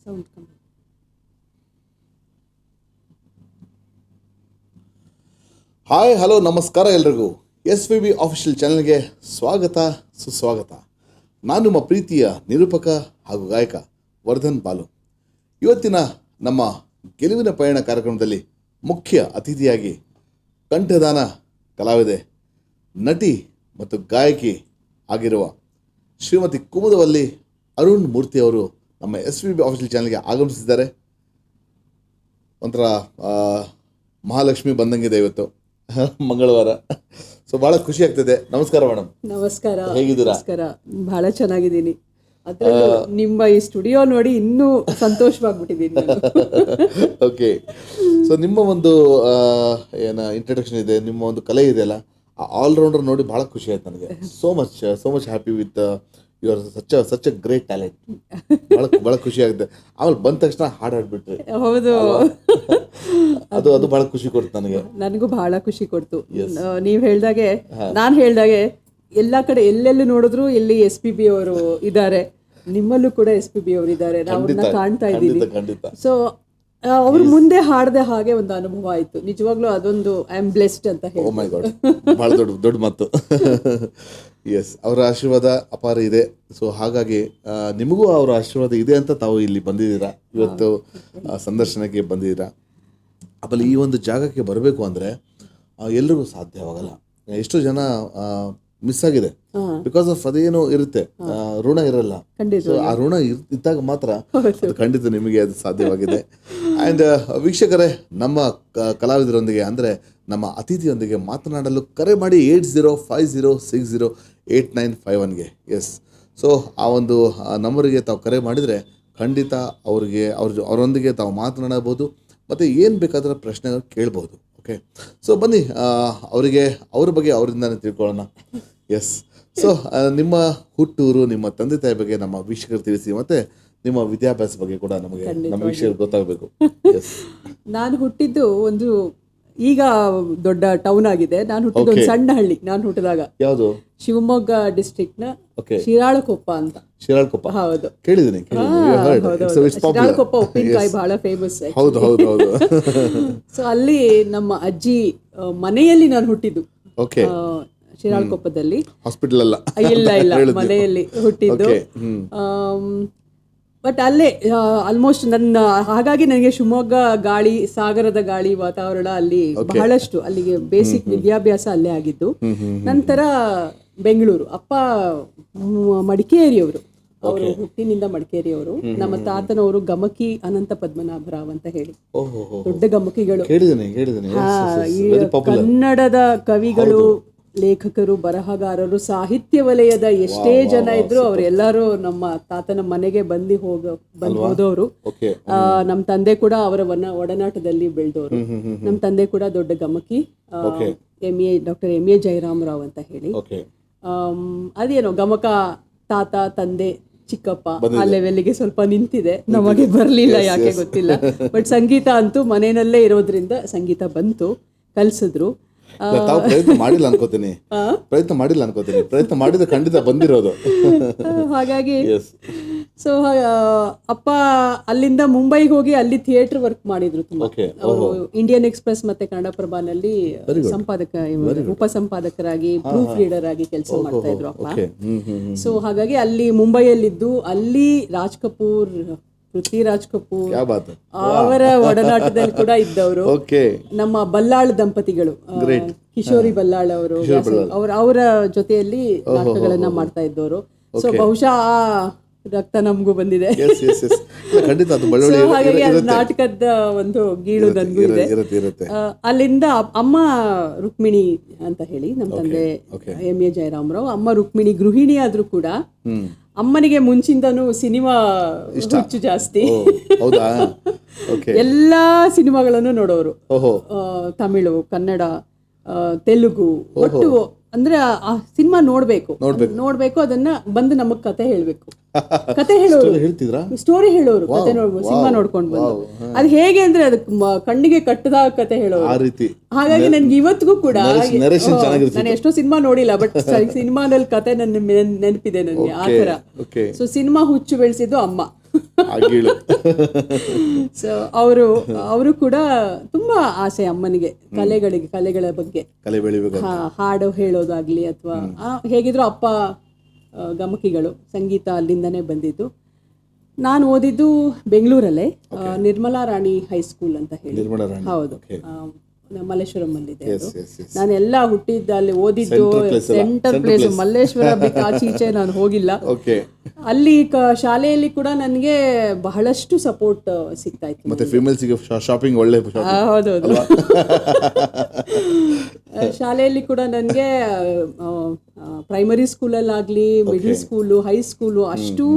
Sound ಕಮ್ಮಿ. Hi hello ನಮಸ್ಕಾರ ಎಲ್ರಿಗೂ. SVB ಆಫಿಷಿಯಲ್ ಚಾನಲ್ಗೆ ಸ್ವಾಗತ ಸುಸ್ವಾಗತ. ನಾನು ನಿಮ್ಮ ಪ್ರೀತಿಯ ನಿರೂಪಕ ಹಾಗೂ ಗಾಯಕ ವರ್ಧನ್ ಬಾಲು. ಇವತ್ತಿನ ನಮ್ಮ ಗೆಲುವಿನ ಪಯಣ ಕಾರ್ಯಕ್ರಮದಲ್ಲಿ ಮುಖ್ಯ ಅತಿಥಿಯಾಗಿ ಕಂಠದಾನ ಕಲಾವಿದೆ, ನಟಿ ಮತ್ತು ಗಾಯಕಿ ಆಗಿರುವ ಶ್ರೀಮತಿ ಕುಮುದವಲ್ಲಿ ಅರುಣ್ ಮೂರ್ತಿ ಅವರು ನಮ್ಮ SVB ಆಫಿಷಿಯಲ್ ಚಾನಲ್ಗೆ ಆಗಮಿಸಿದ್ದಾರೆ. ಒಂಥರ ಮಹಾಲಕ್ಷ್ಮಿ ಬಂದಂಗಿದೆ ಇವತ್ತು ಮಂಗಳವಾರ. ಸೊ ಬಹಳ ಖುಷಿ ಆಗ್ತಿದೆ. ನಮಸ್ಕಾರ ಮೇಡಮ್. ನಮಸ್ಕಾರ. ಹೇಗಿದ್ದೀರಾ? ನಮಸ್ಕಾರ. ಬಹಳ ಚೆನ್ನಾಗಿದ್ದೀನಿ. ಅದ್ರಲ್ಲೂ ನಿಮ್ಮ ಈ ಸ್ಟುಡಿಯೋ ನೋಡಿ ಇನ್ನೂ ಸಂತೋಷವಾಗ್ಬಿಟ್ಟಿದ್ದೀನಿ. ಓಕೆ. ಸೊ ನಿಮ್ಮ ಒಂದು ಇಂಟ್ರಡಕ್ಷನ್ ಇದೆ, ನಿಮ್ಮ ಒಂದು ಕಲೆ ಇದೆಯಲ್ಲ, ಆಲ್ರೌಂಡರ್ ನೋಡಿ ಬಹಳ ಖುಷಿ ಆಯ್ತು ನನಗೆ. So much happy with you are such a great talent. ಬಹಳ ಖುಷಿ ಆಗುತ್ತೆ. ಆಮೇಲೆ ಬಂದ ತಕ್ಷಣ ಹಾಡು ಹಾಡ್ಬಿಟ್ರಿ. ಹೌದು, ಅದು ಬಹಳ ಖುಷಿ ಕೊಡ್ತು ನನಗೆ. ನನಗೂ ಬಹಳ ಖುಷಿ ಕೊಡ್ತು. ನೀವು ಹೇಳ್ದಾಗೆ, ನಾನು ಹೇಳ್ದಾಗೆ ಎಲ್ಲ ಕಡೆ ಎಲ್ಲೆಲ್ಲಿ ನೋಡಿದ್ರು ಇಲ್ಲಿ SPB ಅವರು ಇದ್ದಾರೆ, ನಿಮ್ಮಲ್ಲೂ ಕೂಡ SPB ಅವರು ಇದ್ದಾರೆ, ನಾವು ಕಾಣ್ತಾ ಇದ್ದೀವಿ. ಸೊ ಅವ್ರ ಮುಂದೆ ಹಾಡದೆ ಹಾಗೆ ಒಂದು ಅನುಭವ ಆಯ್ತು. ನಿಜವಾಗ್ಲೂ ಅದೊಂದು ಐ ಆಮ್ ಬ್ಲೆಸ್ಡ್ ಅಂತ ಹೇಳಿ. ಓ ಮೈ ಗಾಡ್, ಬಹಳ ದೊಡ್ಡ ಮಾತು. ಎಸ್, ಅವರ ಆಶೀರ್ವಾದ ಅಪಾರ ಇದೆ. ಸೊ ಹಾಗಾಗಿ ನಿಮಗೂ ಅವರ ಆಶೀರ್ವಾದ ಇದೆ ಅಂತ ತಾವು ಇಲ್ಲಿ ಬಂದಿದ್ದೀರಾ, ಇವತ್ತು ಸಂದರ್ಶನಕ್ಕೆ ಬಂದಿದ್ದೀರಾ. ಆಮೇಲೆ ಈ ಒಂದು ಜಾಗಕ್ಕೆ ಬರಬೇಕು ಅಂದರೆ ಎಲ್ರಿಗೂ ಸಾಧ್ಯವಾಗಲ್ಲ. ಎಷ್ಟೋ ಜನ ಮಿಸ್ ಆಗಿದೆ ಬಿಕಾಸ್ ಆಫ್ ಅದೇನೋ ಇರುತ್ತೆ, ಋಣ ಇರಲ್ಲ. ಸೊ ಆ ಋಣ ಇದ್ದಾಗ ಮಾತ್ರ ಅದು ಖಂಡಿತ ನಿಮಗೆ ಅದು ಸಾಧ್ಯವಾಗಿದೆ. ಆ್ಯಂಡ್ ವೀಕ್ಷಕರೇ, ನಮ್ಮ ಕಲಾವಿದರೊಂದಿಗೆ ಅಂದರೆ ನಮ್ಮ ಅತಿಥಿಯೊಂದಿಗೆ ಮಾತನಾಡಲು ಕರೆ ಮಾಡಿ 8050608951ಗೆ. ಎಸ್, ಸೊ ಆ ಒಂದು ನಂಬರಿಗೆ ತಾವು ಕರೆ ಮಾಡಿದರೆ ಖಂಡಿತ ಅವರೊಂದಿಗೆ ತಾವು ಮಾತನಾಡಬಹುದು ಮತ್ತು ಏನು ಬೇಕಾದ್ರೆ ಪ್ರಶ್ನೆಗಳು ಕೇಳ್ಬೋದು. ಓಕೆ, ಸೊ ಬನ್ನಿ ಅವ್ರ ಬಗ್ಗೆ ಅವರಿಂದಾನೇ ತಿಳ್ಕೊಳ್ಳೋಣ. ಎಸ್, ಸೊ ನಿಮ್ಮ ಹುಟ್ಟೂರು, ನಿಮ್ಮ ತಂದೆ ತಾಯಿ ಬಗ್ಗೆ ನಮ್ಮ ವೀಕ್ಷಕರು ತಿಳಿಸಿ, ಮತ್ತು ನಿಮ್ಮ ವಿದ್ಯಾಭ್ಯಾಸ ಬಗ್ಗೆ ಕೂಡ ನಮ್ಮ ವೀಕ್ಷಕರು ಗೊತ್ತಾಗಬೇಕು. ಎಸ್, ನಾನು ಹುಟ್ಟಿದ್ದು ಒಂದು ಈಗ ದೊಡ್ಡ ಟೌನ್ ಆಗಿದೆ. ನಾನು ಹುಟ್ಟಿದ್ದು ಒಂದು ಸಣ್ಣ ಹಳ್ಳಿ. ನಾನು ಹುಟ್ಟಿದಾಗ ಯಾವುದು? ಶಿವಮೊಗ್ಗ ಡಿಸ್ಟ್ರಿಕ್ಟ್ ನ ಶಿರಾಳಕೊಪ್ಪ ಅಂತ. ಶಿರಾಳಕೊಪ್ಪ, ಹೌದು, ಕೇಳಿದ್ದೀನಿ. ಶಿರಾಳಕೊಪ್ಪ ಉಪ್ಪಿನಕಾಯಿ ಬಹಳ ಫೇಮಸ್. ಹೌದು. ಸೊ ಅಲ್ಲಿ ನಮ್ಮ ಅಜ್ಜಿ ಮನೆಯಲ್ಲಿ ನಾನು ಹುಟ್ಟಿದ್ದು. ಓಕೆ, ಶಿರಾಳಕೊಪ್ಪದಲ್ಲಿ. ಹಾಸ್ಪಿಟಲ್ ಅಲ್ಲ, ಇಲ್ಲ ಮನೆಯಲ್ಲಿ ಹುಟ್ಟಿದ್ದು. ಬಟ್ ಅಲ್ಲೇ ಆಲ್ಮೋಸ್ಟ್ ಹಾಗಾಗಿ ನನಗೆ ಶಿವಮೊಗ್ಗ ಗಾಳಿ, ಸಾಗರದ ಗಾಳಿ ವಾತಾವರಣ ಅಲ್ಲಿ ಬಹಳಷ್ಟು, ಅಲ್ಲಿಗೆ ಬೇಸಿಕ್ ವಿದ್ಯಾಭ್ಯಾಸ ಅಲ್ಲೇ ಆಗಿದ್ದು. ನಂತರ ಬೆಂಗಳೂರು. ಅಪ್ಪ ಮಡಿಕೇರಿಯವರು, ಅವರು ಹುಟ್ಟಿನಿಂದ ಮಡಿಕೇರಿಯವರು. ನಮ್ಮ ತಾತನವರು ಗಮಕಿ ಅನಂತ ಪದ್ಮನಾಭರಾವ್ ಅಂತ ಹೇಳಿ ದೊಡ್ಡ ಗಮಕಿಗಳು. ಕನ್ನಡದ ಕವಿಗಳು, ಲೇಖಕರು, ಬರಹಗಾರರು, ಸಾಹಿತ್ಯ ವಲಯದ ಎಷ್ಟೇ ಜನ ಇದ್ರು ಅವರೆಲ್ಲರೂ ನಮ್ಮ ತಾತನ ಮನೆಗೆ ಬಂದು ಹೋದವರು. ನಮ್ಮ ತಂದೆ ಕೂಡ ಅವರ ಒಡನಾಟದಲ್ಲಿ ಬೆಳೆದವರು. ನಮ್ಮ ತಂದೆ ಕೂಡ ದೊಡ್ಡ ಗಮಕಿ, ಡಾಕ್ಟರ್ MA ಜಯರಾಮರಾವ್ ಅಂತ ಹೇಳಿ. ಅದೇನೋ ಗಮಕ ತಾತ ತಂದೆ ಚಿಕ್ಕಪ್ಪ ಆ ಲೆವೆಲ್ಗೆ ಸ್ವಲ್ಪ ನಿಂತಿದೆ. ನಮಗೆ ಬರಲಿಲ್ಲ, ಯಾಕೆ ಗೊತ್ತಿಲ್ಲ. ಬಟ್ ಸಂಗೀತ ಅಂತೂ ಮನೆಯಲ್ಲೇ ಇರೋದ್ರಿಂದ ಸಂಗೀತ ಬಂತು, ಕಲ್ಸಿದ್ರು. ತಾವು ಪ್ರಯತ್ನ ಮಾಡಿಲ್ಲ ಅನ್ಕೋತೀನಿ. ಪ್ರಯತ್ನ ಮಾಡಿದ್ರೆ ಖಂಡಿತ ಬಂದಿರೋದು. ಹಾಗಾಗಿ ಸೊ ಅಪ್ಪ ಅಲ್ಲಿಂದ ಮುಂಬೈಗೆ ಹೋಗಿ ಅಲ್ಲಿ ಥಿಯೇಟರ್ ವರ್ಕ್ ಮಾಡಿದ್ರು ತುಂಬಾ. ಅವರು ಇಂಡಿಯನ್ ಎಕ್ಸ್ಪ್ರೆಸ್ ಮತ್ತೆ ಕನ್ನಡಪ್ರಭನಲ್ಲಿ ಉಪಸಂಪಾದಕರಾಗಿ, ಪ್ರೂಫ್ ರೀಡರ್ ಆಗಿ ಕೆಲಸ ಮಾಡ್ತಾ ಇದ್ರು ಅಪ್ಪ. ಸೊ ಹಾಗಾಗಿ ಅಲ್ಲಿ ಮುಂಬೈಯಲ್ಲಿದ್ದು ಅಲ್ಲಿ ಪೃಥ್ವಿರಾಜ್ ಕಪೂರ್ ಅವರ ಒಡನಾಟದಲ್ಲಿ ಕೂಡ ಇದ್ದವರು. ನಮ್ಮ ಬಲ್ಲಾಳ್ ದಂಪತಿಗಳು, ಕಿಶೋರಿ ಬಲ್ಲಾಳ್ ಅವರು, ಅವರ ಜೊತೆಯಲ್ಲಿ ನಾಟಕಗಳನ್ನ ಮಾಡ್ತಾ ಇದ್ದವರು. ಸೊ ಬಹುಶಃ ಆ ರಕ್ತ ನಮಗೂ ಬಂದಿದೆ. ಹಾಗಾಗಿ ನಾಟಕದ ಒಂದು ಗೀಳು ನನಗೂ ಇದೆ. ಅಲ್ಲಿಂದ ಅಮ್ಮ ರುಕ್ಮಿಣಿ ಅಂತ ಹೇಳಿ, ನಮ್ಮ ತಂದೆ MA ಜಯರಾಮರಾವ್. ಅಮ್ಮ ರುಕ್ಮಿಣಿ ಗೃಹಿಣಿ ಆದ್ರೂ ಕೂಡ ಅಮ್ಮನಿಗೆ ಮುಂಚಿಂದನೂ ಸಿನಿಮಾ ಹುಚ್ಚು ಜಾಸ್ತಿ. ಎಲ್ಲಾ ಸಿನಿಮಾಗಳನ್ನು ನೋಡೋರು, ತಮಿಳು, ಕನ್ನಡ, ತೆಲುಗು, ಒಟ್ಟು ಅಂದ್ರೆ ಆ ಸಿನಿಮಾ ನೋಡ್ಬೇಕು, ಅದನ್ನ ಬಂದು ನಮಗ್ ಕತೆ ಹೇಳ್ಬೇಕು. ಕತೆ ಹೇಳೋರು, ಸ್ಟೋರಿ ಹೇಳೋರು, ಕತೆ ಸಿನಿಮಾ ನೋಡ್ಕೊಂಡು ಬಂದು. ಅದು ಹೇಗೆ ಅಂದ್ರೆ ಅದಕ್ಕೆ ಕಣ್ಣಿಗೆ ಕಟ್ಟದ ಕತೆ ಹೇಳೋರು. ಹಾಗಾಗಿ ನನ್ಗೆ ಇವತ್ತಿಗೂ ಕೂಡ, ನಾನು ಎಷ್ಟೋ ಸಿನಿಮಾ ನೋಡಿಲ್ಲ, ಬಟ್ ಸಿನಿಮಾದಲ್ಲಿ ಕತೆ ನನ್ನ ನೆನಪಿದೆ ನನಗೆ ಆ ತರ. ಸೊ ಸಿನಿಮಾ ಹುಚ್ಚು ಬೆಳೆಸಿದ್ದು ಅಮ್ಮ. ಆ ಗೀಳು. ಸೊ ಅವರು ಕೂಡ ತುಂಬಾ ಆಸೆ ಅಮ್ಮನಿಗೆ ಕಲೆಗಳ ಬಗ್ಗೆ, ಕಲೆ ಬೆಳಿಬೇಕು. ಹಾಡು ಹೇಳೋದಾಗ್ಲಿ ಅಥವಾ ಹೇಗಿದ್ರು ಅಪ್ಪ ಗಮಕಿಗಳು, ಸಂಗೀತ ಅಲ್ಲಿಂದನೇ ಬಂದಿದ್ದು. ನಾನು ಓದಿದ್ದು ಬೆಂಗಳೂರಲ್ಲೇ ನಿರ್ಮಲಾ ರಾಣಿ ಹೈಸ್ಕೂಲ್ ಅಂತ ಹೇಳಿ, ಹೌದು, ಮಲ್ಲೇಶ್ವರಂ ಅಲ್ಲಿದೆ. ನಾನೆಲ್ಲ ಹುಟ್ಟಿದ್ದ ಅಲ್ಲಿ ಓದಿದ್ದು ಸೆಂಟರ್ ಪ್ಲೇಸ್ ಮಲ್ಲೇಶ್ವರ ಬಿಟ್ಟು ಆಚೀಚೆ ನಾನು ಹೋಗಿಲ್ಲ. ಅಲ್ಲಿ ಶಾಲೆಯಲ್ಲಿ ಕೂಡ ನನಗೆ ಬಹಳಷ್ಟು ಸಪೋರ್ಟ್ ಸಿಗ್ತಾ ಇತ್ತು. ಮತ್ತೆ ಫೀಮೇಲ್ಸ್ಗೆ ಶಾಪಿಂಗ್ ಒಳ್ಳೆ, ಹೌದೌದು. ಶಾಲೆಯಲ್ಲಿ ಕೂಡ ನನಗೆ ಪ್ರೈಮರಿ ಸ್ಕೂಲಲ್ಲಾಗಲಿ, ಮಿಡಲ್ ಸ್ಕೂಲು, ಹೈಸ್ಕೂಲು ಅಷ್ಟೂ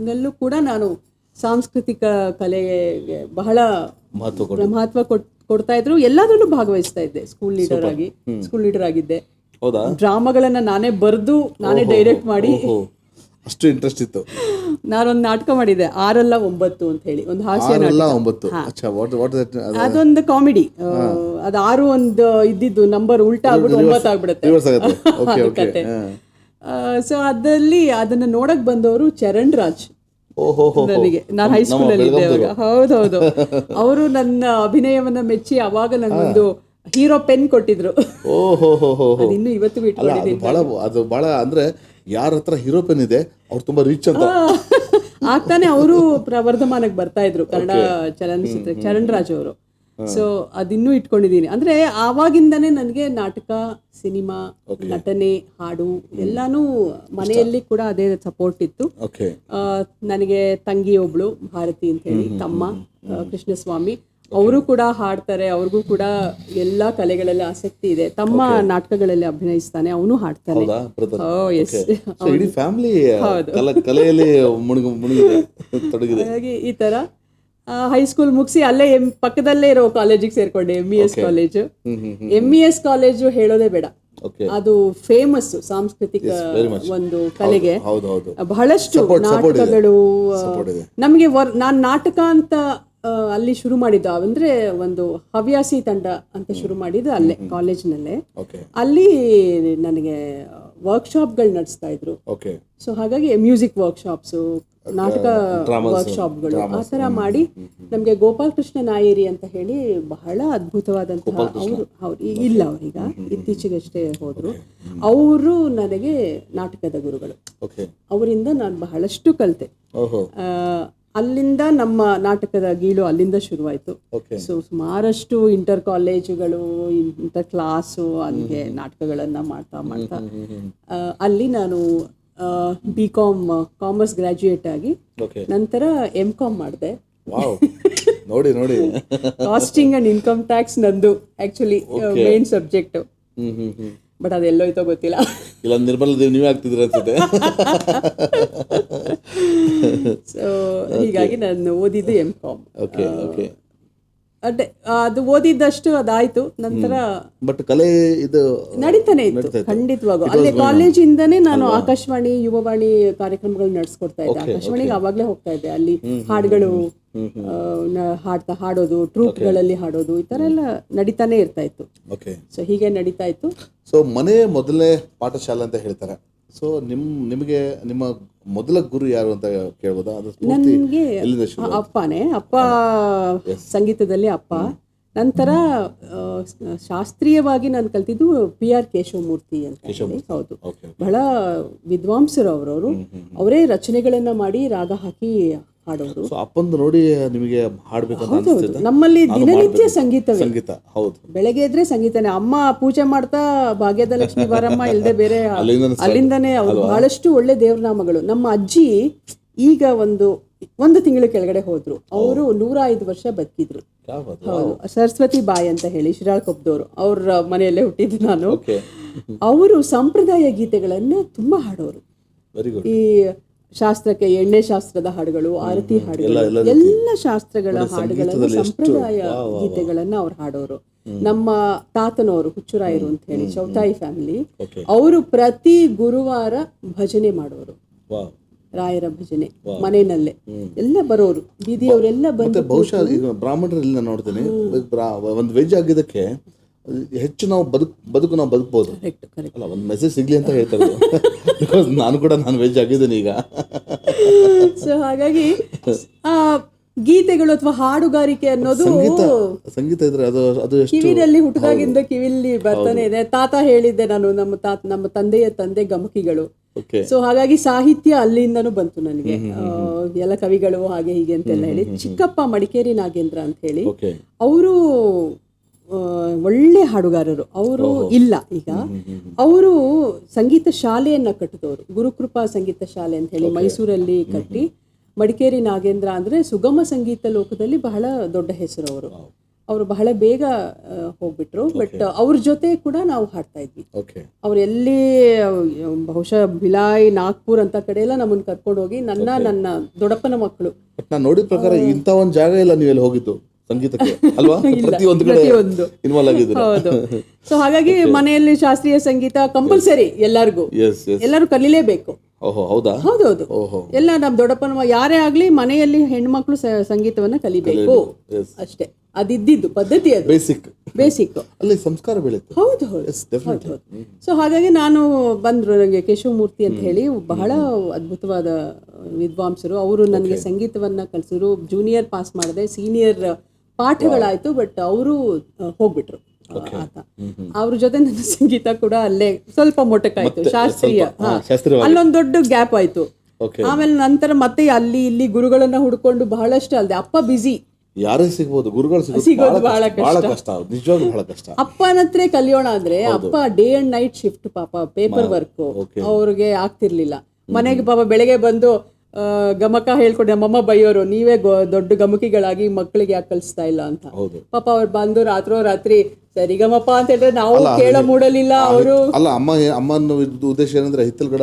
ನಲ್ಲೂ ಕೂಡ ನಾನು ಸಾಂಸ್ಕೃತಿಕ ಕಲೆಗೆ ಬಹಳ ಮಹತ್ವ ಕೊಡ್ತಾ ಇದ್ರು. ಎಲ್ಲದರಲ್ಲೂ ಭಾಗವಹಿಸ್ತಾ ಇದ್ದೆ. ಸ್ಕೂಲ್ ಲೀಡರ್ ಆಗಿದ್ದೆ. ಡ್ರಾಮಾಗಳನ್ನ ನಾನೇ ಬರೆದು ನಾನೇ ಡೈರೆಕ್ಟ್ ಮಾಡಿ, ಅಷ್ಟು ಇಂಟ್ರೆಸ್ಟ್ ಇತ್ತು. ನಾನೊಂದು ನಾಟಕ ಮಾಡಿದ್ದೆ, 6 ಅಲ್ಲ 9 ಅಂತ ಹೇಳಿ, ಒಂದು ಹಾಸ್ಯ ಅದೊಂದು ಕಾಮಿಡಿ. ಅದು 6 ಒಂದು ಇದ್ದಿದ್ದು ನಂಬರ್ ಉಲ್ಟಾ ಆಗ್ಬಿಟ್ಟು 9 ಆಗ್ಬಿಡುತ್ತೆ. ಸೊ ಅದನ್ನ ನೋಡಕ್ ಬಂದವರು ಚರಣ್ ರಾಜ್. ನನಗೆ, ನಾನು ಹೈಸ್ಕೂಲಲ್ಲಿ ಇದ್ದೆ ಅವಾಗ. ಹೌದೌದು. ಅವರು ನನ್ನ ಅಭಿನಯವನ್ನ ಮೆಚ್ಚಿ ಅವಾಗ ನಂಗೊಂದು ಹೀರೋ ಪೆನ್ ಕೊಟ್ಟಿದ್ರು. ಇನ್ನು ಇವತ್ತು ಅದು ಬಹಳ ಅಂದ್ರೆ ಯಾರ ಹತ್ರ ಹೀರೋ ಪೆನ್ ಇದೆ ಅವ್ರು ತುಂಬಾ ರಿಚ್ ಅಂತ ಆಗ್ತಾನೆ ಅವರು ಪ್ರವರ್ಧಮಾನಕ್ಕೆ ಬರ್ತಾ ಇದ್ರು, ಕನ್ನಡ ಚಲನಚಿತ್ರ ಚರಣ್ ರಾಜ್ ಅವರು. ಸೊ ಅದಿನ್ನೂ ಇಟ್ಕೊಂಡಿದ್ದೀನಿ. ಅಂದ್ರೆ ಆವಾಗಿಂದನೇ ನನಗೆ ನಾಟಕ, ಸಿನಿಮಾ, ನಟನೆ, ಹಾಡು ಎಲ್ಲಾನು ಮನೆಯಲ್ಲಿ ಕೂಡ ಅದೇ ಸಪೋರ್ಟ್ ಇತ್ತು. ನನಗೆ ತಂಗಿ ಒಬ್ಳು ಭಾರತಿ ಅಂತ ಹೇಳಿ, ತಮ್ಮ ಕೃಷ್ಣಸ್ವಾಮಿ, ಅವರು ಕೂಡ ಹಾಡ್ತಾರೆ. ಅವ್ರಿಗೂ ಕೂಡ ಎಲ್ಲಾ ಕಲೆಗಳಲ್ಲಿ ಆಸಕ್ತಿ ಇದೆ. ತಮ್ಮ ನಾಟಕಗಳಲ್ಲಿ ಅಭಿನಯಿಸ್ತಾನೆ, ಅವನು ಹಾಡ್ತಾನೆ. ಹಾಗಾಗಿ ಈ ತರ ಹೈಸ್ಕೂಲ್ ಮುಗಿಸಿ ಅಲ್ಲೇ ಪಕ್ಕದಲ್ಲೇ ಇರೋ ಕಾಲೇಜಿಗೆ ಸೇರ್ಕೊಂಡೆ, MES ಕಾಲೇಜು. MES ಕಾಲೇಜು ಹೇಳೋದೇ ಬೇಡ, ಅದು ಫೇಮಸ್ ಸಾಂಸ್ಕೃತಿಕ ಒಂದು ಕಲೆಗೆ. ಬಹಳಷ್ಟು ನಾಟಕಗಳು ನಮಗೆ. ನಾನು ನಾಟಕ ಅಂತ ಅಲ್ಲಿ ಶುರು ಮಾಡಿದ್ದು ಅಂದ್ರೆ ಒಂದು ಹವ್ಯಾಸಿ ತಂಡ ಅಂತ ಶುರು ಮಾಡಿದ್ದು ಅಲ್ಲೇ ಕಾಲೇಜ್ನಲ್ಲೇ. ಅಲ್ಲಿ ನನಗೆ ವರ್ಕ್ಶಾಪ್ಗಳು ನಡೆಸ್ತಾ ಇದ್ರು. ಸೊ ಹಾಗಾಗಿ ಮ್ಯೂಸಿಕ್ ವರ್ಕ್ಶಾಪ್ಸು, ನಾಟಕ ವರ್ಕ್ಶಾಪ್ಗಳು ಆ ಥರ ಮಾಡಿ ನಮಗೆ ಗೋಪಾಲ್ ಕೃಷ್ಣ ನಾಯರಿ ಅಂತ ಹೇಳಿ ಬಹಳ ಅದ್ಭುತವಾದಂತಹ ಅವ್ರು ಇಲ್ಲ, ಅವ್ರೀಗ ಇತ್ತೀಚೆಗಷ್ಟೇ ಹೋದ್ರು. ಅವರು ನನಗೆ ನಾಟಕದ ಗುರುಗಳು. ಅವರಿಂದ ನಾನು ಬಹಳಷ್ಟು ಕಲಿತೆ. ಅಲ್ಲಿಂದ ನಮ್ಮ ನಾಟಕದ ಗೀಳು ಅಲ್ಲಿಂದ ಶುರುವಾಯಿತು. ಸೊ ಸುಮಾರಷ್ಟು ಇಂಟರ್ ಕಾಲೇಜುಗಳು, ಇಂಟರ್ ಕ್ಲಾಸು, ಅಲ್ಲಿಗೆ ನಾಟಕಗಳನ್ನ ಮಾಡ್ತಾ ಅಲ್ಲಿ ನಾನು BCom ಕಾಮರ್ಸ್ ಗ್ರಾಜ್ಯುಯೇಟ್ ಆಗಿ ನಂತರ MCom ಮಾಡಿದೆ. ನೋಡಿ ನೋಡಿ, ಕಾಸ್ಟಿಂಗ್ ಅಂಡ್ ಇನ್ಕಮ್ ಟ್ಯಾಕ್ಸ್ ನಂದು ಆಕ್ಚುಲಿ ಮೇನ್ ಸಬ್ಜೆಕ್ಟ್. ಬಟ್ ಅದೆಲ್ಲೋಯ್ತೋ ಗೊತ್ತಿಲ್ಲ. ಇಲ್ಲ, ನಿರ್ಮಲ ದೇವ್ ನೀವೇ ಆಗ್ತಿದ್ರ ಅನ್ಸುತ್ತೆ. ಸೊ ಹೀಗಾಗಿ ನಾನು ಓದಿದ್ದು MCom. ಅದು ಓದಿದ್ದಷ್ಟು ಅದಾಯ್ತು. ನಂತರ ಬಟ್ ಕಲೆ ಇದು ನಡೀತಾನೆ ಇತ್ತು ಖಂಡಿತವಾಗೂ. ಅಲ್ಲಿ ಕಾಲೇಜಿಂದನೇ ನಾನು ಆಕಾಶವಾಣಿ, ಯುವವಾಣಿ ಕಾರ್ಯಕ್ರಮಗಳು ನಡೆಸ್ಕೊಡ್ತಾ ಇದ್ದೆ. ಆಕಾಶವಾಣಿಗೆ ಅವಾಗ್ಲೇ ಹೋಗ್ತಾ ಇದ್ದೆ. ಅಲ್ಲಿ ಹಾಡುಗಳು ಹಾಡೋದು, ಟ್ರೂಪ್ಗಳಲ್ಲಿ ಹಾಡೋದು, ಈ ತರ ಎಲ್ಲ ನಡೀತಾನೆ ಇರ್ತಾ ಇತ್ತು. ಸೊ ಹೀಗೆ ನಡೀತಾ ಇತ್ತು. ಸೊ ಮನೆ ಮೊದಲೇ ಪಾಠಶಾಲೆ ಅಂತ ಹೇಳ್ತಾರೆ. ಸೊ ನಿಮಗೆ ನಿಮ್ಮ ಮೊದಲ ಗುರು ಯಾರು ಅಂತ ಕೇಳ್ಬೋದಾ? ನನಗೆ ಅಪ್ಪನೇ. ಅಪ್ಪ ಸಂಗೀತದಲ್ಲಿ ಅಪ್ಪ. ನಂತರ ಶಾಸ್ತ್ರೀಯವಾಗಿ ನಾನು ಕಲ್ತಿದ್ದು PR ಕೇಶವಮೂರ್ತಿ ಅಂತ. ಹೌದು, ಬಹಳ ವಿದ್ವಾಂಸರು ಅವರವರು. ಅವರೇ ರಚನೆಗಳನ್ನ ಮಾಡಿ ರಾಗ ಹಾಕಿ ಹಾಡೋರು. ಅಪ್ಪಂದು ನೋಡಿ ನಿಮಗೆ ಹಾಡ್ಬೇಕು? ನಮ್ಮಲ್ಲಿ ದಿನನಿತ್ಯ ಸಂಗೀತ. ಹೌದು, ಬೆಳಗ್ಗೆ ಇದ್ರೆ ಸಂಗೀತನೇ. ಅಮ್ಮ ಪೂಜೆ ಮಾಡ್ತಾ ಭಾಗ್ಯದ ಲಕ್ಷ್ಮಿ ಬಾರಮ್ಮ ಇಲ್ಲದೆ ಬೇರೆ ಅಲ್ಲಿಂದಾನೇ. ಅವ್ರು ಬಹಳಷ್ಟು ಒಳ್ಳೆ ದೇವ್ರನಾಮಗಳು. ನಮ್ಮ ಅಜ್ಜಿ ಈಗ ಒಂದು ತಿಂಗಳ ಕೆಳಗಡೆ ಹೋದ್ರು. ಅವರು 105 ವರ್ಷ ಬದುಕಿದ್ರು. ಹೌದು, ಸರಸ್ವತಿ ಬಾಯಿ ಅಂತ ಹೇಳಿ ಶಿರಾಳಕೊಪ್ಪದವರು. ಅವ್ರ ಮನೆಯಲ್ಲೇ ಹುಟ್ಟಿದ್ದು ನಾನು. ಅವರು ಸಂಪ್ರದಾಯ ಗೀತೆಗಳನ್ನ ತುಂಬಾ ಹಾಡೋರು. ಈ ಶಾಸ್ತ್ರಕ್ಕೆ ಎಣ್ಣೆ ಶಾಸ್ತ್ರದ ಹಾಡುಗಳು, ಆರತಿ ಹಾಡುಗಳು, ಎಲ್ಲ ಶಾಸ್ತ್ರಗಳ ಹಾಡುಗಳನ್ನು, ಸಂಪ್ರದಾಯ ಗೀತೆಗಳನ್ನ ಅವ್ರು ಹಾಡೋರು. ನಮ್ಮ ತಾತನವರು ಹುಚ್ಚುರಾಯರು ಅಂತ ಹೇಳಿ, ಚೌತಾಯಿ ಫ್ಯಾಮಿಲಿ, ಅವರು ಪ್ರತಿ ಗುರುವಾರ ಭಜನೆ ಮಾಡೋರು. ರಾಯರ ಭಜನೆ ಮನೆಯಲ್ಲೇ ಎಲ್ಲ ಬರೋರು, ಬೀದಿಯವರೆಲ್ಲ ಬಂದು. ಬಹುಶಃ ಈಗ ಬ್ರಾಹ್ಮಣರೆಲ್ಲ ನೋಡ್ತೇನೆ, ಒಂದು ವೆಜ್ ಆಗಿದ್ದಕ್ಕೆ ಹೆಚ್ಚು ನಾವು ಬದುಕಬಹುದು. ಅಲ್ಲ, ಒಂದು ಮೆಸೇಜ್ ಸಿಗ್ಲಿ ಅಂತ ಹೇಳ್ತಾರೆ. ಬಿಕಾಸ್ ನಾನು ವೆಜ್ ಆಗಿದ್ದೀನಿ ಈಗ. ಸೊ ಹಾಗಾಗಿ ಗೀತೆಗಳು ಅಥವಾ ಹಾಡುಗಾರಿಕೆ ಅನ್ನೋದು ಸಂಗೀತ ಇದ್ರೆ ಅದು ಎಷ್ಟು ಕಿವಿನಲ್ಲಿ ಹುಟ್ಟದಾಗಿಂದ ಕಿವಿಲಿ ಬರ್ತಾನೆ ಇದೆ. ತಾತ ಹೇಳಿದ್ದೆ ನಾನು, ನಮ್ಮ ತಂದೆಯ ತಂದೆ ಗಮಕಿಗಳು. ಸೊ ಹಾಗಾಗಿ ಸಾಹಿತ್ಯ ಅಲ್ಲಿಂದನೂ ಬಂತು ನನಗೆ. ಎಲ್ಲ ಕವಿಗಳು ಹಾಗೆ ಹೀಗೆ ಅಂತೆಲ್ಲ ಹೇಳಿ. ಚಿಕ್ಕಪ್ಪ ಮಡಿಕೇರಿ ನಾಗೇಂದ್ರ ಅಂತ ಹೇಳಿ, ಅವರು ಒಳ್ಳೆ ಹಾಡುಗಾರರು. ಅವರು ಇಲ್ಲ ಈಗ. ಅವರು ಸಂಗೀತ ಶಾಲೆಯನ್ನ ಕಟ್ಟಿದವರು, ಗುರುಕೃಪಾ ಸಂಗೀತ ಶಾಲೆ ಅಂತ ಹೇಳಿ ಮೈಸೂರಲ್ಲಿ ಕಟ್ಟಿ. ಮಡಿಕೇರಿ ನಾಗೇಂದ್ರ ಅಂದ್ರೆ ಸುಗಮ ಸಂಗೀತ ಲೋಕದಲ್ಲಿ ಬಹಳ ದೊಡ್ಡ ಹೆಸರು ಅವರು. ಅವರು ಬಹಳ ಬೇಗ ಹೋಗ್ಬಿಟ್ರು. ಬಟ್ ಅವ್ರ ಜೊತೆ ಕೂಡ ನಾವು ಹಾಡ್ತಾ ಇದ್ವಿ. ಅವ್ರು ಎಲ್ಲಿ ಬಹುಶಃ ಭಿಲಾಯ್, ನಾಗ್ಪುರ್ ಅಂತ ಕಡೆ ಎಲ್ಲ ನಮ್ಮನ್ನ ಕರ್ಕೊಂಡು ಹೋಗಿ ನನ್ನ ದೊಡ್ಡಪ್ಪನ ಮಕ್ಕಳು. ನಾನು ನೋಡಿದ ಪ್ರಕಾರ ಇಂಥ ಒಂದು ಜಾಗ ಇಲ್ಲ ನೀವೆಲ್ಲಿ ಹೋಗಿದ್ದು ಸಂಗೀತಕ್ಕೆ ಅಲ್ವಾ? ಪ್ರತಿಯೊಂದು ಇನ್ವಾಲ್ವ್ ಆಗಿದ್ರು. ಹೌದು. ಸೊ ಹಾಗಾಗಿ ಮನೆಯಲ್ಲಿ ಶಾಸ್ತ್ರೀಯ ಸಂಗೀತ ಕಂಪಲ್ಸರಿ, ಎಲ್ಲರೂ ಕಲೀಲೇಬೇಕು. ಹೌದೌದು. ಎಲ್ಲ ನಮ್ ದೊಡ್ಡಪ್ಪನ ಯಾರೇ ಆಗ್ಲಿ ಮನೆಯಲ್ಲಿ ಹೆಣ್ಮಕ್ಳು ಸಂಗೀತವನ್ನ ಕಲಿಬೇಕು ಅಷ್ಟೇ. ಅದಿದ್ದು ಪದ್ಧತಿ, ಅದು ಬೇಸಿಕ್ ಅಲ್ಲಿ ಸಂಸ್ಕಾರ ಬೆಳೆಯುತ್ತೆ. ಹೌದು. ಸೊ ಹಾಗಾಗಿ ನಾನು ಬಂದ್ರು, ನನಗೆ ಕೇಶವಮೂರ್ತಿ ಅಂತ ಹೇಳಿ ಬಹಳ ಅದ್ಭುತವಾದ ವಿದ್ವಾಂಸರು. ಅವರು ನನಗೆ ಸಂಗೀತವನ್ನ ಕಲಿಸಿದ್ರು. ಜೂನಿಯರ್ ಪಾಸ್ ಮಾಡಿದೆ, ಸೀನಿಯರ್ ಪಾಠಗಳಾಯ್ತು. ಬಟ್ ಅವರು ಹೋಗ್ಬಿಟ್ರು ಆತ. ಅವ್ರ ಜೊತೆ ನನ್ನ ಸಂಗೀತ ಕೂಡ ಅಲ್ಲೇ ಸ್ವಲ್ಪ ಮೊಟಕಾಯ್ತು. ಶಾಸ್ತ್ರೀಯ ಅಲ್ಲೊಂದು ದೊಡ್ಡ ಗ್ಯಾಪ್ ಆಯ್ತು. ಆಮೇಲೆ ನಂತರ ಮತ್ತೆ ಅಲ್ಲಿ ಇಲ್ಲಿ ಗುರುಗಳನ್ನ ಹುಡ್ಕೊಂಡು ಬಹಳಷ್ಟು ಅಲ್ದೆ. ಅಪ್ಪ ಬಿಸಿ, ಯಾರೇ ಸಿಗ್ಬೋದು, ಗುರುಗಳು ಸಿಗೋದು ಬಹಳ ಕಷ್ಟ, ನಿಜವಾಗ್ಲೂ ಬಹಳ ಕಷ್ಟ. ಅಪ್ಪನತ್ರ ಕಲಿಯೋಣ ಅಂದ್ರೆ ಅಪ್ಪ ಡೇ ಅಂಡ್ ನೈಟ್ ಶಿಫ್ಟ್, ಪಾಪ ಪೇಪರ್ ವರ್ಕ್ ಅವ್ರಿಗೆ ಆಗ್ತಿರ್ಲಿಲ್ಲ. ಮನೆಗೆ ಪಾಪ ಬೆಳಗ್ಗೆ ಬಂದು ಗಮಕ ಹೇಳ್ಕೊಂಡು ನಮ್ಮಮ್ಮ ಬೈಯೋರು, ನೀವೇ ದೊಡ್ಡ ಗಮಕಿಗಳಾಗಿ ಮಕ್ಕಳಿಗೆ ಯಾಕೆ ಕಲಿಸ್ತಾ ಇಲ್ಲ ಅಂತ. ಪಾಪ ಅವ್ರು ಬಂದು ರಾತ್ರಿ ಸರಿಗಮಪ ಅಂತ ಹೇಳಿದ್ರೆ ನಾವು ಕೇಳೋ ಮೂಡಲಿಲ್ಲ. ಅವರು ಅಲ್ಲ, ಅಮ್ಮನ ಉದ್ದೇಶ ಏನಂದ್ರೆ ಹಿತ್ತಲ್ಗಡ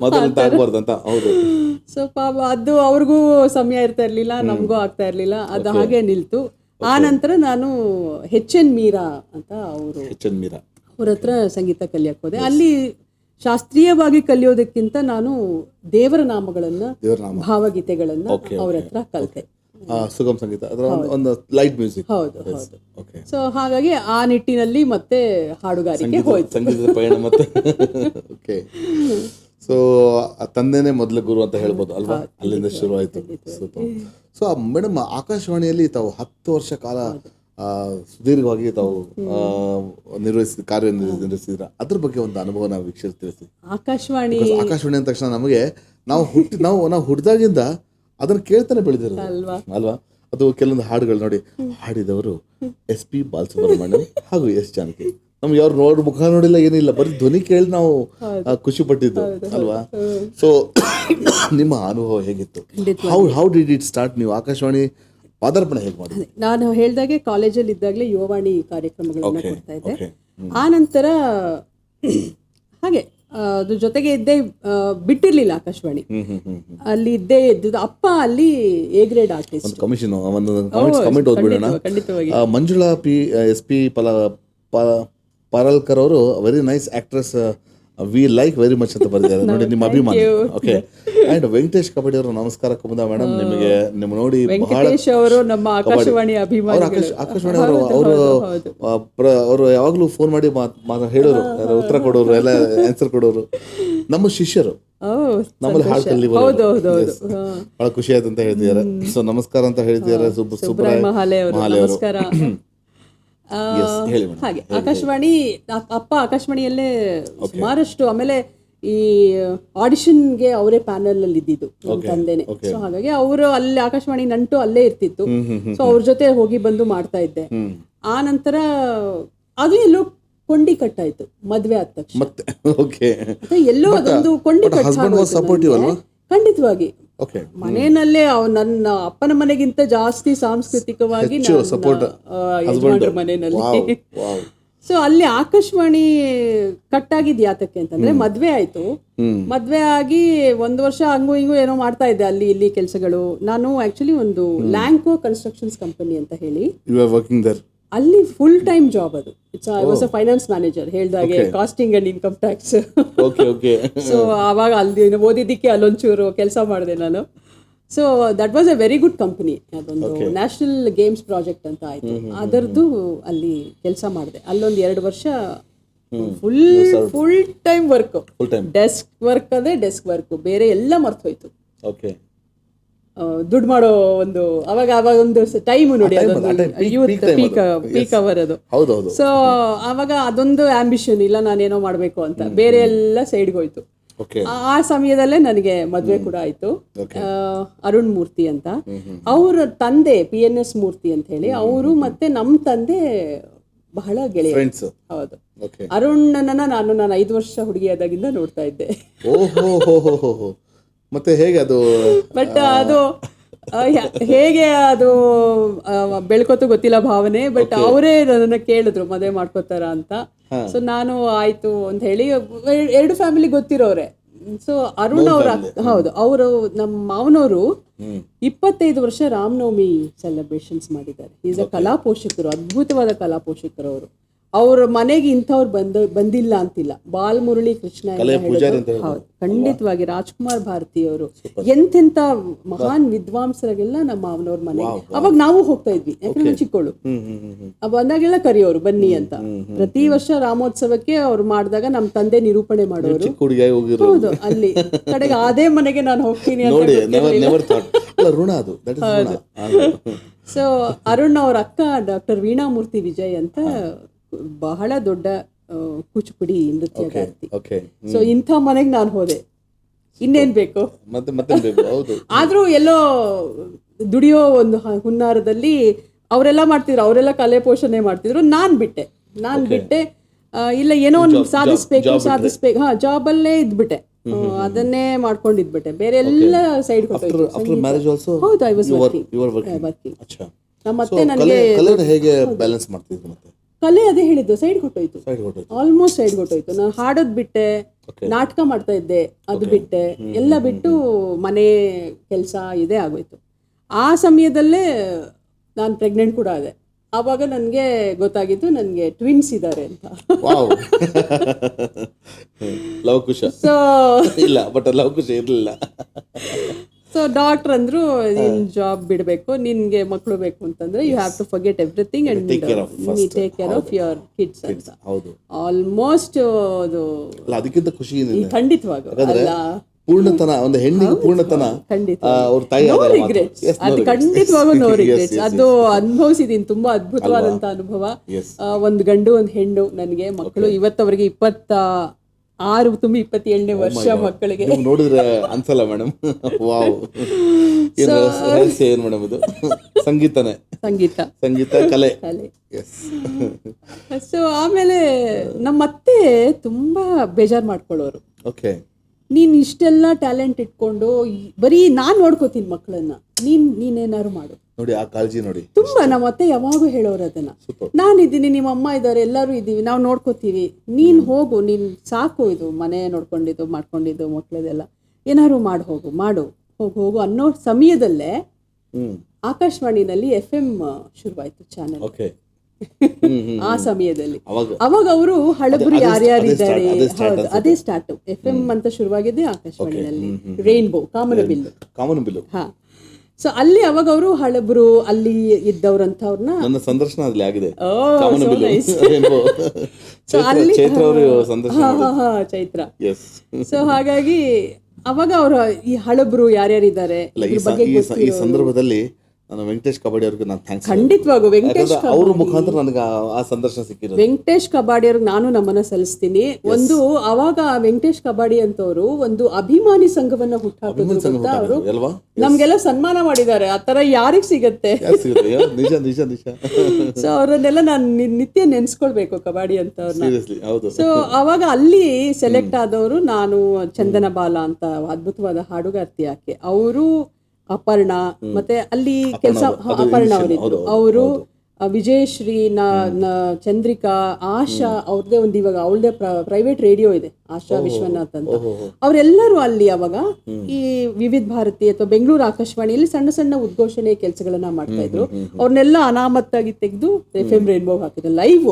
ಮೊದಲಂತ. ಹೌದು. ಸೊ ಪಾಪ ಅದು ಅವ್ರಿಗೂ ಸಮಯ ಇರ್ತಾ ಇರ್ಲಿಲ್ಲ, ನಮಗೂ ಆಗ್ತಾ ಇರ್ಲಿಲ್ಲ. ಅದು ಹಾಗೆ ನಿಲ್ತು. ಆ ನಂತರ ನಾನು HN ಮೀರಾ ಅಂತ ಅವ್ರ ಹತ್ರ ಸಂಗೀತ ಕಲಿಯಕ್ಕೆ ಹೋದೆ. ಅಲ್ಲಿ ಶಾಸ್ತ್ರೀಯವಾಗಿ ಕಲಿಯೋದಕ್ಕಿಂತ ನಾನು ದೇವರ ನಾಮಗಳನ್ನ, ಭಾವಗೀತೆಗಳನ್ನ ಅವ್ರ ಹತ್ರ ಕಲಿತೆ. ಸುಗಮ ಸಂಗೀತ, ಒಂದು ಲೈಟ್ ಮ್ಯೂಸಿಕ್. ಹೌದು. ಸೊ ಹಾಗಾಗಿ ಆ ನಿಟ್ಟಿನಲ್ಲಿ ಮತ್ತೆ ಹಾಡುಗಾರಿಕೆ ಹೋಯ್ತು, ಸಂಗೀತದ ಪಯಣ ಮತ್ತೆ. ಓಕೆ. ಸೊ ತಂದೆನೇ ಮೊದಲ ಗುರು ಅಂತ ಹೇಳ್ಬೋದು ಅಲ್ವಾ? ಅಲ್ಲಿಂದ ಶುರು ಆಯ್ತು. ಸೊ ಮೇಡಮ್, ಆಕಾಶವಾಣಿಯಲ್ಲಿ ತಾವು 10 ವರ್ಷ ಕಾಲ ಸುದೀರ್ಘವಾಗಿ ತಾವು ಕಾರ್ಯನಿರ್ವಹಿಸಿದ್ರ, ಅದ್ರ ಬಗ್ಗೆ ಒಂದು ಅನುಭವ ನಾವು ವೀಕ್ಷಿಸಿ ತಿಳಿಸಿ. ಆಕಾಶವಾಣಿ ಅಂದ ತಕ್ಷಣ ನಮಗೆ ನಾವು ಹುಟ್ಟಿದಾಗಿಂದ ಅದನ್ನ ಕೇಳ್ತಾನೆ ಬೆಳೆದಿರೋದು ಅಲ್ವಾ? ಅದು ಕೆಲವೊಂದು ಹಾಡುಗಳು ನೋಡಿ, ಹಾಡಿದವರು SP ಬಾಲಸುಬ್ರಹ್ಮಣ್ಯಂ ಹಾಗೂ S ಜಾನಕಿ. ನಮ್ಗೆ ಯಾರು ಮುಖ ನೋಡಿಲ್ಲ, ಏನಿಲ್ಲ, ಬರೀ ಧ್ವನಿ ಕೇಳಿ ನಾವು ಖುಷಿ ಪಟ್ಟಿದ್ದು ಅಲ್ವಾ? ಸೊ ನಿಮ್ಮ ಅನುಭವ ಹೇಗಿತ್ತು? How did it start? ನೀವು ಆಕಾಶವಾಣಿ ಪಾದಾರ್ಪಣೆ ಹೇಗೆ ಮಾಡಿದ್ರಿ? ನಾನು ಹೇಳ್ದಾಗೆ ಕಾಲೇಜಲ್ಲಿ ಇದ್ದಾಗಲೇ ಯುವವಾಣಿ ಕಾರ್ಯಕ್ರಮಗಳನ್ನ ಕೊಡ್ತಾ ಇದ್ದೆ. ಆ ನಂತರ ಹಾಗೆ ಅದ್ರ ಜೊತೆಗೆ ಇದ್ದೇ, ಬಿಟ್ಟಿರ್ಲಿಲ್ಲ ಆಕಾಶವಾಣಿ. ಅಲ್ಲಿ ಇದ್ದೇ ಇದ್ದ. ಅಪ್ಪ ಅಲ್ಲಿ A ಗ್ರೇಡ್ ಆರ್ಟಿಸ್ಟ್. ಖಂಡಿತವಾಗಿ ಮಂಜುಳಾ SP ಪರಲ್ಕರ್ ಅವರು very nice actress, we like very much ಅಂತ ಬರೆದಿದ್ದಾರೆ ನೋಡಿ, ನಿಮ್ಮ ಅಭಿಮಾನ. ಓಕೆ. ಅಂಡ್ ವೆಂಕಟೇಶ್ ಕಬಡ್ಡಿ ಅವರು, ನಮಸ್ಕಾರ ಕುಮುದಾ ಮೇಡಮ್, ನಿಮ್ಮ ನೋಡಿ ಬಹಳ ನಮ್ಮ ಆಕಾಶವಾಣಿ ಆಕಾಶವಾಣಿ ಅವರು ಯಾವಾಗ್ಲೂ ಫೋನ್ ಮಾಡಿ ಹೇಳೋರು, ಉತ್ತರ ಕೊಡೋರು, ಎಲ್ಲ ಆನ್ಸರ್ ಕೊಡೋರು, ನಮ್ಮ ಶಿಷ್ಯರು. ನಮ್ಮಲ್ಲಿ ಹಾಡು ಕಲಿ ಬಹಳ ಖುಷಿ ಆಯ್ತು ಅಂತ ಹೇಳ್ತಿದ್ದಾರೆ. ಸೊ ನಮಸ್ಕಾರ ಅಂತ ಹೇಳ್ತಿದ್ದಾರೆ ಸುಬ್ರಾಯ ಮಹಾಲೆ ಅವರು. ಹಾಗೆ ಆಕಾಶವಾಣಿ, ಅಪ್ಪ ಆಕಾಶವಾಣಿಯಲ್ಲೇ ಸುಮಾರಷ್ಟು. ಆಮೇಲೆ ಈ ಆಡಿಷನ್ಗೆ ಅವರೇ ಪ್ಯಾನಲ್ ಅಲ್ಲಿ ಇದ್ದಿದ್ದು ನಮ್ಮ ತಂದೆನೆ. ಸೊ ಹಾಗಾಗಿ ಅವರು ಅಲ್ಲಿ ಆಕಾಶವಾಣಿ ನಂಟು ಅಲ್ಲೇ ಇರ್ತಿತ್ತು. ಸೊ ಅವ್ರ ಜೊತೆ ಹೋಗಿ ಬಂದು ಮಾಡ್ತಾ ಇದ್ದೆ. ಆ ನಂತರ ಅದು ಎಲ್ಲೋ ಕೊಂಡಿ ಕಟ್ಟಾಯ್ತು ಮದ್ವೆ ಆದ ತಕ್ಷಣ. ಎಲ್ಲೋ ಅದೊಂದು ಕೊಂಡಿ ಕಟ್ಟ. ಖಂಡಿತವಾಗಿ ಮನೆಯಲ್ಲೇ ನನ್ನ ಅಪ್ಪನ ಮನೆಗಿಂತ ಜಾಸ್ತಿ ಸಾಂಸ್ಕೃತಿಕವಾಗಿ ಯಜಮಾನ್ರ ಮನೆಯಲ್ಲಿ. ಸೊ ಅಲ್ಲಿ ಆಕಾಶವಾಣಿ ಕಟ್ಟಾಗಿದ್ ಯಾತಕ್ಕೆ ಅಂತಂದ್ರೆ, ಮದ್ವೆ ಆಯ್ತು. ಮದ್ವೆ ಆಗಿ 1 ವರ್ಷ ಹಂಗೂ ಹಿಂಗೂ ಏನೋ ಮಾಡ್ತಾ ಇದ್ದೆ ಅಲ್ಲಿ ಇಲ್ಲಿ ಕೆಲಸಗಳು. ನಾನು ಆಕ್ಚುಲಿ ಒಂದು ಲ್ಯಾಂಕೋ ಕನ್ಸ್ಟ್ರಕ್ಷನ್ಸ್ ಕಂಪನಿ ಅಂತ ಹೇಳಿ ಅಲ್ಲಿ ಫುಲ್ ಟೈಮ್ ಜಾಬ್. ಅದು I was a finance manager, ಹೇಳ್ದಾಗೆ costing and income tax. So ಆವಾಗ ಅಲ್ಲಿ ಓದಿದ್ದಕ್ಕೆ ಅಲ್ಲೊಂಚೂರು ಕೆಲಸ ಮಾಡಿದೆ ನಾನು. So that was a very good company. ಅದೊಂದು ನ್ಯಾಷನಲ್ ಗೇಮ್ಸ್ ಪ್ರಾಜೆಕ್ಟ್ ಅಂತ ಆಯ್ತು, ಅದರದ್ದು ಅಲ್ಲಿ ಕೆಲಸ ಮಾಡಿದೆ. ಅಲ್ಲೊಂದು 2 ವರ್ಷ full time work, desk work ಅಂದ್ರೆ ಡೆಸ್ಕ್ ವರ್ಕ್, ಬೇರೆ ಎಲ್ಲ ಮರ್ತೋಯ್ತು. ಓಕೆ. ದುಡ್ಡು ಮಾಡೋ ಒಂದು ಅವಾಗ ಒಂದು ಟೈಮ್ ನೋಡಿ, ಅದೊಂದು ಯೂತ್ ಪೀಕ್ ಅವರ್ ಅದು. ಹೌದೌದು. ಸೊ ಅವಾಗ ಅದೊಂದು ಆಂಬಿಷನ್, ಇಲ್ಲ ನಾನೇನೋ ಮಾಡಬೇಕು ಅಂತ, ಬೇರೆ ಎಲ್ಲ ಸೈಡ್ಗೆ ಹೋಯ್ತು. ಆ ಸಮಯದಲ್ಲೇ ನನಗೆ ಮದುವೆ ಕೂಡ ಆಯ್ತು. ಅರುಣ್ ಮೂರ್ತಿ ಅಂತ, ಅವ್ರ ತಂದೆ PNS ಮೂರ್ತಿ ಅಂತ ಹೇಳಿ, ಅವರು ಮತ್ತೆ ನಮ್ಮ ತಂದೆ ಬಹಳ ಗೆಳೆಯ. ಹೌದು. ಅರುಣ್ಣನ ನಾನು 5 ವರ್ಷ ಹುಡುಗಿಯಾದಾಗಿಂದ ನೋಡ್ತಾ ಇದ್ದೆ. ಮತ್ತೆ ಹೇಗೆ ಅದು? ಬಟ್ ಅದು ಹೇಗೆ ಅದು ಬೆಳ್ಕೋತು ಗೊತ್ತಿಲ್ಲ ಭಾವನೆ. ಬಟ್ ಅವರೇ ನನ್ನ ಕೇಳಿದ್ರು ಮದುವೆ ಮಾಡ್ಕೋತಾರ ಅಂತ. ಸೊ ನಾನು ಆಯ್ತು ಅಂತ ಹೇಳಿ, 2 ಫ್ಯಾಮಿಲಿ ಗೊತ್ತಿರೋರೆ. ಸೊ ಅರುಣ್ ಅವ್ರ ಹೌದು, ಅವರು ನಮ್ಮ ಮಾವನವರು 25 ವರ್ಷ ರಾಮನವಮಿ ಸೆಲೆಬ್ರೇಷನ್ಸ್ ಮಾಡಿದ್ದಾರೆ. ಈಸ್ ಅ ಕಲಾ ಪೋಷಕರು, ಅದ್ಭುತವಾದ ಕಲಾ ಪೋಷಕರು ಅವರು. ಅವ್ರ ಮನೆಗೆ ಇಂಥವ್ರು ಬಂದಿಲ್ಲ ಅಂತಿಲ್ಲ. ಬಾಲಮುರಳಿ ಕೃಷ್ಣ ಹೌದು, ಖಂಡಿತವಾಗಿ. ರಾಜ್ಕುಮಾರ್ ಭಾರತಿ ಅವರು, ಎಂತೆಂತ ಮಹಾನ್ ವಿದ್ವಾಂಸರಿಗೆಲ್ಲ ನಮ್ಮ ಮಾವನವ್ರ ಮನೆ. ಅವಾಗ ನಾವು ಹೋಗ್ತಾ ಇದ್ವಿ, ಯಾಕಂದ್ರೆ ಚಿಕ್ಕವಳು. ಬಂದಾಗೆಲ್ಲ ಕರಿಯೋರು ಬನ್ನಿ ಅಂತ. ಪ್ರತಿ ವರ್ಷ ರಾಮೋತ್ಸವಕ್ಕೆ ಅವ್ರು ಮಾಡಿದಾಗ ನಮ್ಮ ತಂದೆ ನಿರೂಪಣೆ ಮಾಡೋರು. ಹೌದು, ಅಲ್ಲಿ ಕಡೆಗೆ ಅದೇ ಮನೆಗೆ ನಾನು ಹೋಗ್ತೀನಿ ಅಂತ. ಸೊ ಅರುಣ್ ಅವ್ರ ಅಕ್ಕ ಡಾಕ್ಟರ್ ವೀಣಾಮೂರ್ತಿ ವಿಜಯ್ ಅಂತ ಬಹಳ ದೊಡ್ಡ ಕೂಚಿಪುಡಿ ನೃತ್ಯಗಾರ್ತಿ. ಸೊ ಇಂಥ ಮನೆಗೆ ನಾನು ಹೋದೆ, ಇನ್ನೇನ್ ಬೇಕು. ಆದ್ರೂ ಎಲ್ಲೋ ದುಡಿಯೋ ಒಂದು ಹುನ್ನಾರದಲ್ಲಿ ಅವರೆಲ್ಲ ಮಾಡ್ತಿದ್ರು, ಅವರೆಲ್ಲ ಕಲೆ ಪೋಷಣೆ ಮಾಡ್ತಿದ್ರು. ನಾನ್ ಬಿಟ್ಟೆ. ಇಲ್ಲ ಏನೋ ಒಂದು ಸಾಧಿಸ್ಬೇಕು. ಜಾಬಲ್ಲೇ ಇದ್ಬಿಟ್ಟೆ, ಅದನ್ನೇ ಮಾಡ್ಕೊಂಡಿದ್ಬಿಟ್ಟೆ. ಬೇರೆ ಎಲ್ಲ ಸೈಡ್ ಕೊಟ್ಟು. ಹೌದು, ಐ ವಾಸ್ ವರ್ಕಿಂಗ್. ನಮ್ಮತ್ತೆ ನನಗೆ ಕಲೆ ಅದೇ ಹೇಳಿದ್ದು, ಸೈಡ್ ಕೊಟ್ಟೋಯ್ತು, ಆಲ್ಮೋಸ್ಟ್ ಸೈಡ್ ಕೊಟ್ಟೋಯ್ತು. ನಾನು ಹಾಡೋದ್ ಬಿಟ್ಟೆ, ನಾಟಕ ಮಾಡ್ತಾ ಇದ್ದೆ, ಅದು ಬಿಟ್ಟೆ, ಎಲ್ಲ ಬಿಟ್ಟು ಮನೆ ಕೆಲಸ ಇದೇ ಆಗೋಯ್ತು. ಆ ಸಮಯದಲ್ಲೇ ನಾನು ಪ್ರೆಗ್ನೆಂಟ್ ಕೂಡ ಆದೆ. ಆವಾಗ ನನಗೆ ಗೊತ್ತಾಗಿದ್ದು ನನಗೆ ಟ್ವಿನ್ಸ್ ಇದ್ದಾರೆ ಅಂತ. ಸೊ ಲವಕುಶ ಇರಲಿಲ್ಲ. ಸೊ ಡಾಕ್ಟರ್ ಅಂದ್ರು, ನಿನ್ ಜಾಬ್ ಬಿಡಬೇಕು, ನಿನ್ಗೆ ಮಕ್ಕಳು ಬೇಕು ಅಂತಂದ್ರೆ you have to forget everything and take care of your kids ಅಂತ. ಆಲ್ಮೋಸ್ಟ್ ಅದು ಅದಕ್ಕಿಂತ ಖುಷಿ ಖಂಡಿತವಾಗ ಪೂರ್ಣತನ, ಒಂದು ಹೆಣ್ಣಿಗೆ ಪೂರ್ಣತನ. ಅವ್ರ ತಾಯಿ ಅದು ಖಂಡಿತವಾಗೂ ನೋ ರಿಗ್ರೆಟ್ಸ್. ಅದು ಅನುಭವಿಸಿದೀನಿ, ತುಂಬಾ ಅದ್ಭುತವಾದಂತ ಅನುಭವ. ಒಂದು ಗಂಡು ಒಂದು ಹೆಣ್ಣು ನನಗೆ ಮಕ್ಕಳು. ಇವತ್ತವರೆಗೆ 26 ತುಂಬಿ 27ನೇ ವರ್ಷ ಮಕ್ಕಳಿಗೆ. ನೋಡಿದ್ರೆ ಅನ್ಸಲ್ಲ ಮೇಡಮ್. ವಾವ್, ಏನ್ ಮೇಡಮ್ ಇದು? ಸಂಗೀತ ಕಲೆ. ಸೊ ಆಮೇಲೆ ನಮ್ಮತ್ತೆ ತುಂಬಾ ಬೇಜಾರ್ ಮಾಡ್ಕೊಳ್ಳೋರು. ನೀನ್ ಇಷ್ಟೆಲ್ಲ ಟ್ಯಾಲೆಂಟ್ ಇಟ್ಕೊಂಡು ಬರೀ ನಾನ್ ನೋಡ್ಕೋತೀನಿ ಮಕ್ಕಳನ್ನ, ನೀನೇನಾದ್ರು ಮಾಡು ನೋಡಿ. ಆ ಕಾಳಜಿ ನೋಡಿ ತುಂಬಾ. ನಮ್ಮ ಅತ್ತೆ ಯಾವಾಗೂ ಹೇಳೋರು ಅದನ್ನ. ನಾನಿದ್ದೀನಿ, ನಿಮ್ಮ ಅಮ್ಮ ಇದ್ದಾರೆ, ಎಲ್ಲರೂ ಇದ್ದೀವಿ, ನಾವು ನೋಡ್ಕೋತೀವಿ, ನೀನ್ ಹೋಗು, ನೀನ್ ಸಾಕು, ಇದು ಮನೆ ನೋಡ್ಕೊಂಡಿದ್ದು ಮಾಡ್ಕೊಂಡಿದ್ದು ಮಕ್ಕಳದೆಲ್ಲ, ಏನಾದ್ರು ಮಾಡು ಹೋಗು ಅನ್ನೋ ಸಮಯದಲ್ಲೇ ಆಕಾಶವಾಣಿನಲ್ಲಿ FM ಶುರುವಾಯ್ತು ಚಾನೆಲ್. ಆ ಸಮಯದಲ್ಲಿ ಅವಾಗ ಅವರು ಹಳಬ್ರು ಯಾರ್ಯಾರಿದ್ದಾರೆ, ಹೌದು ಅದೇ ಸ್ಟಾರ್ಟ್. FM ಅಂತ ಶುರುವಾಗಿದ್ದೆ ಆಕಾಶವಾಣಿನಲ್ಲಿ. ರೈನ್ಬೋ, ಕಾಮನಬಿಲ್ಲು. ಹಾ, ಸೊ ಅಲ್ಲಿ ಅವಾಗ ಅವರು ಹಳಬ್ರು ಅಲ್ಲಿ ಇದ್ದವ್ರಂತವ್ರನ್ನ ನನ್ನ ಸಂದರ್ಶನ ಅಲ್ಲಿ ಆಗಿದೆ. ಚೈತ್ರ. ಸೊ ಹಾಗಾಗಿ ಅವಾಗ ಅವರು ಈ ಹಳಬ್ರು ಯಾರ್ಯಾರಿದ್ದಾರೆ ಈ ಸಂದರ್ಭದಲ್ಲಿ ನಾನು ವೆಂಕಟೇಶ್ ಕಬಾಡಿ ಅವ್ರಿಗೆ ನಾನು ಥ್ಯಾಂಕ್ಸ್. ಖಂಡಿತವಾಗೂ ವೆಂಕಟೇಶ್ ಅವ್ರ ಮುಖಾಂತರ ನನಗೆ ಆ ಸಂದರ್ಶನ ಸಿಕ್ಕಿರೋದು. ವೆಂಕಟೇಶ್ ಕಬಾಡಿ ಅವ್ರಿಗೆ ನಾನು ನಮನ ಸಲ್ಲಿಸ್ತೀನಿ. ಒಂದು ಅವಾಗ ವೆಂಕಟೇಶ್ ಕಬಾಡಿ ಅಂತವ್ರು ಒಂದು ಅಭಿಮಾನಿ ಸಂಘವನ್ನ ಹುಟ್ಟಾಕಿದ್ರು. ಅವರು ನಮ್ಗೆಲ್ಲ ಸನ್ಮಾನ ಮಾಡಿದ್ದಾರೆ. ಆ ತರ ಯಾರಿಗ್ ಸಿಗತ್ತೆ? ನಿಜ. ಸೊ ಅವರನ್ನೆಲ್ಲ ನಾನು ನಿತ್ಯ ನೆನ್ಸ್ಕೊಳ್ಬೇಕು, ಕಬಾಡಿ ಅಂತವ್ರನ್ನ. ಸೊ ಅವಾಗ ಅಲ್ಲಿ ಸೆಲೆಕ್ಟ್ ಆದವರು ನಾನು, ಚಂದನ ಬಾಲ ಅಂತ ಅದ್ಭುತವಾದ ಹಾಡುಗಾರ್ತಿ ಆಕೆ, ಅವರು, ಅಪರ್ಣ, ಮತ್ತೆ ಅಲ್ಲಿ ಕೆಲಸ ಅಪರ್ಣ ಅವರಿದ್ರು, ಅವರು ವಿಜಯಶ್ರೀ, ಚಂದ್ರಿಕಾ, ಆಶಾ, ಅವ್ರದ್ದೇ ಒಂದು ಇವಾಗ ಅವಳದೇ ಪ್ರೈವೇಟ್ ರೇಡಿಯೋ ಇದೆ, ಆಶಾ ವಿಶ್ವನಾಥ್ ಅಂತ. ಅವರೆಲ್ಲರೂ ಅಲ್ಲಿ ಅವಾಗ ಈ ವಿವಿಧ ಭಾರತಿ ಅಥವಾ ಬೆಂಗಳೂರು ಆಕಾಶವಾಣಿಯಲ್ಲಿ ಸಣ್ಣ ಸಣ್ಣ ಉದ್ಘೋಷಣೆ ಕೆಲಸಗಳನ್ನ ಮಾಡ್ತಾ ಇದ್ರು. ಅವ್ರನ್ನೆಲ್ಲ ಅನಾಮತ್ತಾಗಿ ತೆಗೆದು FM ರೈನ್ಬೋ ಹಾಕಿದ್ರು. ಲೈವ್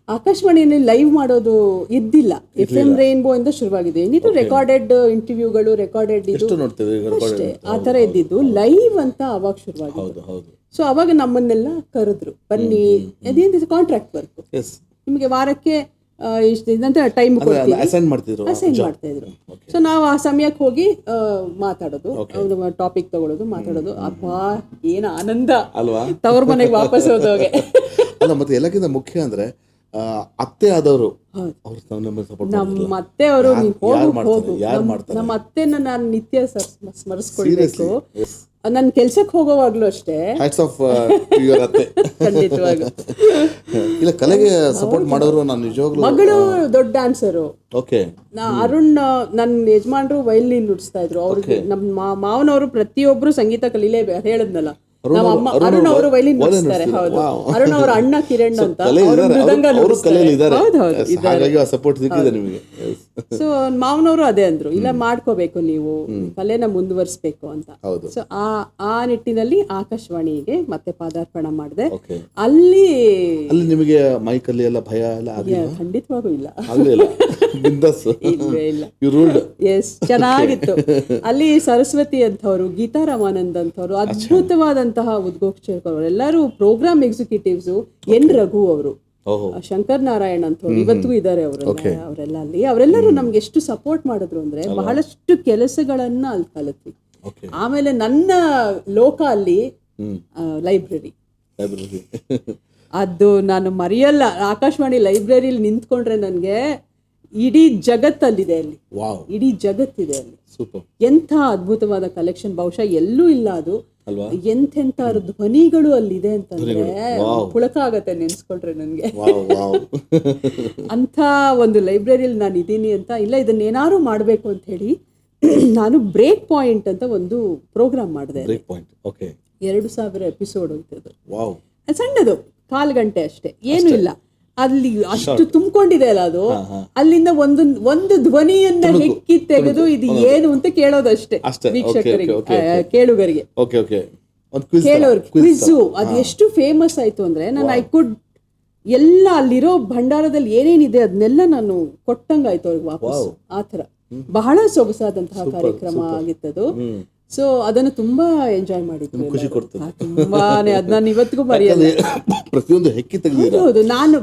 ಆಕಾಶವಾಣಿಯಲ್ಲಿ ಲೈವ್ ಮಾಡೋದು ಇದ್ದಿಲ್ಲ. FM ರೈನ್ಬೋ ಇಂದ ಶುರುವಾಗಿದೆ. ಏನಿದು ರೆಕಾರ್ಡೆಡ್ ಇಂಟರ್ವ್ಯೂಗಳು, ರೆಕಾರ್ಡೆಡ್ ಇದು ಅಷ್ಟೇ, ಆ ತರ ಇದ್ದಿದ್ದು. ಲೈವ್ ಅಂತ ಅವಾಗ ಶುರುವಾಗಿದೆ. ಸೊ ಅವಾಗ ನಮ್ಮನ್ನೆಲ್ಲ ಕರೆದ್ರು, ಬನ್ನಿ, ಅದೇನು ಕಾಂಟ್ರಾಕ್ಟ್ ವರ್ಕ್, ನಿಮಗೆ ವಾರಕ್ಕೆ ಇಷ್ಟು ಟೈಮ್ ಅಸೈನ್ ಮಾಡ್ತಾ ಇದ್ರು. ಸೊ ನಾವು ಆ ಸಮಯಕ್ಕೆ ಹೋಗಿ ಮಾತಾಡೋದು, ಟಾಪಿಕ್ ತಗೊಳ್ಳೋದು, ಮಾತಾಡೋದು. ಅಬ್ಬಾ ಏನ್ ಆನಂದ ಅಲ್ವಾ, ತವ್ರ ಮನೆಗೆ ವಾಪಸ್ ಹೋದೋಗೆ. ಅಲ್ಲ ಮತ್ತೆ ಎಲ್ಲಕ್ಕಿಂತ ಮುಖ್ಯ ಅಂದ್ರೆ ಅತ್ತೆ ಆದವರು ಸಪೋರ್ಟ್ ನಮ್ಮ ಅತ್ತೆ ಅವರು ನಮ್ಮ ಅತ್ತೆನ ನಾನು ನಿತ್ಯ ಸ್ಮರಿಸ್ಕೊಳ್ಬೇಕು. ನನ್ ಕೆಲ್ಸಕ್ಕೆ ಹೋಗೋವಾಗ್ಲೂ ಅಷ್ಟೇ ಖಂಡಿತವಾಗ್ಲೂ ಇಲ್ಲ ಕಲೆಗೆ ಸಪೋರ್ಟ್ ಮಾಡೋರು. ನಾನು ನಿಜವಾಗ್ಲೂ ಮಗಳು ದೊಡ್ಡ ಡ್ಯಾನ್ಸರು. ಓಕೆ, ಅರುಣ್ ನನ್ನ ಯಜಮಾನ್ರು ವೈಲಿನ್ ನುಡಿಸ್ತಾ ಇದ್ರು. ಅವ್ರಿಗೆ ನಮ್ಮ ಮಾವನವರು ಪ್ರತಿಯೊಬ್ರು ಸಂಗೀತ ಕಲೀಲೇಬೇಕು ಹೇಳದ್ನಲ್ಲ. ನಮ್ಮ ಅಮ್ಮ ಅರುಣ್ ಅವರು ವೈಲಿನ್ ನುಡಿಸ್ತಾರೆ. ಹೌದು, ಅರುಣ್ ಅವರ ಅಣ್ಣ ಕಿರಣ್ ಅಂತ ಮೃದಂಗ ಸೊ ಮಾವನವರು ಅದೇ ಅಂದ್ರು, ಇಲ್ಲ ಮಾಡ್ಕೋಬೇಕು ನೀವು ಕಲೆನ ಮುಂದುವರಿಸ್ಬೇಕು ಅಂತ. ಸೊ ಆ ನಿಟ್ಟಿನಲ್ಲಿ ಆಕಾಶವಾಣಿಗೆ ಮತ್ತೆ ಪಾದಾರ್ಪಣ ಮಾಡಿದೆ. ಅಲ್ಲಿ ನಿಮಗೆ ಮೈಕಲ್ಲಿ ಎಲ್ಲ ಭಯ ಎಲ್ಲ ಖಂಡಿತವಾಗೂ ಇಲ್ಲ. ಎಸ್, ಚೆನ್ನಾಗಿತ್ತು. ಅಲ್ಲಿ ಸರಸ್ವತಿ ಅಂತವ್ರು, ಗೀತಾ ರಾಮಾನಂದ್ ಅಂತವ್ರು, ಅದ್ಭುತವಾದಂತಹ ಉದ್ಘೋಷಕರು, ಎಲ್ಲರೂ ಪ್ರೋಗ್ರಾಮ್ ಎಕ್ಸಿಕ್ಯೂಟಿವ್ಸ್. ಎನ್ ರಘು ಅವರು, ಶಂಕರ್ ನಾರಾಯಣ್ ಅಂತವ್ರು ಇವತ್ತಿಗೂ ಇದ್ದಾರೆ. ಅವರೆಲ್ಲ ಅಲ್ಲಿ ಅವರೆಲ್ಲರೂ ನಮ್ಗೆ ಎಷ್ಟು ಸಪೋರ್ಟ್ ಮಾಡಿದ್ರು ಅಂದ್ರೆ ಬಹಳಷ್ಟು ಕೆಲಸಗಳನ್ನ ಅಲ್ಲಿ ಕಲಿತ್ವಿ. ಆಮೇಲೆ ನನ್ನ ಲೋಕ ಅಲ್ಲಿ ಲೈಬ್ರರಿ, ಅದು ನಾನು ಮರೆಯಲ್ಲ. ಆಕಾಶವಾಣಿ ಲೈಬ್ರರಿಲಿ ನಿಂತ್ಕೊಂಡ್ರೆ ನನ್ಗೆ ಇಡೀ ಜಗತ್ತಲ್ಲಿದೆ ಅಲ್ಲಿ, ಇಡೀ ಜಗತ್ತಿದೆ ಅಲ್ಲಿ. ಎಂಥ ಅದ್ಭುತವಾದ ಕಲೆಕ್ಷನ್, ಬಹುಶಃ ಎಲ್ಲೂ ಇಲ್ಲ ಅದು. ಎಂತೆಂಥ ಧ್ವನಿಗಳು ಅಲ್ಲಿದೆ ಅಂತಂದ್ರೆ ಪುಳಕ ಆಗತ್ತೆ ನೆನ್ಸ್ಕೊಂಡ್ರೆ ನನ್ಗೆ. ಅಂತ ಒಂದು ಲೈಬ್ರರಿಯಲ್ಲಿ ನಾನು ಇದ್ದೀನಿ ಅಂತ. ಇಲ್ಲ, ಇದನ್ನೇನಾದ್ರು ಮಾಡ್ಬೇಕು ಅಂತ ಹೇಳಿ ನಾನು ಬ್ರೇಕ್ ಪಾಯಿಂಟ್ ಅಂತ ಒಂದು ಪ್ರೋಗ್ರಾಮ್ ಮಾಡಿದೆ. 2000 ಎಪಿಸೋಡ್ ಅಂತದ್ದು, ಸಣ್ಣದು 1/4 ಗಂಟೆ ಅಷ್ಟೇ, ಏನು ಇಲ್ಲ. ಅಲ್ಲಿ ಅಷ್ಟು ತುಂಬಿಕೊಂಡಿದೆ ಅಲ್ಲ ಅದು. ಅಲ್ಲಿಂದ ಒಂದು ಧ್ವನಿಯನ್ನ ಹೆಕ್ಕಿ ತೆಗೆದು ಇದು ಏನು ಅಂತ ಕೇಳೋದಷ್ಟೇ ವೀಕ್ಷಕರಿಗೆ, ಕೇಳುಗರಿಗೆ, ಕೇಳೋರ್ಗೆ ಕ್ವಿಝು. ಅದು ಎಷ್ಟು ಫೇಮಸ್ ಆಯ್ತು ಅಂದ್ರೆ ನಾನು ಎಲ್ಲ ಅಲ್ಲಿರೋ ಭಂಡಾರದಲ್ಲಿ ಏನೇನಿದೆ ಅದನ್ನೆಲ್ಲ ನಾನು ಕೊಟ್ಟಂಗಾಯ್ತು ಅವ್ರಿಗೆ ವಾಪಸ್. ಆತರ ಬಹಳ ಸೊಗಸಾದಂತಹ ಕಾರ್ಯಕ್ರಮ ಆಗಿತ್ತದು. ಸೊ ಅದನ್ನು ತುಂಬಾ ಎಂಜಾಯ್ ಮಾಡಿದ್ವಿ, ಖುಷಿ ಕೊಡ್ತು ತುಂಬಾನೇ. ಅದ್ ನಾನು ಇವತ್ತಿಗೂ ಮರೆಯಲ್ಲ. ಪ್ರತಿಯೊಂದು ಹೆಕ್ಕಿ ತೆಗೆದಿದ್ದೀರಾ? ಹೌದು, ನಾನು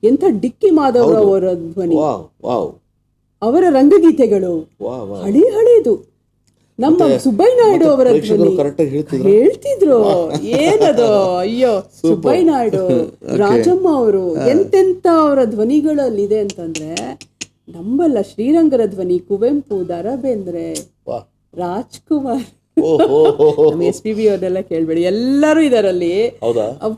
ಎಂಥ ಡಿಕ್ಕಿ ಮಾಧವ್ ಅವರ ಧ್ವನಿ, ಅವರ ರಂಗಗೀತೆಗಳು ಹಳೇದು. ನಮ್ಮ ಸುಬ್ಬಯ್ಯ ನಾಯ್ಡು ಅವರ ಧ್ವನಿ ಹೇಳ್ತಿದ್ರು, ಏನದು, ಅಯ್ಯೋ ಸುಬ್ಬಯ್ಯ ನಾಯ್ಡು, ರಾಜಮ್ಮ ಅವರು, ಎಂತೆಂತ ಅವರ ಧ್ವನಿಗಳಲ್ಲಿದೆ ಅಂತಂದ್ರೆ ನಂಬಲ್ಲ. ಶ್ರೀರಂಗರ ಧ್ವನಿ, ಕುವೆಂಪು, ದ ರಾ ಬೇಂದ್ರೆ, ರಾಜ್ಕುಮಾರ್, SPB ಅವ್ರನ್ನೆಲ್ಲ ಕೇಳ್ಬೇಡಿ, ಎಲ್ಲರೂ ಇದರಲ್ಲಿ.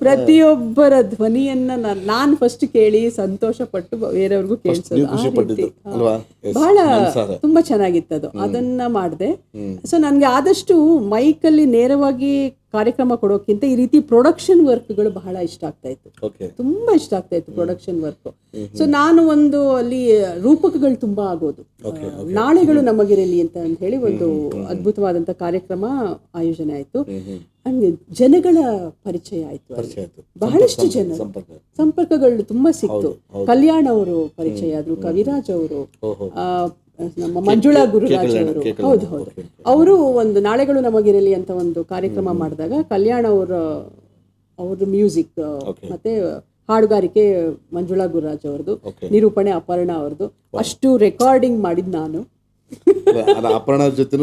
ಪ್ರತಿಯೊಬ್ಬರ ಧ್ವನಿಯನ್ನ ನಾನು ಫಸ್ಟ್ ಕೇಳಿ ಸಂತೋಷ ಪಟ್ಟು ಬೇರೆಯವ್ರಿಗೂ ಕೇಳಿಸೋದು. ಬಹಳ ತುಂಬಾ ಚೆನ್ನಾಗಿತ್ತದು. ಅದನ್ನ ಮಾಡಿದೆ. ಸೊ ನನ್ಗೆ ಆದಷ್ಟು ಮೈಕಲ್ಲಿ ನೇರವಾಗಿ ಕಾರ್ಯಕ್ರಮ ಕೊಡೋಕ್ಕಿಂತ ಈ ರೀತಿ ಪ್ರೊಡಕ್ಷನ್ ವರ್ಕ್ಗಳು ಬಹಳ ಇಷ್ಟ ಆಗ್ತಾ ಇತ್ತು, ತುಂಬಾ ಇಷ್ಟ ಆಗ್ತಾ ಇತ್ತು ಪ್ರೊಡಕ್ಷನ್ ವರ್ಕ್. ಸೊ ನಾನು ಅಲ್ಲಿ ರೂಪಕಗಳು ತುಂಬಾ ಆಗೋದು. ನಾಳೆಗಳು ನಮಗಿರಲಿ ಅಂತ ಹೇಳಿ ಒಂದು ಅದ್ಭುತವಾದಂತ ಕಾರ್ಯಕ್ರಮ ಆಯೋಜನೆ ಆಯ್ತು. ಹಂಗೆ ಜನಗಳ ಪರಿಚಯ ಆಯ್ತು, ಬಹಳಷ್ಟು ಜನ ಸಂಪರ್ಕಗಳು ತುಂಬಾ ಸಿಕ್ತು. ಕಲ್ಯಾಣ್ ಅವರು ಪರಿಚಯ ಆದ್ರು, ಕವಿರಾಜ್ ಅವರು, ನಮ್ಮ ಮಂಜುಳಾ ಗುರುರಾಜ್ ಅವರು. ಹೌದು, ಅವರು ಒಂದು ನಾಳೆಗಳು ನಮಗಿರಲಿ ಅಂತ ಒಂದು ಕಾರ್ಯಕ್ರಮ ಮಾಡಿದಾಗ ಕಲ್ಯಾಣ್ ಅವ್ರದ್ದು ಮ್ಯೂಸಿಕ್ ಮತ್ತೆ ಹಾಡುಗಾರಿಕೆ ಮಂಜುಳಾ ಗುರುರಾಜ್ ಅವ್ರದ್ದು, ನಿರೂಪಣೆ ಅಪರ್ಣಾ ಅವ್ರದ್ದು. ಅಷ್ಟು ರೆಕಾರ್ಡಿಂಗ್ ಮಾಡಿದ್ ನಾನು. ಅಪರ್ಣಾ ಜೊತೆ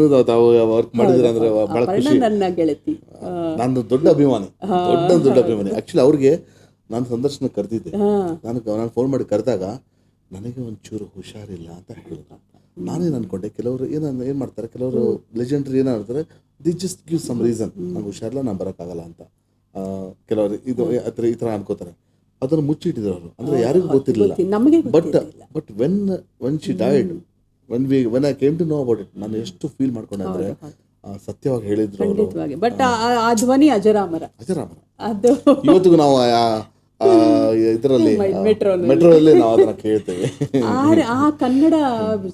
ವರ್ಕ್ ಮಾಡಿದ್ರೆ ಅಂದ್ರೆ ಬಹಳ ಖುಷಿ. ನನ್ನ ಗೆಳತಿ, ನಾನು ದೊಡ್ಡ ಅಭಿಮಾನಿ. ಆಕ್ಚುಲಿ ಅವ್ರಿಗೆ ನಾನು ಸಂದರ್ಶನ ಕರೆದಿದ್ದೆ. ನಾನು ಫೋನ್ ಮಾಡಿ ಕರೆದಾಗ ನನಗೆ ಒಂಚೂರು ಹುಷಾರಿಲ್ಲ ಅಂತ ಹೇಳಿದ್ರು. ನಾನೇನು ಅನ್ಕೊಂಡೆ, ಕೆಲವರು ಏನ್ ಮಾಡ್ತಾರೆ, ಕೆಲವರು ಲೆಜೆಂಡ್ರಿ ಏನ್ ಮಾಡ್ತಾರೆ, they just give some reason, ನಂಗೆ ಹುಷಾರಿಲ್ಲ, ನಾನು ಬರೋಕ್ಕಾಗಲ್ಲ ಅಂತ. ಕೆಲವರು ಈ ತರ ಅನ್ಕೋತಾರೆ. ಅದನ್ನು ಮುಚ್ಚಿಟ್ಟಿದ್ರು ಅವರು, ಅಂದ್ರೆ ಯಾರಿಗೂ ಗೊತ್ತಿರಲಿಲ್ಲ. But when she died, when I came to know about it, ನಾನು ಎಷ್ಟು ಫೀಲ್ ಮಾಡ್ಕೊಂಡೆ ಅಂದ್ರೆ ಸತ್ಯವಾಗಿ ಹೇಳಿದ್ರು ಅವರು. ಬಟ್ ಆ ಧ್ವನಿ ಅಜರಾಮರ. ಅದು ಇವತ್ತಿಗೂ ನಾವು ಇದರಲ್ಲಿ ಮೆಟ್ರೋದಲ್ಲಿ ನಾವು ಅದನ್ನ ಕೇಳ್ತೇವೆ. ಆ ಕನ್ನಡ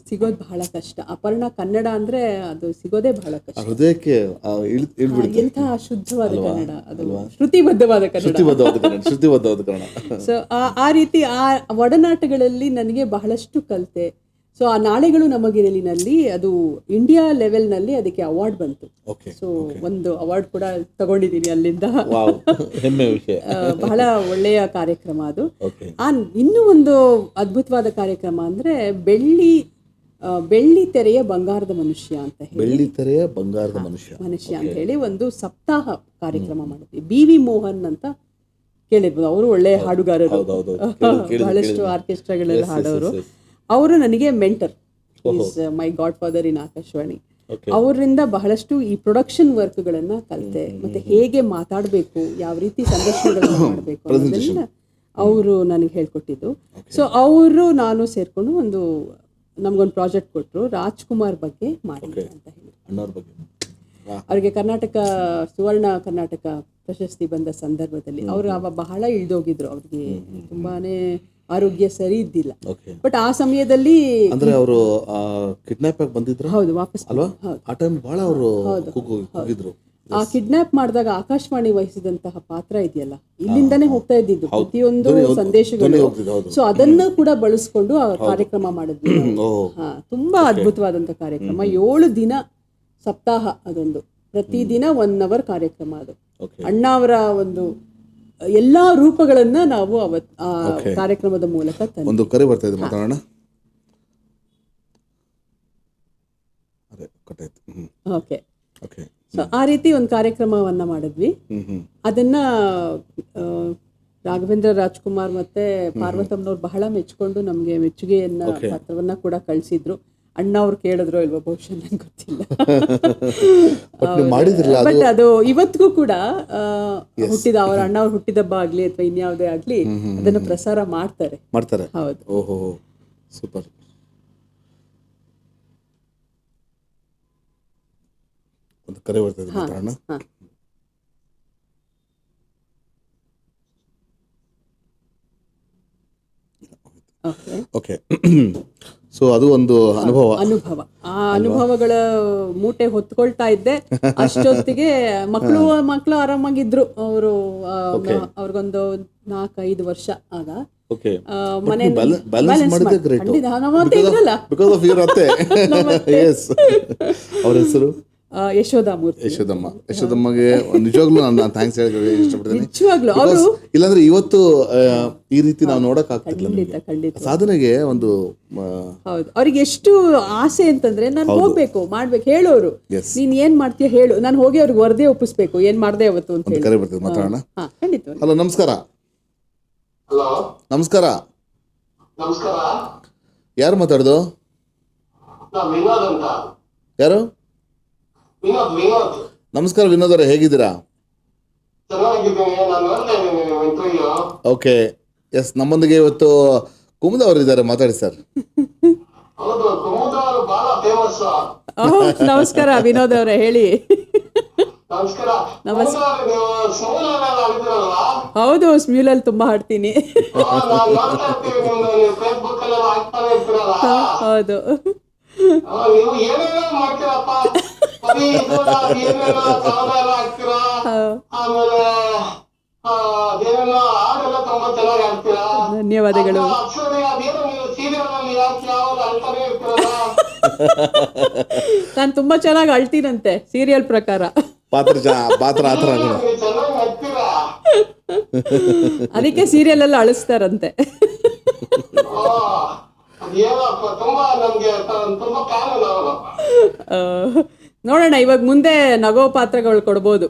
ಸಿಗೋದು ಬಹಳ ಕಷ್ಟ. ಅಪರ್ಣ ಕನ್ನಡ ಅಂದ್ರೆ ಅದು ಸಿಗೋದೇ ಬಹಳ ಕಷ್ಟ. ಹೃದಯಕ್ಕೆ ಎಂಥ ಶುದ್ಧವಾದ ಕನ್ನಡ, ಅದು ಶ್ರುತಿಬದ್ಧವಾದ ಕನ್ನಡ. ಸೊ ಆ ರೀತಿ ಆ ಒಡನಾಟಗಳಲ್ಲಿ ನನಗೆ ಬಹಳಷ್ಟು ಕಲಿತೆ. ಸೊ ಆ ನಾಳೆಗಳು ನಮಗಿರಲಿನಲ್ಲಿ ಅದು ಇಂಡಿಯಾ ಲೆವೆಲ್ನಲ್ಲಿ ಅದಕ್ಕೆ ಅವಾರ್ಡ್ ಬಂತು. ಸೊ ಒಂದು ಅವಾರ್ಡ್ ಕೂಡ ತಗೊಂಡಿದ್ದೀನಿ ಅಲ್ಲಿಂದ. ಬಹಳ ಒಳ್ಳೆಯ ಕಾರ್ಯಕ್ರಮ ಅದು. ಇನ್ನೂ ಒಂದು ಅದ್ಭುತವಾದ ಕಾರ್ಯಕ್ರಮ ಅಂದ್ರೆ ಬೆಳ್ಳಿ ಬೆಳ್ಳಿ ತೆರೆಯ ಬಂಗಾರದ ಮನುಷ್ಯ ಅಂತ ಹೇಳಿ ಬೆಳ್ಳಿ ತೆರೆಯ ಬಂಗಾರದ ಮನುಷ್ಯ ಅಂತ ಹೇಳಿ ಒಂದು ಸಪ್ತಾಹ ಕಾರ್ಯಕ್ರಮ ಮಾಡಿದ್ವಿ. BV ಮೋಹನ್ ಅಂತ ಕೇಳಿರ್ಬೋದು, ಅವರು ಒಳ್ಳೆ ಹಾಡುಗಾರರು, ಬಹಳಷ್ಟು ಆರ್ಕೆಸ್ಟ್ರಾಗಳೆಲ್ಲ ಹಾಡೋರು. ಅವರು ನನಗೆ mentor, is my god father in Akashvani. ಅವರಿಂದ ಬಹಳಷ್ಟು ಈ ಪ್ರೊಡಕ್ಷನ್ ವರ್ಕ್ಗಳನ್ನ ಕಲಿತೆ, ಮತ್ತೆ ಹೇಗೆ ಮಾತಾಡಬೇಕು, ಯಾವ ರೀತಿ ಸಂದರ್ಶನಗಳನ್ನ ಮಾಡಬೇಕು ಅನ್ನೋದನ್ನ ಅವರು ನನಗೆ ಹೇಳ್ಕೊಟ್ಟಿದ್ದು. ಸೊ ಅವರು ನಾನು ಸೇರ್ಕೊಂಡು ನಮ್ಗೊಂದು ಪ್ರಾಜೆಕ್ಟ್ ಕೊಟ್ಟರು, ರಾಜ್ಕುಮಾರ್ ಬಗ್ಗೆ ಮಾಡಿ ಅಂತ ಹೇಳಿ. ಅವ್ರಿಗೆ ಕರ್ನಾಟಕ ಸುವರ್ಣ ಕರ್ನಾಟಕ ಪ್ರಶಸ್ತಿ ಬಂದ ಸಂದರ್ಭದಲ್ಲಿ ಅವರು ಬಹಳ ಇಳ್ದೋಗಿದ್ರು, ಅವ್ರಿಗೆ ತುಂಬಾನೇ ಆರೋಗ್ಯ ಸರಿ ಇದ್ದಿಲ್ಲ. ಬಟ್ ಆ ಸಮಯದಲ್ಲಿ ಅಂದ್ರೆ ಅವರು ಕಿಡ್ನಾಪ್ ಆಗಿ ಬಂದಿದ್ರು. ಹೌದು, ವಾಪಸ್ ಅಲ್ವಾ? ಆ ಟೈಮ್ ಬಹಳ ಅವರು ಹೋಗಿದ್ರು. ಆ ಕಿಡ್ನಾಪ್ ಮಾಡಿದಾಗ ಆಕಾಶವಾಣಿ ವಹಿಸಿದಂತಹ ಪಾತ್ರ ಇದೆಯಲ್ಲ, ಇಲ್ಲಿಂದಾನೇ ಹೋಗ್ತಾ ಇದ್ದಿದ್ದು ಪ್ರತಿಯೊಂದು ಸಂದೇಶಗಳು. ಸೊ ಅದನ್ನ ಕೂಡ ಬಳಸ್ಕೊಂಡು ಆ ಕಾರ್ಯಕ್ರಮ ಮಾಡಿದ್ವಿ. ತುಂಬಾ ಅದ್ಭುತವಾದಂತ ಕಾರ್ಯಕ್ರಮ. 7 ದಿನ ಸಪ್ತಾಹ ಅದೊಂದು, ಪ್ರತಿದಿನ 1 hour ಕಾರ್ಯಕ್ರಮ. ಅದು ಅಣ್ಣ ಅವರ ಒಂದು ಎಲ್ಲಾ ರೂಪಗಳನ್ನ ನಾವು ಕಾರ್ಯಕ್ರಮದ ಮೂಲಕ ಒಂದು ಕರೆ ಬರ್ತಾ ಇದೆ, ಮಾತಾಡೋಣ. ಓಕೆ, ಸೊ ಆ ರೀತಿ ಒಂದು ಕಾರ್ಯಕ್ರಮವನ್ನ ಮಾಡಿದ್ವಿ. ಅದನ್ನ ರಾಘವೇಂದ್ರ ರಾಜ್ಕುಮಾರ್ ಮತ್ತೆ ಪಾರ್ವತಮ್ಮನವ್ರು ಬಹಳ ಮೆಚ್ಕೊಂಡು ನಮ್ಗೆ ಮೆಚ್ಚುಗೆಯನ್ನ ಪತ್ರವನ್ನ ಕೂಡ ಕಳಿಸಿದ್ರು. ಅಣ್ಣ ಅವ್ರು ಕೇಳಿದ್ರು ಇಲ್ವಾ ಬಹುಶಃ ನಂಗೆ ಗೊತ್ತಿಲ್ಲ. ಬಟ್ ಅದು ಇವತ್ತಿಗೂ ಕೂಡ ಅವ್ರ ಅಣ್ಣ ಅವ್ರು ಹುಟ್ಟಿದಬ್ಬ ಆಗ್ಲಿ ಅಥವಾ ಇನ್ಯಾವುದೇ ಆಗ್ಲಿ ಅದನ್ನ ಪ್ರಸಾರ ಮಾಡ್ತಾರೆ. ಹೌದು. ಓಹೋ, ಸೂಪರ್. ಒಂದು ಕರೆ ಬರ್ತದೆ, ಮಾತಾಡೋಣ. ಓಕೆ. ಸೊ ಅದು ಒಂದು ಅನುಭವ. ಆ ಅನುಭವಗಳ ಮೂಟೆ ಹೊತ್ಕೊಳ್ತಾ ಇದ್ದೆ. ಅಷ್ಟೊತ್ತಿಗೆ ಮಕ್ಕಳು ಆರಾಮಾಗಿದ್ರು. ಅವರು ಅವ್ರಿಗೊಂದು 4-5 ವರ್ಷ ಆಗ ಮನೆ ಅವ್ರ ಹೆಸರು ಯಶೋದಮ್ಮಗೆ ನಿಜವಾಗ್ಲೂ ನಾನು ಥ್ಯಾಂಕ್ಸ್ ಹೇಳಕ್ಕೆ ಇಷ್ಟಪಡ್ತೀನಿ. ಇಲ್ಲಾಂದ್ರೆ ಇವತ್ತು ಈ ರೀತಿ ನಾವು ನೋಡಕ್ ಆಗ್ತಿರ್ಲಿಲ್ಲ. ಸಾಧನೆಗೆ ಒಂದು ಹೌದು, ಅವ್ರಿಗೆ ಎಷ್ಟು ಆಸೆ ಅಂತಂದ್ರೆ ನಾನು ಹೋಗ್ಬೇಕು, ಮಾಡ್ಬೇಕು, ಹೇಳೋರು ನೀನ್ ಏನ್ ಮಾಡ್ತೀಯ ಹೇಳು, ನಾನು ಹೋಗಿ ಅವ್ರಿಗೆ ವರದಿ ಒಪ್ಪಿಸ್ಬೇಕು, ಏನ್ ಮಾಡ್ದೆ ಅವತ್ತು ಅಂತ ಹೇಳಿ. ಕರೆ ಬರ್ತದೆ, ಮಾತಾಡೋಣ. ಖಂಡಿತ. ಹಲೋ, ನಮಸ್ಕಾರ. ನಮಸ್ಕಾರ. ಯಾರು ಮಾತಾಡೋದು? ಯಾರು? ನಮಸ್ಕಾರ ವಿನೋದ್ ಅವರೇ, ಹೇಗಿದ್ದೀರಾ? ಓಕೆ, ಎಸ್, ನಮ್ಮೊಂದಿಗೆ ಇವತ್ತು ಕುಮುದ ಅವರು ಇದ್ದಾರೆ, ಮಾತಾಡಿ ಸರ್. ನಮಸ್ಕಾರ ವಿನೋದ್ ಅವರೇ, ಹೇಳಿ. ಹೌದು, ಸ್ಮ್ಯೂಲಲ್ಲಿ ತುಂಬಾ ಹಾಡ್ತೀನಿ. ಹೌದು. ಧನ್ಯವಾದಗಳು. ನಾನು ತುಂಬಾ ಚೆನ್ನಾಗಿ ಅಳ್ತೀನಂತೆ ಸೀರಿಯಲ್ ಪ್ರಕಾರ. ಪಾತ್ರ ಅದಕ್ಕೆ ಸೀರಿಯಲ್ ಎಲ್ಲ ಅಳಿಸ್ತಾರಂತೆ. ನೋಡೋಣ, ಇವಾಗ ಮುಂದೆ ನಗೋ ಪಾತ್ರಗಳು ಕೊಡ್ಬೋದು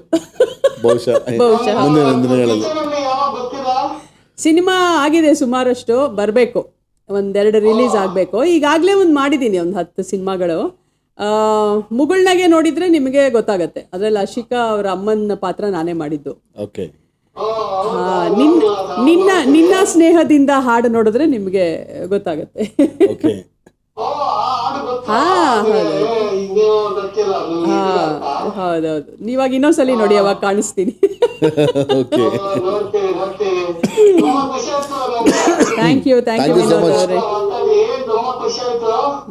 ಬಹುಶಃ. ಸಿನಿಮಾ ಆಗಿದೆ ಸುಮಾರಷ್ಟು, ಬರಬೇಕು, 1-2 ರಿಲೀಸ್ ಆಗಬೇಕು. ಈಗಾಗಲೇ ಮಾಡಿದ್ದೀನಿ 10 ಸಿನಿಮಾಗಳು. ಮುಗುಳ್ನಾಗೆ ನೋಡಿದ್ರೆ ನಿಮಗೆ ಗೊತ್ತಾಗತ್ತೆ, ಅದ್ರಲ್ಲಿ ಅಶಿಕಾ ಅವರ ಅಮ್ಮನ ಪಾತ್ರ ನಾನೇ ಮಾಡಿದ್ದು. ನಿನ್ನ ಸ್ನೇಹದಿಂದ ಹಾಡು ನೋಡಿದ್ರೆ ನಿಮ್ಗೆ ಗೊತ್ತಾಗತ್ತೆ. ಹೌದೌದು, ನೀವಾಗ ಇನ್ನೊಂದ್ಸಲಿ ನೋಡಿ, ಅವಾಗ ಕಾಣಿಸ್ತೀನಿ. ಥ್ಯಾಂಕ್ ಯು ವಿನೋದ್ ಅವರೇ,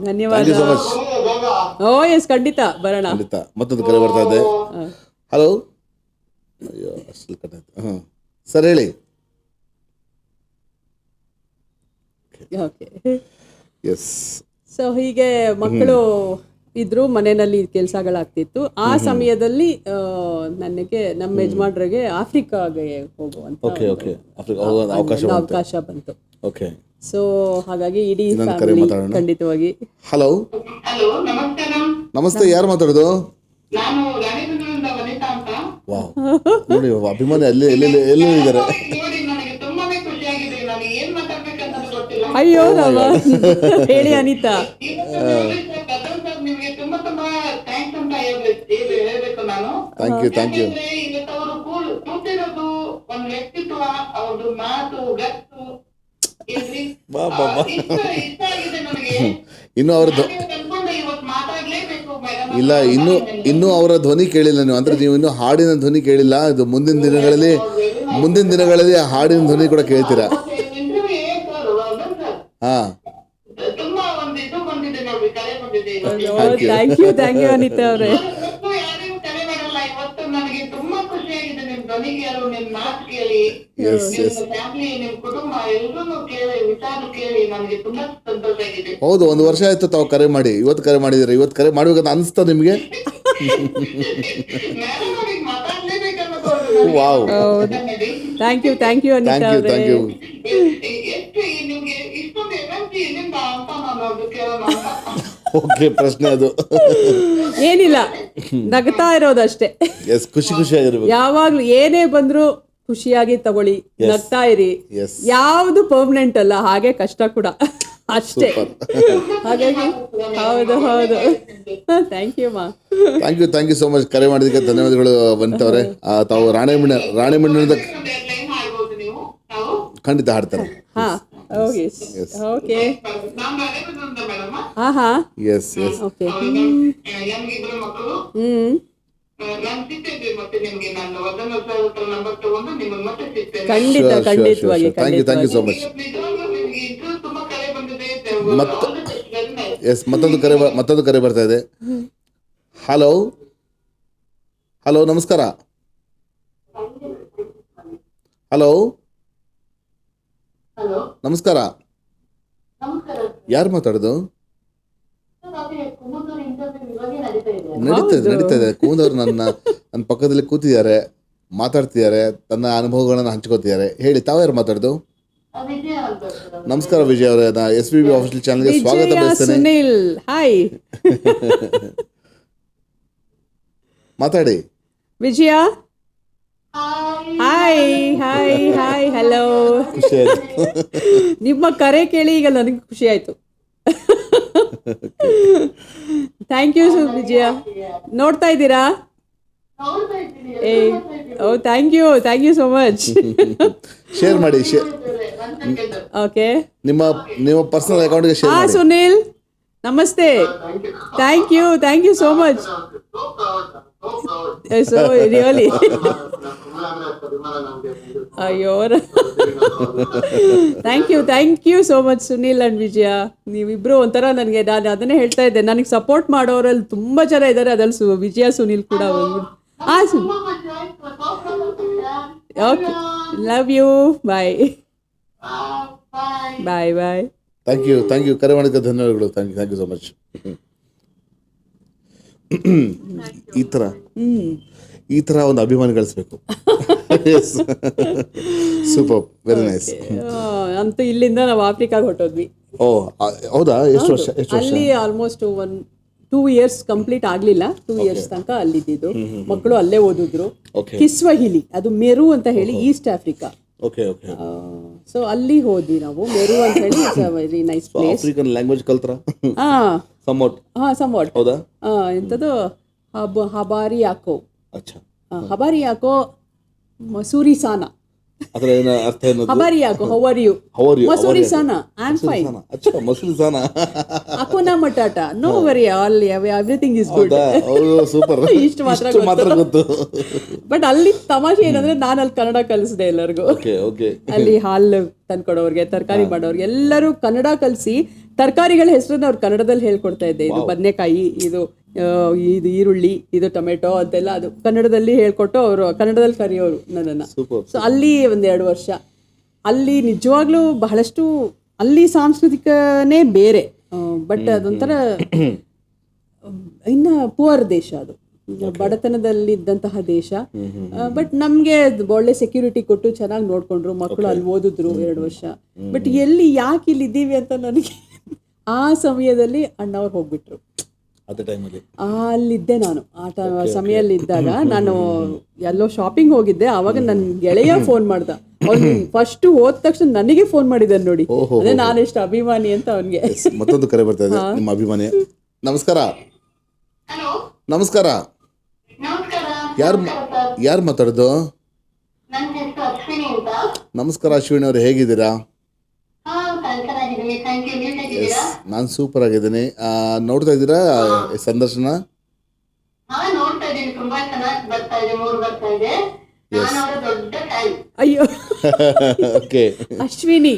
ಧನ್ಯವಾದ. ಎಸ್, ಖಂಡಿತ ಬರೋಣ. ಮತ್ತೊಂದು ಕರೆ ಬರ್ತಾ ಇದೆ. ಹಲೋ, ಸರ್ ಹೇಳಿ. ಸೊ ಹೀಗೆ ಮಕ್ಕಳು ಇದ್ರು, ಮನೆಯಲ್ಲಿ ಕೆಲಸಗಳಾಗ್ತಿತ್ತು. ಆ ಸಮಯದಲ್ಲಿ ನಮ್ಮ ಯಜಮಾನ್ರಿಗೆ ಆಫ್ರಿಕಾಗೆ ಹೋಗುವಂತ ಅವಕಾಶ ಬಂತು. ಸೊ ಹಾಗಾಗಿ ಇಡೀ ಇನ್ನೊಂದು ಕರೆ ಫ್ಯಾಮಿಲಿ ಮಾತಾಡೋಣ. ಖಂಡಿತವಾಗಿ. ಹಲೋ ಹಲೋ, ನಮಸ್ಕಾರ. ನಮಸ್ತೆ, ಯಾರು ಮಾತಾಡೋದು? ನಾನು ರಾಣಿಬೆನ್ನೂರಿಂದ ವನಿತಾ ಅಂತ. ವಾವ್, ನೋಡಿ ಅಭಿಮಾನಿ ಅಲ್ಲಿ ಎಲ್ಲೂ ಇದ್ದಾರೆ. ನೋಡಿ, ನನಗೆ ತುಂಬಾನೇ ಖುಷಿಯಾಗಿದೆ. ನಾನು ಏನ್ ಮಾತಾಡ್ಬೇಕಂತ ಗೊತ್ತಿಲ್ಲ. ಅಯ್ಯೋ ರಾಮ, ಹೇಳಿ ಅನಿತಾ. ಇವತ್ತು ನೋಡಿ ಸರ್, ಕದಂ ಸರ್, ನಿಮ್ಗೆ ತುಂಬಾ ಥ್ಯಾಂಕ್ಸ್ ಅಂತ ಹೇಳ್ಬೇಕು ನಾನು. Thank you. ಯಾಕಂದ್ರೆ ಇವತ್ತು ಅವರು ಕೂತಿರೋದು ಒಂದ್ ವ್ಯಕ್ತಿತ್ವ, ಅವ್ರದ್ದು ಮಾತು, ಗತ್ತು ಏನ್ರಿ, ಇಷ್ಟ ಆಗಿದೆ ನನಗೆ. ಇನ್ನು ಅವ್ರ ಅನ್ಕೊಂಡೆ ಇವತ್ತು ಮಾತಾಡ್ಲೇಬೇಕು ಮೇಡಮ್. ಇಲ್ಲ, ಇನ್ನೂ ಅವರ ಧ್ವನಿ ಕೇಳಿಲ್ಲ ನೀವು, ಅಂದ್ರೆ ನೀವು ಇನ್ನೂ ಹಾಡಿನ ಧ್ವನಿ ಕೇಳಿಲ್ಲ. ಇದು ಮುಂದಿನ ದಿನಗಳಲ್ಲಿ ಹಾಡಿನ ಧ್ವನಿ ಕೂಡ ಕೇಳ್ತೀರಾ. ಇಂಟರ್ವ್ಯೂ ಸರ್, ಹಾ, ತುಂಬಾ ಒಂದು ಇದು ಬಂದಿದೆ ನೋಡಿ, ಕರೆ ಬಂದಿದೆ. ಥ್ಯಾಂಕ್ ಯು ಅನಿತಾ ಅವರೇ. ಇವತ್ತು ಯಾರಿಗೂ ಕರೆ ಮಾಡಲ್ಲ. ಇವತ್ತು ನನಗೆ ತುಂಬಾ ಖುಷಿಯಾಗಿದೆ. ನಿಮ್ ಧ್ವನಿ ಕೇಳು, ನಿಮ್ ಮಾತು ಕೇಳಿ, ನಿಮ್ ಫ್ಯಾಮಿಲಿ, ನಿಮ್ ಕುಟುಂಬ ಎಲ್ಲರೂ ಕೇಳಿ, ವಿಚಾರ ಕೇಳಿ ನನಗೆ ತುಂಬಾ ಸಂತೋಷ ಆಗಿದೆ. ಹೌದು, 1 ವರ್ಷ ಆಯ್ತು ತಾವು ಕರೆ ಮಾಡಿ. ಇವತ್ತು ಕರೆ ಮಾಡಿದ್ರೆ, ಇವತ್ತು ಕರೆ ಮಾಡ್ಬೇಕಂತ ಅನಿಸ್ತಾ ನಿಮ್ಗೆ? ನಾನು ನನಗೆ ಮಾತಾಡ್ಲೇಬೇಕನ್ನೋದು ವಾವ್, ಥ್ಯಾಂಕ್ ಯು ಅನಿತಾ ಅವರೇ. Thank you. ಎಷ್ಟು ನಿಮ್ಗೆ ಇಷ್ಟೊಂದು ಎನರ್ಜಿ ಎಲ್ಲಿಂದ ಅಂತ ನಾನು ಅದು ಕೇಳೋಣ ಅಂತ. ಓಕೆ, ಪ್ರಶ್ನೆ ಅದು. ಏನಿಲ್ಲ, ನಗ್ತಾ ಇರೋದಷ್ಟೇ. ಎಸ್, ಖುಷಿಯಾಗಿರ್ಬೇಕು. ಯಾವಾಗ್ಲೂ ಏನೇ ಬಂದ್ರು ಖುಷಿಯಾಗಿ ತಗೊಳ್ಳಿ, ನಗ್ತಾ ಇರಿ. ಎಸ್, ಯಾವ್ದು ಪರ್ಮನೆಂಟ್ ಅಲ್ಲ, ಹಾಗೆ ಕಷ್ಟ ಕೂಡ ಅಷ್ಟೇ. ಹಾಗಾಗಿ ಹೌದು. ಥ್ಯಾಂಕ್ ಯು ಮಾ. Thank you so much. ಕರೆ ಮಾಡಿದಕ್ಕೆ ಧನ್ಯವಾದಗಳು ಬಂತವ್ರೆ. ತಾವು ರಾಣಿಬೆನ್ನೂರಿಂದ ಲೈನ್ ಮಾಡ್ಬೋದು ನೀವು, ನಾವು ಖಂಡಿತ ಹಾಡ್ತಾರೆ. ಹಾ, ಓಕೆ. ನಾನು ರಾಣಿಬೆನ್ನೂರಿಂದ ಮೇಡಮ್. ಹಾ, ಎಸ್, ಓಕೆ. ನಮ್ಗಿಬ್ರು ಮಕ್ಕಳು. ನಾನು ಸಿಗ್ತೇನೆ ಮತ್ತೆ ನಿಮ್ಗೆ. ನಾನು ವರ್ಧನ್ ಸರ್ ನಂಬರ್ ತಗೊಂಡು ನಿಮಗೆ ಮತ್ತೆ ಸಿಗ್ತೇನೆ. ಖಂಡಿತವಾಗಿ. Thank you so much. ನಿಜವಾಗ್ಲೂ ನಿಮ್ಗೆ ಇದು ತುಂಬಾ ಕರೆ ಬಂದಿದೆ. ಎಸ್, ಮತ್ತೊಂದು ಕರೆ ಬರ್ತಾ ಇದೆ. ಹಲೋ, ನಮಸ್ಕಾರ. ಹಲೋ, ಹಲೋ, ನಮಸ್ಕಾರ. ನಮಸ್ಕಾರ. ಯಾರು ಮಾತಾಡೋದು? ಅದೇ ಕುಮುದೂರು ಇಂಟರ್ವ್ಯೂ ಇವಾಗೇ ನಡೀತಾ ಇದೆ. ನಡೀತಾ ಇದೆ. ಕುಮುದವ್ರು ನನ್ನ ಪಕ್ಕದಲ್ಲಿ ಕೂತಿದ್ದಾರೆ, ಮಾತಾಡ್ತಿದ್ದಾರೆ, ತನ್ನ ಅನುಭವಗಳನ್ನು ಹಂಚ್ಕೋತಿದ್ದಾರೆ. ಹೇಳಿ, ತಾವ್ಯಾರು ಮಾತಾಡೋದು? ವಿಜಯ ಅಂತ ಸರ್. ನಮಸ್ಕಾರ ವಿಜಯ್ ಅವರೇ, SVB ಆಫೀಷಿಯಲ್ ಚಾನಲ್ಗೆ ಸ್ವಾಗತ ಬಯಸ್ತೇನೆ. ಸುನಿಲ್, ಹಾಯ್. ಮಾತಾಡಿ. Vijaya, hi, hello. ಖುಷಿ ಆಯ್ತು. ನಿಮ್ಮ ಕರೆ ಕೇಳಿ ಈಗ ನನಗೆ ಖುಷಿ ಆಯ್ತು. Thank you Vijaya. ನೋಡ್ತಾ ಇದ್ದೀರಾ? ನೋಡ್ತಾ ಇದ್ದೀನಿ. Thank you so much. Share ಮಾಡಿ. ಒಂದ್ ಸೆಕೆಂಡ್. ಓಕೆ, ನಿಮ್ಮ ಪರ್ಸನಲ್ ಅಕೌಂಟ್ಗೆ ಶೇರ್ ಮಾಡಿ. ಸುನಿಲ್, ನಮಸ್ತೆ. Thank you so much. So really, ಅಯ್ಯೋ, thank you so much Sunil and Vijaya. ನೀವಿಬ್ರು ಒಂಥರ ನನಗೆ, ನಾನು ಅದನ್ನೇ ಹೇಳ್ತಾ ಇದ್ದೆ, ನನಗೆ ಸಪೋರ್ಟ್ ಮಾಡೋರಲ್ಲಿ ತುಂಬಾ ಜನ ಇದ್ದಾರೆ. ಅದ್ರಲ್ಲಿ ವಿಜಯ, ಸುನಿಲ್ ಕೂಡ ಬಂದ್ಬಿಟ್ಟು. Okay, love you. Bye. Thank you. ಕರೆ ಮಾಡಿದ ಧನ್ಯವಾದಗಳು. Thank you so much. ಈ ತರ ಒಂದು ಅಭಿಮಾನಿ ಗಳಿಸ್ಬೇಕು. Super, very nice. ಅಂತೂ ಇಲ್ಲಿಂದ ನಾವು ಆಫ್ರಿಕಾಗೆ ಹೊಟ್ಟೋದ್ವಿ. ಓ, ಹೌದಾ? ಎಷ್ಟು ವರ್ಷ? ಅಲ್ಲಿ ಆಲ್ಮೋಸ್ಟ್ 2 ಇಯರ್ಸ್ ಕಂಪ್ಲೀಟ್ ಆಗ್ಲಿಲ್ಲ. 2 ಇಯರ್ಸ್ ತನಕ ಅಲ್ಲಿದ್ದು. ಮಕ್ಕಳು ಅಲ್ಲೇ ಓದಿದ್ರು. ಕಿಸ್ವಹಿಲಿ, ಅದು ಮೆರು ಅಂತ ಹೇಳಿ, ಈಸ್ಟ್ ಆಫ್ರಿಕಾ. ಸೊ ಅಲ್ಲಿ ಹೋದ್ವಿ ನಾವು. ಮೆರು ಅಂತ ಹೇಳಿ, it's a very nice place. African language ಕಲ್ತ್ರಾ? somewhat. ಹೌದಾ? ಎಂತದು ಹಬಾರಿ ಯಾಕೋ, ಮಸೂರಿ ಸಾನಾ. ಹಬಾರಿ ಯಾಕೋ, ಹೌ ಆರ್ ಯು? ಮಸೂರಿ ಸಾನಾ, ಐ ಆಮ್ ಫೈನ್. ಮಸೂರಿ ಸಾನಾ, ಅಕುನಾ ಮಟಾಟಾ, no worry, all everything is good. Super. ಇಷ್ಟು ಮಾತ್ರ ಗೊತ್ತು. ಬಟ್ ಅಲ್ಲಿ ತಮಾಷೆ ಏನಂದ್ರೆ, ನಾನು ಅಲ್ಲಿ ಕನ್ನಡ ಕಲಿಸಿದೆ ಎಲ್ಲರಿಗೂ. ಅಲ್ಲಿ ಹಾಲು ತಂದ್ಕೊಡೋರ್ಗೆ, ತರಕಾರಿ ಮಾಡೋರ್ಗೆ ಎಲ್ಲರೂ ಕನ್ನಡ ಕಲಿಸಿ ತರಕಾರಿಗಳ ಹೆಸರನ್ನ ಅವ್ರು ಕನ್ನಡದಲ್ಲಿ ಹೇಳ್ಕೊಡ್ತಾ ಇದ್ದೆ. ಇದು ಬದನೆಕಾಯಿ, ಇದು ಈರುಳ್ಳಿ, ಇದು ಟೊಮೆಟೊ ಅಂತೆಲ್ಲ ಅದು ಕನ್ನಡದಲ್ಲಿ ಹೇಳ್ಕೊಟ್ಟು ಅವರು ಕನ್ನಡದಲ್ಲಿ ಕರೆಯೋರು ನನ್ನನ್ನು. ಸೊ ಅಲ್ಲಿ 1-2 ವರ್ಷ ಅಲ್ಲಿ ನಿಜವಾಗ್ಲೂ ಬಹಳಷ್ಟು ಅಲ್ಲಿ ಸಾಂಸ್ಕೃತಿಕನೇ ಬೇರೆ. ಬಟ್ ಅದೊಂಥರ ಇನ್ನು ಪುವರ್ ದೇಶ ಅದು. ಬಡತನದಲ್ಲಿದ್ದಂತಹ ದೇಶ. ಬಟ್ ನಮ್ಗೆ ಒಳ್ಳೆ ಸೆಕ್ಯೂರಿಟಿ ಕೊಟ್ಟು ಚೆನ್ನಾಗಿ ನೋಡ್ಕೊಂಡ್ರು, ಮಕ್ಕಳು ಅಲ್ಲಿ ಓದಿದ್ರು 2 ವರ್ಷ. ಬಟ್ ಎಲ್ಲಿ ಯಾಕೆ ಇಲ್ಲಿ ಇದ್ದೀವಿ ಅಂತ ನನಗೆ ಆ ಸಮಯದಲ್ಲಿ ಅಣ್ಣವ್ರು ಹೋಗ್ಬಿಟ್ರು. ಅಲ್ಲಿದ್ದೆ ನಾನು ಆ ಸಮಯದಲ್ಲಿ ಇದ್ದಾಗ ನಾನು ಎಲ್ಲೋ ಶಾಪಿಂಗ್ ಹೋಗಿದ್ದೆ. ಅವಾಗ ನನ್ನ ಗೆಳೆಯ ಫೋನ್ ಮಾಡ್ದ. ಅವ್ನು ಫಸ್ಟ್ ಹೋದ ತಕ್ಷಣ ನನಗೆ ಫೋನ್ ಮಾಡಿದ್ದಾನೆ ನೋಡಿ, ಅದೇ ನಾನು ಎಷ್ಟು ಅಭಿಮಾನಿ ಅಂತ ಅವನ್ಗೆ. ಮತ್ತೊಂದು ಕರೆ ಬರ್ತಾ ಇದೆ, ನಿಮ್ಮ ಅಭಿಮಾನಿ. ನಮಸ್ಕಾರ. ಹಲೋ, ನಮಸ್ಕಾರ. ನಮಸ್ಕಾರ. ಯಾರು ಮಾತಾಡೋದು? ನನ್ನ ಹೆಸರು ಅಶ್ವಿನಿ ಅಂತ. ನಮಸ್ಕಾರ ಅಶ್ವಿನಿ ಅವ್ರೆ, ಹೇಗಿದ್ದೀರಾ? ಹಾ, ಚೆನ್ನಾಗಿದ್ದೀನಿ, ಥ್ಯಾಂಕ್ ಯು. ನೀವು ಹೇಗಿದ್ದೀರಾ? ನಾನು ಸೂಪರ್ ಆಗಿದ್ದೀನಿ. ನೋಡ್ತಾ ಇದ್ದೀರಾ ಸಂದರ್ಶನ? ಹಾ, ನೋಡ್ತಾ ಇದ್ದೀನಿ. ತುಂಬಾ ಚೆನ್ನಾಗಿ ಬರ್ತಾ ಇದೆ, ಮೂಡ್ ಬರ್ತಾ ಇದೆ. ನಾನು ಅವರ ದೊಡ್ಡ ಫ್ಯಾನ್. ಅಯ್ಯೋ ಓಕೆ. ಅಶ್ವಿನಿ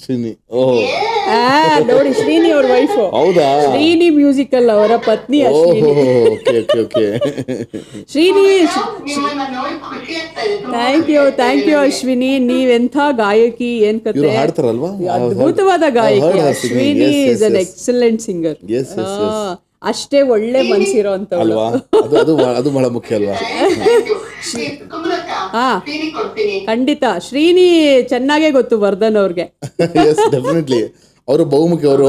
ಶ್ರೀನಿ. ಓಹೋ, ನೋಡಿ ಶ್ರೀನಿ ಅವ್ರ ವೈಫ್. ಹೌದಾ? ಶ್ರೀನಿ ಮ್ಯೂಸಿಕಲ್ ಅವರ ಪತ್ನಿ ಅಶ್ವಿನಿ. ಓಕೆ. ಶ್ರೀನಿ, ನಿಮ್ಮನ್ನ ನೋಡಿ ಖುಷಿ ಆಗ್ತಾ ಇದೆ. Thank you Ashwini. ನೀವೆಂಥ ಗಾಯಕಿ, ಏನ್ ಕತೆ. ಇವ್ರು ಹಾಡ್ತಾರಲ್ವಾ? ಅದ್ಭುತವಾದ ಗಾಯಕಿ. Ashwini is an excellent singer. ಅಷ್ಟೇ ಒಳ್ಳೆ ಮನ್ಸಿರೋ ಅಂತವಳು. ಅದು ಬಹಳ ಮುಖ್ಯ ಅಲ್ವಾ? ಖಂಡಿತ. ಶ್ರೀನಿ ಚೆನ್ನಾಗೇ ಗೊತ್ತು ವರ್ಧನ್ ಅವ್ರಿಗೆ. Yes, definitely. ಅವರು ಬಹುಮುಖಿ. ಅವರು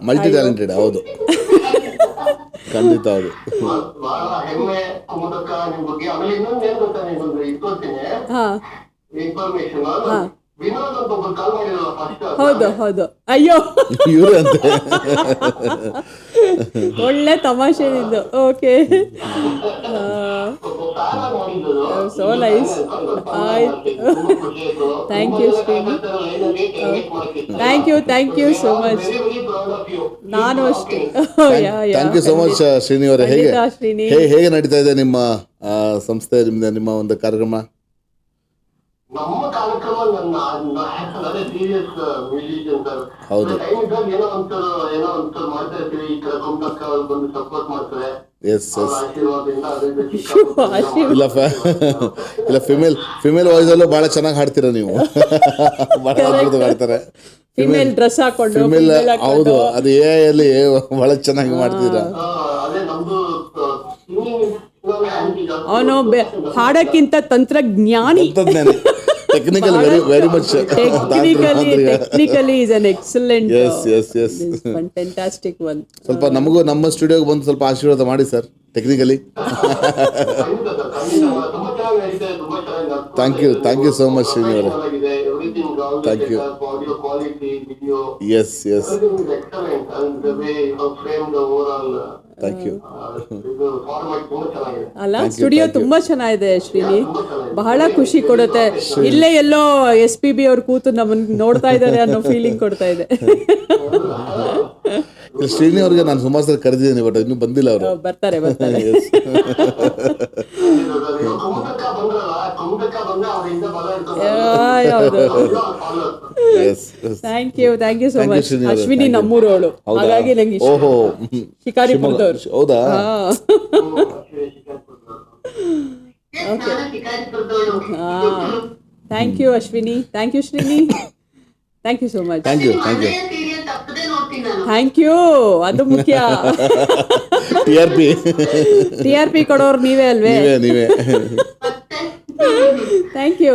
ಮಲ್ಟಿ ಟ್ಯಾಲೆಂಟೆಡ್. ಹೌದು, ಖಂಡಿತ. ಹೌದು. ಬಹಳ ಹೆಮ್ಮೆ ಮೂಲಕ ನಿಮ್ ಬಗ್ಗೆ. ಆಮೇಲೆ ಇನ್ನೊಂದು ಏನ್ ಗೊತ್ತಾ, ನಿಮ್ಗೊಂದು ಇಟ್ಕೊಳ್ತೀನಿ ಇನ್ಫಾರ್ಮೇಶನ್. ವಿನೋದ್ ಅಂತ ಒಬ್ಬರು ಕಾಲ್ ಮಾಡಿರಲ್ಲ ಫಸ್ಟ್. ಹೌದು. ಅಯ್ಯೋ, ಇವ್ರು ಅಂತ ಒಳ್ಳೆ ತಮಾಷೆ ಇದು. Okay, so nice. ಆಯ್ತು, thank you Srini. Thank you so much. ನಾನು ಅಷ್ಟೇ. Thank you so much Srini ಅವರೇ. ಹೇಗೆ ನಡೀತಾ ಇದೆ ನಿಮ್ಮ ಸಂಸ್ಥೆ, ನಿಮ್ಮ ಒಂದು ಕಾರ್ಯಕ್ರಮ? ನಮ್ಮ ಕಾರ್ಯಕ್ರಮ ನನ್ನ ಸೀರಿಯಸ್ ಮ್ಯೂಸಿಷಿಯನ್ ಸರ್. ಹೌದು. ಟೈಮ್ ಇದ್ದಾಗ ಏನೋ ಒಂದ್ಸಲ ಮಾಡ್ತಾ ಇರ್ತೀವಿ. ಈ ತರ ಕುಂಟಕ್ಕ ಬಂದು ಸಪೋರ್ಟ್ ಮಾಡ್ತಾರೆ. ಇಲ್ಲ, ಫಿಮೇಲ್ ವಾಯ್ಸ್ ಅಲ್ಲೂ ಬಹಳ ಚೆನ್ನಾಗಿ ಹಾಡ್ತೀರಾ ನೀವು. ಬಹಳ ಅದ್ಭುತ ಹಾಡ್ತಾರೆ. ಫಿಮೇಲ್ ಡ್ರೆಸ್ ಹಾಕೊಂಡು. ಹೌದು, ಅದು ಅಲ್ಲಿ ಬಹಳ ಚೆನ್ನಾಗಿ ಮಾಡ್ತೀರಾ. ಅದೇ ನಮ್ದು ಅವನು ಹಾಡಕ್ಕಿಂತ ತಂತ್ರಜ್ಞಾನಿ. Technically very much. Technically is an excellent. Yes. Fantastic one. ಸ್ವಲ್ಪ ನಮಗೂ ನಮ್ಮ ಸ್ಟುಡಿಯೋಗೆ ಬಂದು ಸ್ವಲ್ಪ ಆಶೀರ್ವಾದ ಮಾಡಿ sir, technically. Thank you so much Srini ಅವರೇ. Thank you. Yes. Thank you. ಅಲ್ಲ, ಸ್ಟುಡಿಯೋ ತುಂಬಾ ಚೆನ್ನಾಗಿದೆ ಶ್ರೀನಿ. ಬಹಳ ಖುಷಿ ಕೊಡುತ್ತೆ. ಇಲ್ಲೇ ಎಲ್ಲೋ SPB ಅವ್ರು ಕೂತು ನಮ್ಮನ್ನ ನೋಡ್ತಾ ಇದ್ದಾರೆ ಅನ್ನೋ ಫೀಲಿಂಗ್ ಕೊಡ್ತಾ ಇದೆ. ಶ್ರೀನಿ ಅವ್ರಿಗೆ ನಾನು ಸುಮಾರು ಸಲ ಕರೆದಿದ್ದೀನಿ, ಬಟ್ ಇನ್ನೂ ಬಂದಿಲ್ಲ ಅವರು. ಬರ್ತಾರೆ. Thank you so much. Ashwini ನಮ್ಮೂರವಳು, ಹಾಗಾಗಿ ನಂಗೆ ಶಿಕಾರಿಪುರದವ್ರು. ಹೌದಾ? Thank you Ashwini. Thank you Srini. Thank you so much. Thank you. ಅದು ಮುಖ್ಯ. TRP ಕೊಡೋರು ನೀವೇ ಅಲ್ವೇ? ನೀವೇ. ಥ್ಯಾಂಕ್ ಯು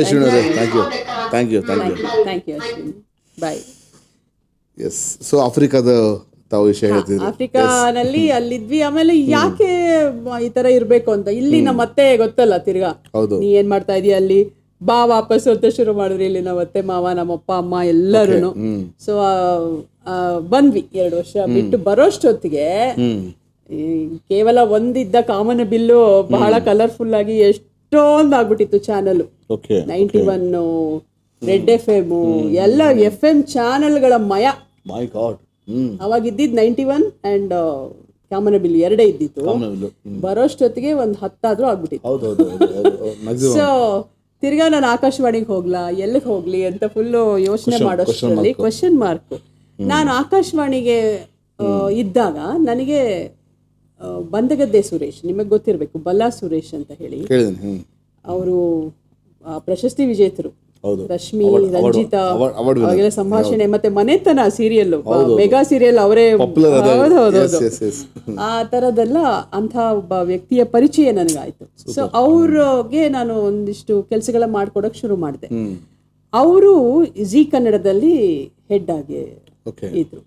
ಅಶ್ವಿನಿ ಅವರೇ. Thank you Ashwini. Bye. Yes. So ಆಫ್ರಿಕಾದ ತಾವು ವಿಷಯ ಹೇಳ್ತಿದ್ರಿ. ಆಫ್ರಿಕಾನಲ್ಲಿ ಅಲ್ಲಿದ್ವಿ. ಆಮೇಲೆ ಯಾಕೆ ಈ ತರ ಇರ್ಬೇಕು ಅಂತ ಇಲ್ಲಿ ನಮ್ಮ ಅತ್ತೆ ಗೊತ್ತಲ್ಲ ತಿರ್ಗಾ. ನೀ ಏನ್ ಮಾಡ್ತಾ ಇದೀಯ ಅಲ್ಲಿ, ಬಾ ವಾಪಸ್ ಅಂತ ಶುರು ಮಾಡಿದ್ರಿ ಇಲ್ಲಿ ನಮ್ಮ ಅತ್ತೆ ಮಾವ, ನಮ್ಮ ಅಪ್ಪ ಅಮ್ಮ ಎಲ್ಲರೂ. ಸೊ ಬಂದ್ವಿ. 2 ವರ್ಷ ಬಿಟ್ಟು ಬರೋಷ್ಟೊತ್ತಿಗೆ ಕೇವಲ ಒಂದಿದ್ದ ಕಾಮನ ಬಿಲ್ಲು ಬಹಳ ಕಲರ್ಫುಲ್ ಆಗಿ ಎಷ್ಟೊಂದು ಆಗ್ಬಿಟ್ಟಿತ್ತು ಚಾನಲ್. 91 ರೆಡ್ FM ಎಲ್ಲ FM ಚಾನೆಲ್ಗಳ ಮಯ. ಮೈ ಗಾಡ್. ಅವಾಗ ಇದ್ದಿದ್ 91 ಅಂಡ್ ಕಾಮನಬಿಲ್ಲು ಎರಡೇ ಇದ್ದಿತ್ತು. ಕಾಮನಬಿಲ್ಲು. ಬರೋಷ್ಟೊತ್ತಿಗೆ ಒಂದು 10 ಆದ್ರೂ ಆಗ್ಬಿಟ್ಟಿತ್ತು. ಹೌದೌದು. ಸೊ ತಿರ್ಗಾ ನಾನು ಆಕಾಶವಾಣಿಗೆ ಹೋಗ್ಲಾ, ಎಲ್ಲಿಗೆ ಹೋಗ್ಲಿ ಅಂತ ಫುಲ್ಲು ಯೋಚನೆ ಮಾಡೋಷ್ಟರಲ್ಲಿ ಕ್ವಶನ್ ಮಾರ್ಕ್. ನಾನು ಆಕಾಶವಾಣಿಗೆ ಇದ್ದಾಗ ನನಗೆ ಬಂದಗದ್ದೆ ಸುರೇಶ್, ನಿಮಗೆ ಗೊತ್ತಿರಬೇಕು, ಬಲ್ಲಾ ಸುರೇಶ್ ಅಂತ ಹೇಳಿ, ಅವರು ಪ್ರಶಸ್ತಿ ವಿಜೇತರು. ರಶ್ಮಿ, ರಂಜಿತಾ ಅವಾಗೆಲ್ಲ ಸಂಭಾಷಣೆ ಮತ್ತೆ ಮನೆತನ ಸೀರಿಯಲ್, ಮೆಗಾ ಸೀರಿಯಲ್ ಅವರೇ. ಆ ತರದೆಲ್ಲ ಅಂಥ ಒಬ್ಬ ವ್ಯಕ್ತಿಯ ಪರಿಚಯ ನನಗಾಯ್ತು. ಸೊ ಅವ್ರಿಗೆ ನಾನು ಒಂದಿಷ್ಟು ಕೆಲಸಗಳ ಮಾಡ್ಕೊಡಕ್ ಶುರು ಮಾಡಿದೆ. ಅವರು ಜಿ ಕನ್ನಡದಲ್ಲಿ ಹೆಡ್ ಆಗಿ ಇದ್ರು.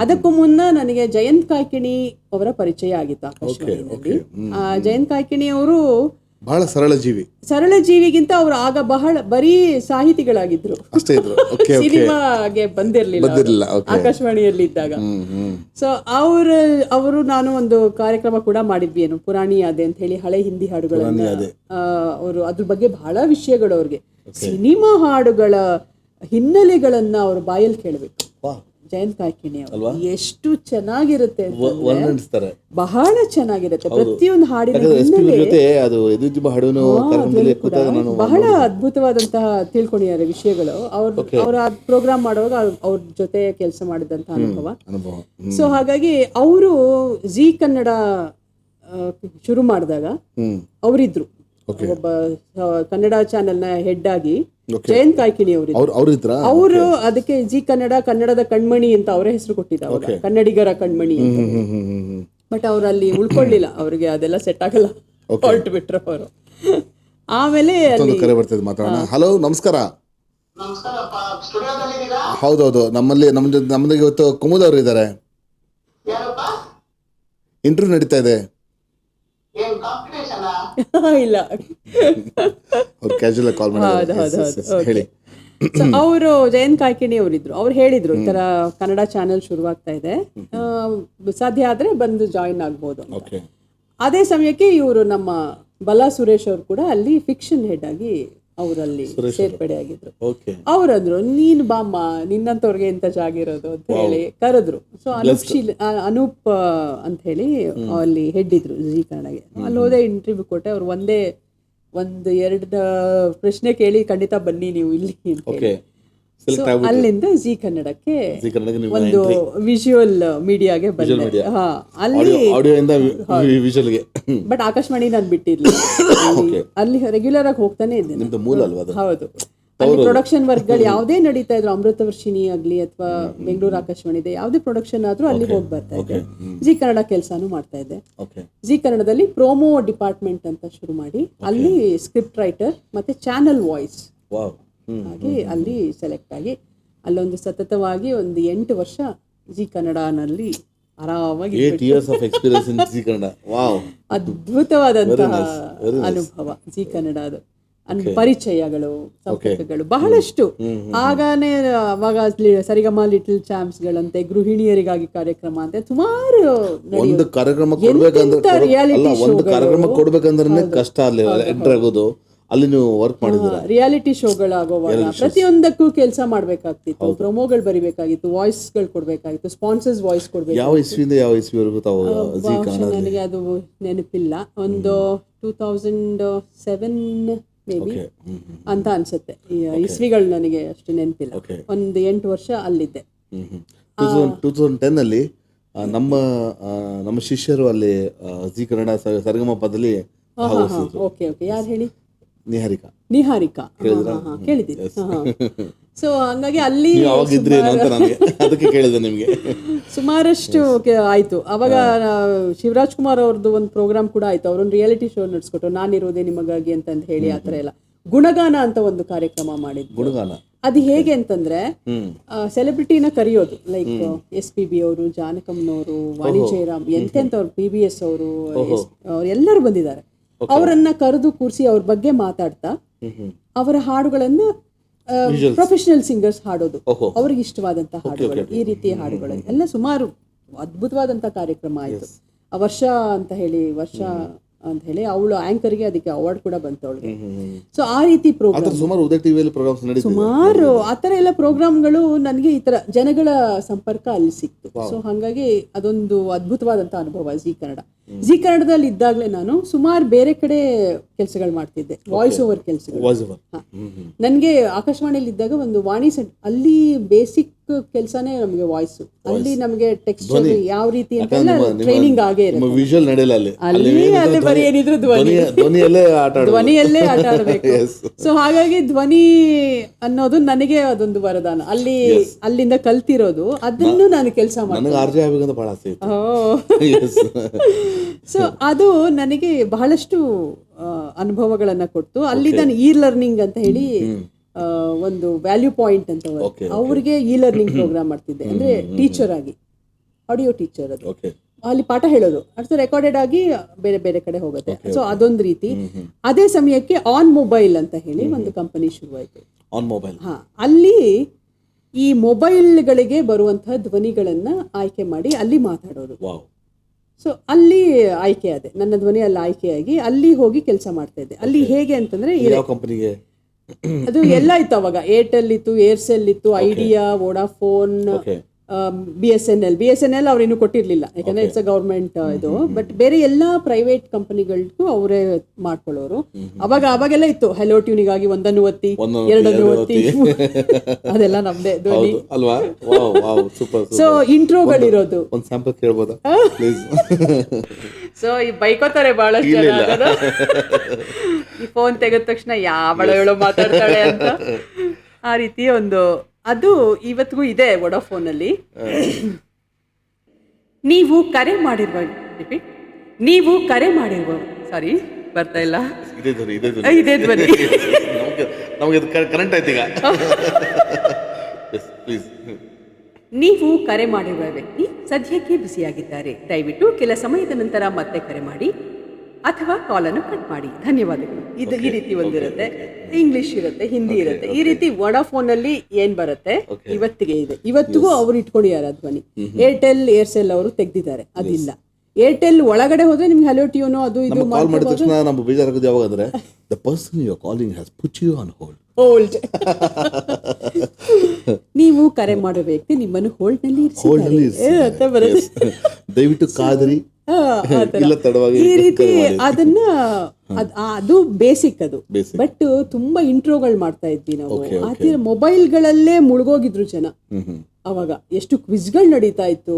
ಅದಕ್ಕೂ ಮುನ್ನ ನನಗೆ ಜಯಂತ್ ಕಾಯ್ಕಿಣಿ ಅವರ ಪರಿಚಯ ಆಗಿತ್ತು ಆಕಾಶವಾಣಿಯಲ್ಲಿ. ಜಯಂತ್ ಕಾಯ್ಕಿಣಿ ಅವರು ಬಹಳ ಸರಳ ಜೀವಿಗಿಂತ ಅವರು ಆಗ ಬರೀ ಸಾಹಿತಿಗಳಾಗಿದ್ರು, ಸಿನಿಮಾಗೆ ಬಂದಿರ್ಲಿಲ್ಲ ಆಕಾಶವಾಣಿಯಲ್ಲಿ ಇದ್ದಾಗ. ಸೊ ಅವರು ನಾನು ಒಂದು ಕಾರ್ಯಕ್ರಮ ಕೂಡ ಮಾಡಿದ್ವಿ, ಏನು ಪುರಾಣಿ ಯಾದೆ ಅಂತ ಹೇಳಿ, ಹಳೆ ಹಿಂದಿ ಹಾಡುಗಳನ್ನ ಅವರು ಅದ್ರ ಬಗ್ಗೆ ಬಹಳ ವಿಷಯಗಳು, ಅವ್ರಿಗೆ ಸಿನಿಮಾ ಹಾಡುಗಳ ಹಿನ್ನೆಲೆಗಳನ್ನ ಅವ್ರ ಬಾಯಲ್ಲಿ ಕೇಳಬೇಕು. ಜಯಂತ್ ಕಾಯ್ಕಿಣಿ ಅವರು ಎಷ್ಟು ಚೆನ್ನಾಗಿರುತ್ತೆ, ಬಹಳ ಚೆನ್ನಾಗಿರುತ್ತೆ. ಪ್ರತಿಯೊಂದು ಹಾಡಿನ ಬಹಳ ಅದ್ಭುತವಾದಂತಹ ತಿಳ್ಕೊಂಡಿದ್ದಾರೆ ವಿಷಯಗಳು. ಅವ್ರ ಪ್ರೋಗ್ರಾಮ್ ಮಾಡುವಾಗ ಅವ್ರ ಜೊತೆ ಕೆಲಸ ಮಾಡಿದಂತಹ ಅನುಭವ. ಸೊ ಹಾಗಾಗಿ ಅವರು ಜಿ ಕನ್ನಡ ಶುರು ಮಾಡಿದಾಗ ಅವರಿದ್ರು, ಒಬ್ಬ ಕನ್ನಡ ಚಾನೆಲ್ ನ ಹೆಡ್ ಆಗಿ ಜಯಂತ್ ಕಾಯ್ಕಿಣಿ ಅವರು ಅದಕ್ಕೆ ಜಿ ಕನ್ನಡದ ಕಣ್ಮಣಿ ಅಂತ ಅವರೇ ಹೆಸರು ಕೊಟ್ಟಿದ್ದ, ಕನ್ನಡಿಗರ ಕಣ್ಮಣಿ ಅಂತ. ಬಟ್ ಅವ್ರು ಅಲ್ಲಿ ಉಳ್ಕೊಳ್ಳಿಲ್ಲ, ಅವ್ರಿಗೆ ಅದೆಲ್ಲ ಸೆಟ್ ಆಗಲ್ಲ, ಹೊರಟು ಬಿಟ್ರು ಅವರು. ಆಮೇಲೆ ಹಲೋ, ನಮಸ್ಕಾರ. ಹೌದೌದು, ನಮ್ಮಲ್ಲಿ ಇವತ್ತು ಕುಮುದ್ ಅವರು ಇದ್ದಾರೆ, ಇಂಟರ್ವ್ಯೂ ನಡೀತಾ ಇದೆ. ಇಲ್ಲ, ಅವರು ಜಯಂತ್ ಕಾಯ್ಕಿಣಿ ಅವರಿದ್ರು. ಅವ್ರು ಹೇಳಿದ್ರು, ಈ ತರ ಕನ್ನಡ ಚಾನೆಲ್ ಶುರುವಾಗ್ತಾ ಇದೆ, ಸಾಧ್ಯ ಆದ್ರೆ ಬಂದು ಜಾಯಿನ್ ಆಗ್ಬೋದು. ಅದೇ ಸಮಯಕ್ಕೆ ಇವರು ನಮ್ಮ ಬಲ್ಲಾ ಸುರೇಶ್ ಅವರು ಕೂಡ ಅಲ್ಲಿ ಫಿಕ್ಷನ್ ಹೆಡ್ ಆಗಿ ಅವರಲ್ಲಿ ಸೇರ್ಪಡೆ ಆಗಿದ್ರು. ಅವ್ರಂದ್ರು, ನೀನು ಬಾಮ್ಮ, ನಿನ್ನಂತವ್ರಿಗೆ ಎಂತ ಜಾಗ ಇರೋದು ಅಂತ ಹೇಳಿ ಕರೆದ್ರು. ಸೊ ಅನೂಪ್ ಅಂತ ಹೇಳಿ ಅಲ್ಲಿ ಹೆಡ್ ಇದ್ರು ಜಿ ಕನ್ನಡಗೆ. ಅಲ್ಲಿ ಹೋದೆ, ಇಂಟರ್ವ್ಯೂ ಕೊಟ್ಟೆ. ಅವ್ರು ಒಂದು 2 ಪ್ರಶ್ನೆ ಕೇಳಿ, ಖಂಡಿತ ಬನ್ನಿ ನೀವು ಇಲ್ಲಿ ಅಂತ ಹೇಳಿ. ಅಲ್ಲಿಂದ ಜಿ ಕನ್ನಡಕ್ಕೆ ಒಂದು ವಿಜುವಲ್ ಮೀಡಿಯಾಗೆ ಬಂದೆ. ಬಟ್ ಆಕಾಶವಾಣಿ ನಾನು ಬಿಟ್ಟಿರ್ಲಿಲ್ಲ, ಅಲ್ಲಿ ರೆಗ್ಯುಲರ್ ಆಗಿ ಹೋಗ್ತಾನೆ ಇದ್ದೇನೆ. ಹೌದು, ಅಲ್ಲಿ ಪ್ರೊಡಕ್ಷನ್ ವರ್ಕ್ಗಳು ಯಾವುದೇ ನಡೀತಾ ಇದ್ರು, ಅಮೃತವರ್ಷಿಣಿ ಆಗ್ಲಿ ಅಥವಾ ಬೆಂಗಳೂರು ಆಕಾಶವಾಣಿ ಇದೆ, ಯಾವುದೇ ಪ್ರೊಡಕ್ಷನ್ ಆದ್ರೂ ಅಲ್ಲಿ ಹೋಗಿ ಬರ್ತಾ ಇದ್ದೆ. ಜಿ ಕನ್ನಡ ಕೆಲಸನೂ ಮಾಡ್ತಾ ಇದ್ದೆ. ಜಿ ಕನ್ನಡದಲ್ಲಿ ಪ್ರೋಮೋ ಡಿಪಾರ್ಟ್ಮೆಂಟ್ ಅಂತ ಶುರು ಮಾಡಿ, ಅಲ್ಲಿ ಸ್ಕ್ರಿಪ್ಟ್ ರೈಟರ್ ಮತ್ತೆ ಚಾನಲ್ ವಾಯ್ಸ್ ಹಾಗೆ ಅಲ್ಲಿ ಸೆಲೆಕ್ಟ್ ಆಗಿ ಅಲ್ಲೊಂದು ಸತತವಾಗಿ ಒಂದು 8 ವರ್ಷ ಜಿ ಕನ್ನಡನಲ್ಲಿ ಆರಾಮಾಗಿ ಅದ್ಭುತವಾದಂತಹ ಅನುಭವ. ಜಿ ಕನ್ನಡದ ಪರಿಚಯಗಳು, ಸಂಪರ್ಕಗಳು ಬಹಳಷ್ಟು. ಆಗಾನೇ ಅವಾಗ ಸರಿಗಮ ಲಿಟಲ್ ಚಾಂಪ್ಸ್ ಗಳಂತೆ, ಗೃಹಿಣಿಯರಿಗಾಗಿ ಕಾರ್ಯಕ್ರಮ ಅಂತೆ ಸುಮಾರು ಅಲ್ಲಿ ನೀವು ವರ್ಕ್ ಮಾಡಿದ್ದೀರಾ. ರಿಯಾಲಿಟಿ ಶೋಗಳಾಗೋವಾಗ ಪ್ರತಿಯೊಂದಕ್ಕೂ ಕೆಲಸ ಮಾಡ್ಬೇಕಾಗ್ತಿತ್ತು, ಪ್ರೊಮೋಗಳು ಬರಿಬೇಕಾಗಿತ್ತು, ವಾಯ್ಸ್ಗಳು ಕೊಡ್ಬೇಕಾಗಿತ್ತು, ಸ್ಪಾನ್ಸರ್ಸ್ ವಾಯ್ಸ್ ಕೊಡ್ಬೇಕು. ಯಾವ ಇಸ್ವಿಯಿಂದ ಯಾವ ಇಸ್ವಿವರೆಗೂ ನನಗೆ ಅದು ನೆನಪಿಲ್ಲ, ಒಂದು 2007 ಮೇ ಬಿ ಅಂತ ಅನ್ಸುತ್ತೆ. ಇಸ್ವಿಗಳು ನನಗೆ ಅಷ್ಟು ನೆನಪಿಲ್ಲ. ಒಂದು 8 ವರ್ಷ ಅಲ್ಲಿದ್ದೆ. 2010 ಅಲ್ಲಿ ನಮ್ಮ ಶಿಷ್ಯರು ಅಲ್ಲಿ ಜಿ ಕನ್ನಡ ಸರಿಗಮಪದಲ್ಲಿ ಓಕೆ ಓಕೆ, ಯಾರು ಹೇಳಿ? ನಿಹಾರಿಕಾ ಕೇಳಿದ್ದೀನಿ. ಸೊ ಹಂಗಾಗಿ ಅಲ್ಲಿ ಸುಮಾರಷ್ಟು ಆಯ್ತು. ಅವಾಗ ಶಿವರಾಜ್ ಕುಮಾರ್ ಅವ್ರದ್ದು ಒಂದು ಪ್ರೋಗ್ರಾಮ್ ಕೂಡ ಆಯ್ತು, ಅವರೊಂದು ರಿಯಾಲಿಟಿ ಶೋ ನಡೆಸ್ಕೊಟ್ರು, ನಾನಿರೋದೇ ನಿಮಗಾಗಿ ಅಂತ ಹೇಳಿ. ಆತರ ಎಲ್ಲ ಗುಣಗಾನ ಅಂತ ಒಂದು ಕಾರ್ಯಕ್ರಮ ಮಾಡಿದ್ರು. ಅದು ಹೇಗೆ ಅಂತಂದ್ರೆ ಸೆಲೆಬ್ರಿಟಿನ ಕರೆಯೋದು, ಲೈಕ್ SPB ಅವರು, ಜಾನಕಮ್ಮನವರು, ವಾಣಿ ಜಯರಾಮ್, ಎಂತೆಂತವ್ರು, PBS ಅವರು ಎಲ್ಲರೂ ಬಂದಿದ್ದಾರೆ. ಅವರನ್ನ ಕರೆದು ಕೂರಿಸಿ ಅವ್ರ ಬಗ್ಗೆ ಮಾತಾಡ್ತಾ ಅವರ ಹಾಡುಗಳನ್ನ ಪ್ರೊಫೆಷನಲ್ ಸಿಂಗರ್ಸ್ ಹಾಡೋದು, ಅವ್ರಿಗೆ ಇಷ್ಟವಾದಂತ ಹಾಡುಗಳು, ಈ ರೀತಿಯ ಹಾಡುಗಳು ಎಲ್ಲ ಸುಮಾರು ಅದ್ಭುತವಾದಂತ ಕಾರ್ಯಕ್ರಮ ಆಯ್ತು. ವರ್ಷ ಅಂತ ಹೇಳಿ, ವರ್ಷ ಅಂತ ಹೇಳಿ ಅವಳು ಆಂಕರ್ಗೆ ಅದಕ್ಕೆ ಅವಾರ್ಡ್ ಕೂಡ ಬಂತು ಅವಳಿಗೆ. ಸೊ ಆ ರೀತಿ ಪ್ರೋಗ್ರಾಮ್ ಸುಮಾರು ಉದಯ ಟಿವಿಯಲ್ಲಿ ಪ್ರೋಗ್ರಾಮ್ಸ್ ನಡೀತಿದೆ. ಸುಮಾರು ಆ ಥರ ಎಲ್ಲ ಪ್ರೋಗ್ರಾಮ್ಗಳು ನನಗೆ ಈ ಥರ ಜನಗಳ ಸಂಪರ್ಕ ಅಲ್ಲಿ ಸಿಕ್ತು. ಸೊ ಹಾಗಾಗಿ ಅದೊಂದು ಅದ್ಭುತವಾದಂಥ ಅನುಭವ. ಜಿ ಕನ್ನಡದಲ್ಲಿ ಇದ್ದಾಗಲೇ ನಾನು ಸುಮಾರು ಬೇರೆ ಕಡೆ ಕೆಲಸಗಳು ಮಾಡ್ತಿದ್ದೆ, ವಾಯ್ಸ್ ಓವರ್ ಕೆಲಸಗಳು. ನನಗೆ ಆಕಾಶವಾಣಿಯಲ್ಲಿ ಇದ್ದಾಗ ಒಂದು ವಾಣಿ ಅಲ್ಲಿ ಬೇಸಿಕ್ ಕೆಲಸನೇ ನಮಗೆ ವಾಯ್ಸ್, ಅಲ್ಲಿ ನಮಗೆ ಟೆಕ್ಸ್ಚರ್ ಯಾವ ರೀತಿ ಅಂತೆಲ್ಲ ಟ್ರೈನಿಂಗ್ ಆಗೇ ಇರುತ್ತೆ. ವಿಜುವಲ್ ನಡೆಯಲ್ಲ ಅಲ್ಲಿ, ಅಲ್ಲಿ ಬರೀ ಏನಿದ್ರು ಧ್ವನಿಯಲ್ಲೇ ಆಟ ಆಡಬೇಕು. ಸೊ ಹಾಗಾಗಿ ಧ್ವನಿ ಅನ್ನೋದು ನನಗೆ ಅದೊಂದು ವರದಾನ. ಅಲ್ಲಿಂದ ಕಲ್ತಿರೋದು, ಅದನ್ನು ನಾನು ಕೆಲಸ ಮಾಡ್ತೀನಿ. ಬಹಳ ಆಸೆ ಇತ್ತು. ಸೊ ಅದು ನನಗೆ ಬಹಳಷ್ಟು ಅನುಭವಗಳನ್ನ ಕೊಟ್ಟು, ಅಲ್ಲಿ ನಾನು ಲರ್ನಿಂಗ್ ಅಂತ ಹೇಳಿ ಒಂದು ವ್ಯಾಲ್ಯೂ ಪಾಯಿಂಟ್ ಅಂತ ಅವ್ರಿಗೆ ಲರ್ನಿಂಗ್ ಪ್ರೋಗ್ರಾಮ್ ಮಾಡ್ತಿದ್ದೆ. ಅಂದ್ರೆ ಟೀಚರ್ ಆಗಿ, ಆಡಿಯೋ ಟೀಚರ್. ಅದು ಅಲ್ಲಿ ಪಾಠ ಹೇಳೋದು, ಅದು ರೆಕಾರ್ಡೆಡ್ ಆಗಿ ಬೇರೆ ಬೇರೆ ಕಡೆ ಹೋಗುತ್ತೆ. ಸೊ ಅದೊಂದು ರೀತಿ. ಅದೇ ಸಮಯಕ್ಕೆ ಆನ್ ಮೊಬೈಲ್ ಅಂತ ಹೇಳಿ ಒಂದು ಕಂಪನಿ ಶುರುವಾಯಿತು. ಅಲ್ಲಿ ಈ ಮೊಬೈಲ್ಗಳಿಗೆ ಬರುವಂತಹ ಧ್ವನಿಗಳನ್ನ ಆಯ್ಕೆ ಮಾಡಿ ಅಲ್ಲಿ ಮಾತಾಡೋದು. ಸೊ ಅಲ್ಲಿ ಆಯ್ಕೆ ಆದೆ, ನನ್ನ ಧ್ವನಿ ಅಲ್ಲಿ ಆಯ್ಕೆಯಾಗಿ ಅಲ್ಲಿ ಹೋಗಿ ಕೆಲಸ ಮಾಡ್ತಾ ಇದ್ದೆ. ಅಲ್ಲಿ ಹೇಗೆ ಅಂತಂದ್ರೆ ಅದು ಎಲ್ಲ ಇತ್ತು ಅವಾಗ. ಏರ್ಟೆಲ್ ಇತ್ತು, ಏರ್ಸೆಲ್ ಇತ್ತು, ಐಡಿಯಾ, ವೋಡಾಫೋನ್, BSNL ಅವ್ರು ಇನ್ನೂ ಕೊಟ್ಟಿರ್ಲಿಲ್ಲ, ಯಾಕಂದ್ರೆ ಇಟ್ಸ್ ಅ ಗೌರ್ಮೆಂಟ್ ಇದು. ಬಟ್ ಬೇರೆ ಎಲ್ಲಾ ಪ್ರೈವೇಟ್ ಕಂಪನಿಗಳಿಗೂ ಅವರೇ ಮಾಡ್ಕೊಳ್ಳೋರು. ಅವಾಗೆಲ್ಲ ಇತ್ತು ಹೆಲೋ ಟ್ಯೂನಿಗಾಗಿ 1 ಒತ್ತಿ 2 ಒತ್ತಿ ಅದೆಲ್ಲ ನಮ್ದೇ ಧ್ವನಿ. ಸೊ ಇಂಟ್ರೋಗಳಿರೋದು ಒಂದು ಸ್ಯಾಂಪಲ್ ಕೇಳಬಹುದಾ ಪ್ಲೀಸ್? ಸೊ ಈ ಬೈಕೋತಾರೆ ಬಹಳಷ್ಟು ಜನ, ಈ ಫೋನ್ ತೆಗೆದ ತಕ್ಷಣ ಯಾವಳ ಹೇಳೋ ಮಾತಾಡ್ತಾಳೆ ಅಂತ. ಆ ರೀತಿ ಒಂದು ಅದು ಇವತ್ತಿಗೂ ಇದೆ ವೊಡಾಫೋನಲ್ಲಿ. ನೀವು ಕರೆ ಮಾಡಿರುವ ಸಾರಿ ಬರ್ತಾ ಇಲ್ಲ, ಇದೇ ಧ್ವನಿ ನಮಗೆ ಕರೆಂಟ್ ಆಯ್ತು ಈಗ. ನೀವು ಕರೆ ಮಾಡಿರುವ ವ್ಯಕ್ತಿ ಸದ್ಯಕ್ಕೆ ಬಿಸಿಯಾಗಿದ್ದಾರೆ, ದಯವಿಟ್ಟು ಕೆಲ ಸಮಯದ ನಂತರ ಮತ್ತೆ ಕರೆ ಮಾಡಿ ಅಥವಾ ಕಾಲನ್ನು ಕಟ್ ಮಾಡಿ, ಧನ್ಯವಾದಗಳು. ಇದು ಈ ರೀತಿ ಒಂದಿರುತ್ತೆ. ಇಂಗ್ಲಿಷ್ ಇರುತ್ತೆ, ಹಿಂದಿ ಇರುತ್ತೆ. ಈ ರೀತಿ ವೊಡಾಫೋನ್ ಅಲ್ಲಿ ಏನ್ ಬರುತ್ತೆ ಇವತ್ತಿಗೆ ಇದೆ, ಇವತ್ತಿಗೂ ಅವ್ರು ಇಟ್ಕೊಂಡಿದ್ದಾರೆ ಧ್ವನಿ. ಏರ್ಟೆಲ್, ಏರ್ಸೆಲ್ ಅವರು ತೆಗ್ದಿದ್ದಾರೆ, ಅದಿಲ್ಲ. ಏರ್ಟೆಲ್ ಒಳಗಡೆ ಹೋದ್ರೆ ನಿಮ್ಗೆ ಹಲೋ ಟ್ಯೂನೋ ಅದು ಇದು ಕಾಲ್ ಮಾಡಿದ ತಕ್ಷಣ ನಮ್ಮ ಬೇಜಾರಾಗೋದು ಯಾವಾಗ ಅಂದ್ರೆ the person you are calling has put you on hold. ನೀವು ಕರೆ ಮಾಡೋ ವ್ಯಕ್ತಿ ನಿಮ್ಮನ್ನು ಹೋಲ್ಡ್ ನಲ್ಲಿ ಇರಿಸಿದ್ದಾರೆ, ದಯವಿಟ್ಟು ಕಾದ್ರಿ. ಈ ರೀತಿ ಅದನ್ನ ಅದು ಬೇಸಿಕ್ ಅದು. ಬಟ್ ತುಂಬಾ ಇಂಟ್ರೋಗಳು ಮಾಡ್ತಾ ಇದ್ವಿ ನಾವು. ಅದೇ ಮೊಬೈಲ್ಗಳಲ್ಲೇ ಮುಳುಗೋಗಿದ್ರು ಜನ ಅವಾಗ. ಎಷ್ಟು ಕ್ವಿಜ್ಗಳು ನಡೀತಾ ಇತ್ತು.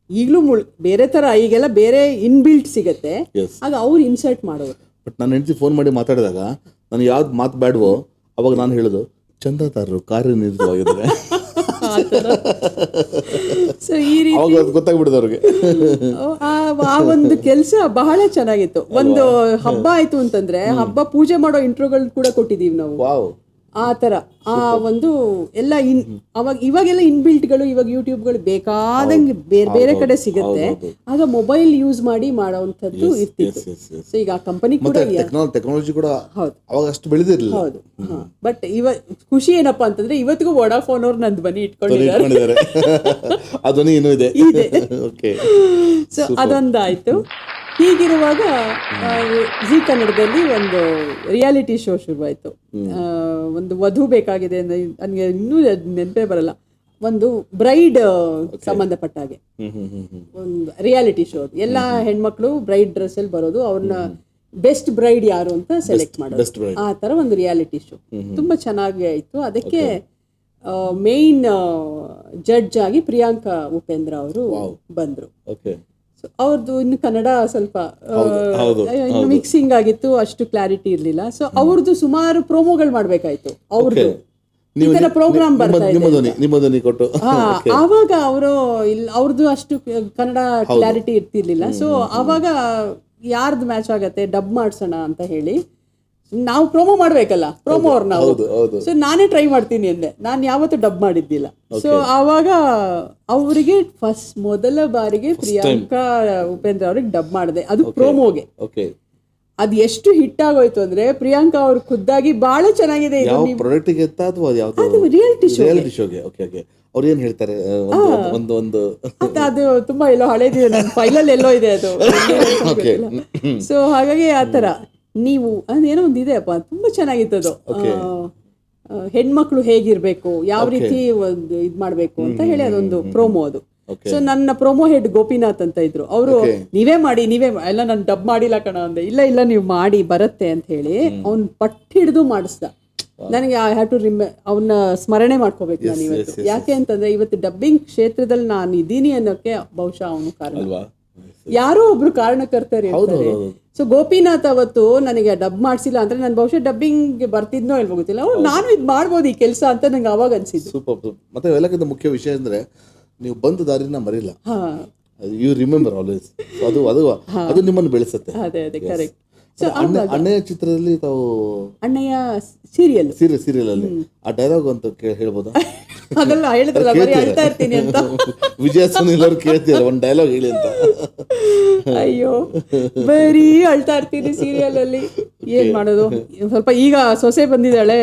ಈಗಲೂ ಬೇರೆ ತರ, ಈಗೆಲ್ಲ ಬೇರೆ ಇನ್ಬಿಲ್ಟ್ ಸಿಗತ್ತೆ, ಆಗ ಅವ್ರು ಇನ್ಸರ್ಟ್ ಮಾಡೋರು. ಬಟ್ ನನ್ನ ಹೆಂಡತಿ ಫೋನ್ ಮಾಡಿ ಮಾತಾಡಿದಾಗ ನಾನು ಯಾವ್ದು ಮಾತು ಬೇಡವೋ ಅವಾಗ ನಾನು ಹೇಳೋದು ಚಂದಾದಾರರು ಕಾರ್ಯನಿರತವಾಗಿದ್ದಾರೆ. ಸೊ ಈ ರೀತಿ ಗೊತ್ತಾಗ್ಬಿಡುದು ಅವ್ರಿಗೆ. ಆ ಒಂದು ಕೆಲಸ ಬಹಳ ಚೆನ್ನಾಗಿತ್ತು. ಒಂದು ಹಬ್ಬ ಆಯ್ತು ಅಂತಂದ್ರೆ ಹಬ್ಬ ಪೂಜೆ ಮಾಡೋ ಇಂಟ್ರೋಗಳು ಕೂಡ ಕೊಟ್ಟಿದೀವಿ ನಾವು. ಆ ತರ ಆ ಒಂದು ಎಲ್ಲ ಇವಾಗೆಲ್ಲ ಇನ್ಬಿಲ್ಟ್ಗಳು, ಇವಾಗ ಯೂಟ್ಯೂಬ್ಗಳು ಬೇಕಾದಂಗೆ ಬೇರೆ ಬೇರೆ ಕಡೆ ಸಿಗುತ್ತೆ. ಆಗ ಮೊಬೈಲ್ ಯೂಸ್ ಮಾಡಿ ಮಾಡೋವಂಥದ್ದು ಇರ್ತಿತ್ತು. ಸೊ ಈಗ ಆ ಕಂಪನಿ ಕೂಡ ಟೆಕ್ನಾಲಜಿ ಕೂಡ ಅವಾಗ ಅಷ್ಟು ಬೆಳೆದಿರಲಿಲ್ಲ. ಹೌದು. ಬಟ್ ಖುಷಿ ಏನಪ್ಪಾ ಅಂತಂದ್ರೆ ಇವತ್ತಿಗೂ ವೊಡಾಫೋನ್ ಅವ್ರು ನನ್ನ ಧ್ವನಿ ಇಟ್ಕೊಂಡಿದ್ದಾರೆ. ಧ್ವನಿ ಇನ್ನೂ ಇದೆ. ಸೊ ಅದೊಂದಾಯ್ತು. ಹೀಗಿರುವಾಗ ಜಿ ಕನ್ನಡದಲ್ಲಿ ಒಂದು ರಿಯಾಲಿಟಿ ಶೋ ಶುರುವಾಯಿತು. ಒಂದು ವಧು ಬೇಕಾಗಿದೆ, ನನಗೆ ಇನ್ನೂ ನೆನಪೇ ಬರಲ್ಲ, ಒಂದು ಬ್ರೈಡ್ ಸಂಬಂಧಪಟ್ಟ ಹಾಗೆ ಒಂದು ರಿಯಾಲಿಟಿ ಶೋ. ಎಲ್ಲ ಹೆಣ್ಮಕ್ಳು ಬ್ರೈಡ್ ಡ್ರೆಸ್ ಅಲ್ಲಿ ಬರೋದು, ಅವ್ರನ್ನ ಬೆಸ್ಟ್ ಬ್ರೈಡ್ ಯಾರು ಅಂತ ಸೆಲೆಕ್ಟ್ ಮಾಡೋದು, ಆ ತರ ಒಂದು ರಿಯಾಲಿಟಿ ಶೋ. ತುಂಬಾ ಚೆನ್ನಾಗಿ ಆಯ್ತು. ಅದಕ್ಕೆ ಮೇನ್ ಜಡ್ಜ್ ಆಗಿ ಪ್ರಿಯಾಂಕಾ ಉಪೇಂದ್ರ ಅವರು ಬಂದ್ರು. ಅವ್ರದ್ದು ಇನ್ನು ಕನ್ನಡ ಸ್ವಲ್ಪ ಮಿಕ್ಸಿಂಗ್ ಆಗಿತ್ತು, ಅಷ್ಟು ಕ್ಲಾರಿಟಿ ಇರ್ಲಿಲ್ಲ. ಸೊ ಅವ್ರದ್ದು ಸುಮಾರು ಪ್ರೋಮೋಗಳು ಮಾಡ್ಬೇಕಾಯ್ತು. ಅವ್ರದ್ದು ಈ ತರ ಪ್ರೋಗ್ರಾಮ್ ಬರ್ತಾ ಇದೆ. ಆವಾಗ ಅವ್ರದ್ದು ಅಷ್ಟು ಕನ್ನಡ ಕ್ಲಾರಿಟಿ ಇರ್ತಿರ್ಲಿಲ್ಲ. ಸೊ ಆವಾಗ ಯಾರ್ದು ಮ್ಯಾಚ್ ಆಗತ್ತೆ, ಡಬ್ ಮಾಡ್ಸೋಣ ಅಂತ ಹೇಳಿ ನಾವು ಪ್ರೋಮೋ ಮಾಡ್ಬೇಕಲ್ಲ, ಪ್ರೋಮೋ ಅವ್ರು ನಾವು. ಸೊ ನಾನೇ ಟ್ರೈ ಮಾಡ್ತೀನಿ ಅಂದೆ, ನಾನು ಯಾವತ್ತೂ ಡಬ್ ಮಾಡಿದ್ದಿಲ್ಲ. ಸೊ ಆವಾಗ ಅವರಿಗೆ ಮೊದಲ ಬಾರಿಗೆ ಪ್ರಿಯಾಂಕಾ ಉಪೇಂದ್ರ ಅವ್ರಿಗೆ ಡಬ್ ಮಾಡಿದೆ, ಅದು ಪ್ರೋಮೋಗೆ. ಅದು ಎಷ್ಟು ಹಿಟ್ ಆಗೋಯ್ತು ಅಂದ್ರೆ ಪ್ರಿಯಾಂಕಾ ಅವ್ರು ಖುದ್ದಾಗಿ ಬಹಳ ಚೆನ್ನಾಗಿದೆ, ರಿಯಾಲಿಟಿ ಶೋಗೆ ಅವ್ರು ಏನ್ ಹೇಳ್ತಾರೆ ಒಂದು ಅದು ತುಂಬಾ ಎಲ್ಲೋ ಹಳೇದಿದೆ, ನನ್ನ ಫೈಲಲ್ಲಿ ಎಲ್ಲೋ ಇದೆ ಅದು. ಸೊ ಹಾಗಾಗಿ ಆ ಥರ ನೀವು ಅದೇನೋ ಒಂದು ಇದೆ ಅಪ್ಪ, ತುಂಬಾ ಚೆನ್ನಾಗಿತ್ತು ಅದು. ಹೆಣ್ಮಕ್ಳು ಹೇಗಿರ್ಬೇಕು, ಯಾವ ರೀತಿ ಒಂದು ಇದ್ ಮಾಡ್ಬೇಕು ಅಂತ ಹೇಳಿ ಅದೊಂದು ಪ್ರೋಮೋ ಅದು. ಸೊ ನನ್ನ ಪ್ರೋಮೋ ಹೆಡ್ ಗೋಪಿನಾಥ್ ಅಂತ ಇದ್ರು, ಅವರು ನೀವೇ ಮಾಡಿ ಎಲ್ಲ ನಾನು ಡಬ್ ಮಾಡಿಲ್ಲ ಕಣ ಅಂದೆ. ಇಲ್ಲ ನೀವು ಮಾಡಿ ಬರುತ್ತೆ ಅಂತ ಹೇಳಿ ಅವ್ನ್ ಪಟ್ಟು ಹಿಡಿದು ಮಾಡಿಸ್ದ. ನನಗೆ ಐ ಹ್ಯಾವ್ ಟು ಅವನ್ನ ಸ್ಮರಣೆ ಮಾಡ್ಕೋಬೇಕು ನಾನು ಇವತ್ತು. ಯಾಕೆ ಅಂತಂದ್ರೆ ಇವತ್ತು ಡಬ್ಬಿಂಗ್ ಕ್ಷೇತ್ರದಲ್ಲಿ ನಾನು ಇದ್ದೀನಿ ಅನ್ನೋಕೆ ಬಹುಶಃ ಅವನು ಕಾರಣ. ಯಾರೋ ಒಬ್ರು ಕಾರಣಕರ್ತರು ಇರ್ತಾರೆ. ಸೊ ಗೋಪಿನಾಥ್ ಅವತ್ತು ನನಗೆ ಡಬ್ ಮಾಡ್ಸಿಲ್ಲ ಅಂದ್ರೆ ನಾನು ಬಹುಶಃ ಡಬ್ಬಿಂಗ್ ಬರ್ತಿದ್ನೋ ಇಲ್ವೋ ಗೊತ್ತಿಲ್ಲ, ನಾನು ಇದು ಮಾಡ್ಬೋದು ಈ ಕೆಲಸ ಅಂತ ನಂಗೆ ಅವಾಗ ಅನ್ಸಿದ್ದು. ಸೂಪರ್. ಮತ್ತೆ ಎಲ್ಲಕ್ಕಿಂತ ಮುಖ್ಯ ವಿಷಯ ಅಂದ್ರೆ ನೀವು ಬಂದ ದಾರಿನ ಮರಿಲ್ಲ, ಯು ರಿಮೆಂಬರ್ ಆಲ್ವೇಸ್. ಅದು ನಿಮ್ಮನ್ನು ಬೆಳೆಸುತ್ತೆ. ಅದೇ ಕರೆಕ್ಟ್. ಸೊ ಅಣ್ಣಯ್ಯ ಚಿತ್ರದಲ್ಲಿ ತಾವು ಅಣ್ಣಯ್ಯ ಸೀರಿಯಲ್ ಅಲ್ಲಿ ಆ ಡೈಲಾಗ್ ಅಂತ ಹೇಳ್ಬೋದಾ? ಹಾಗಲ್ಲ ಹೇಳಿದ್ರಲ್ಲ, ಬರೀ ಅಳ್ತಾ ಇರ್ತೀನಿ ಅಂತ. ವಿಜಯ ಸುನೀಲ್ ಅವ್ರು ಕೇಳ್ತೀರ ಒಂದ್ ಡೈಲಾಗ್ ಹೇಳಿ ಅಂತ. ಅಯ್ಯೋ ಬರೀ ಅಳ್ತಾ ಇರ್ತೀನಿ ಸೀರಿಯಲ್ ಅಲ್ಲಿ, ಏನ್ ಮಾಡೋದು. ಸ್ವಲ್ಪ ಈಗ ಸೊಸೆ ಬಂದಿದ್ದಾಳೆ,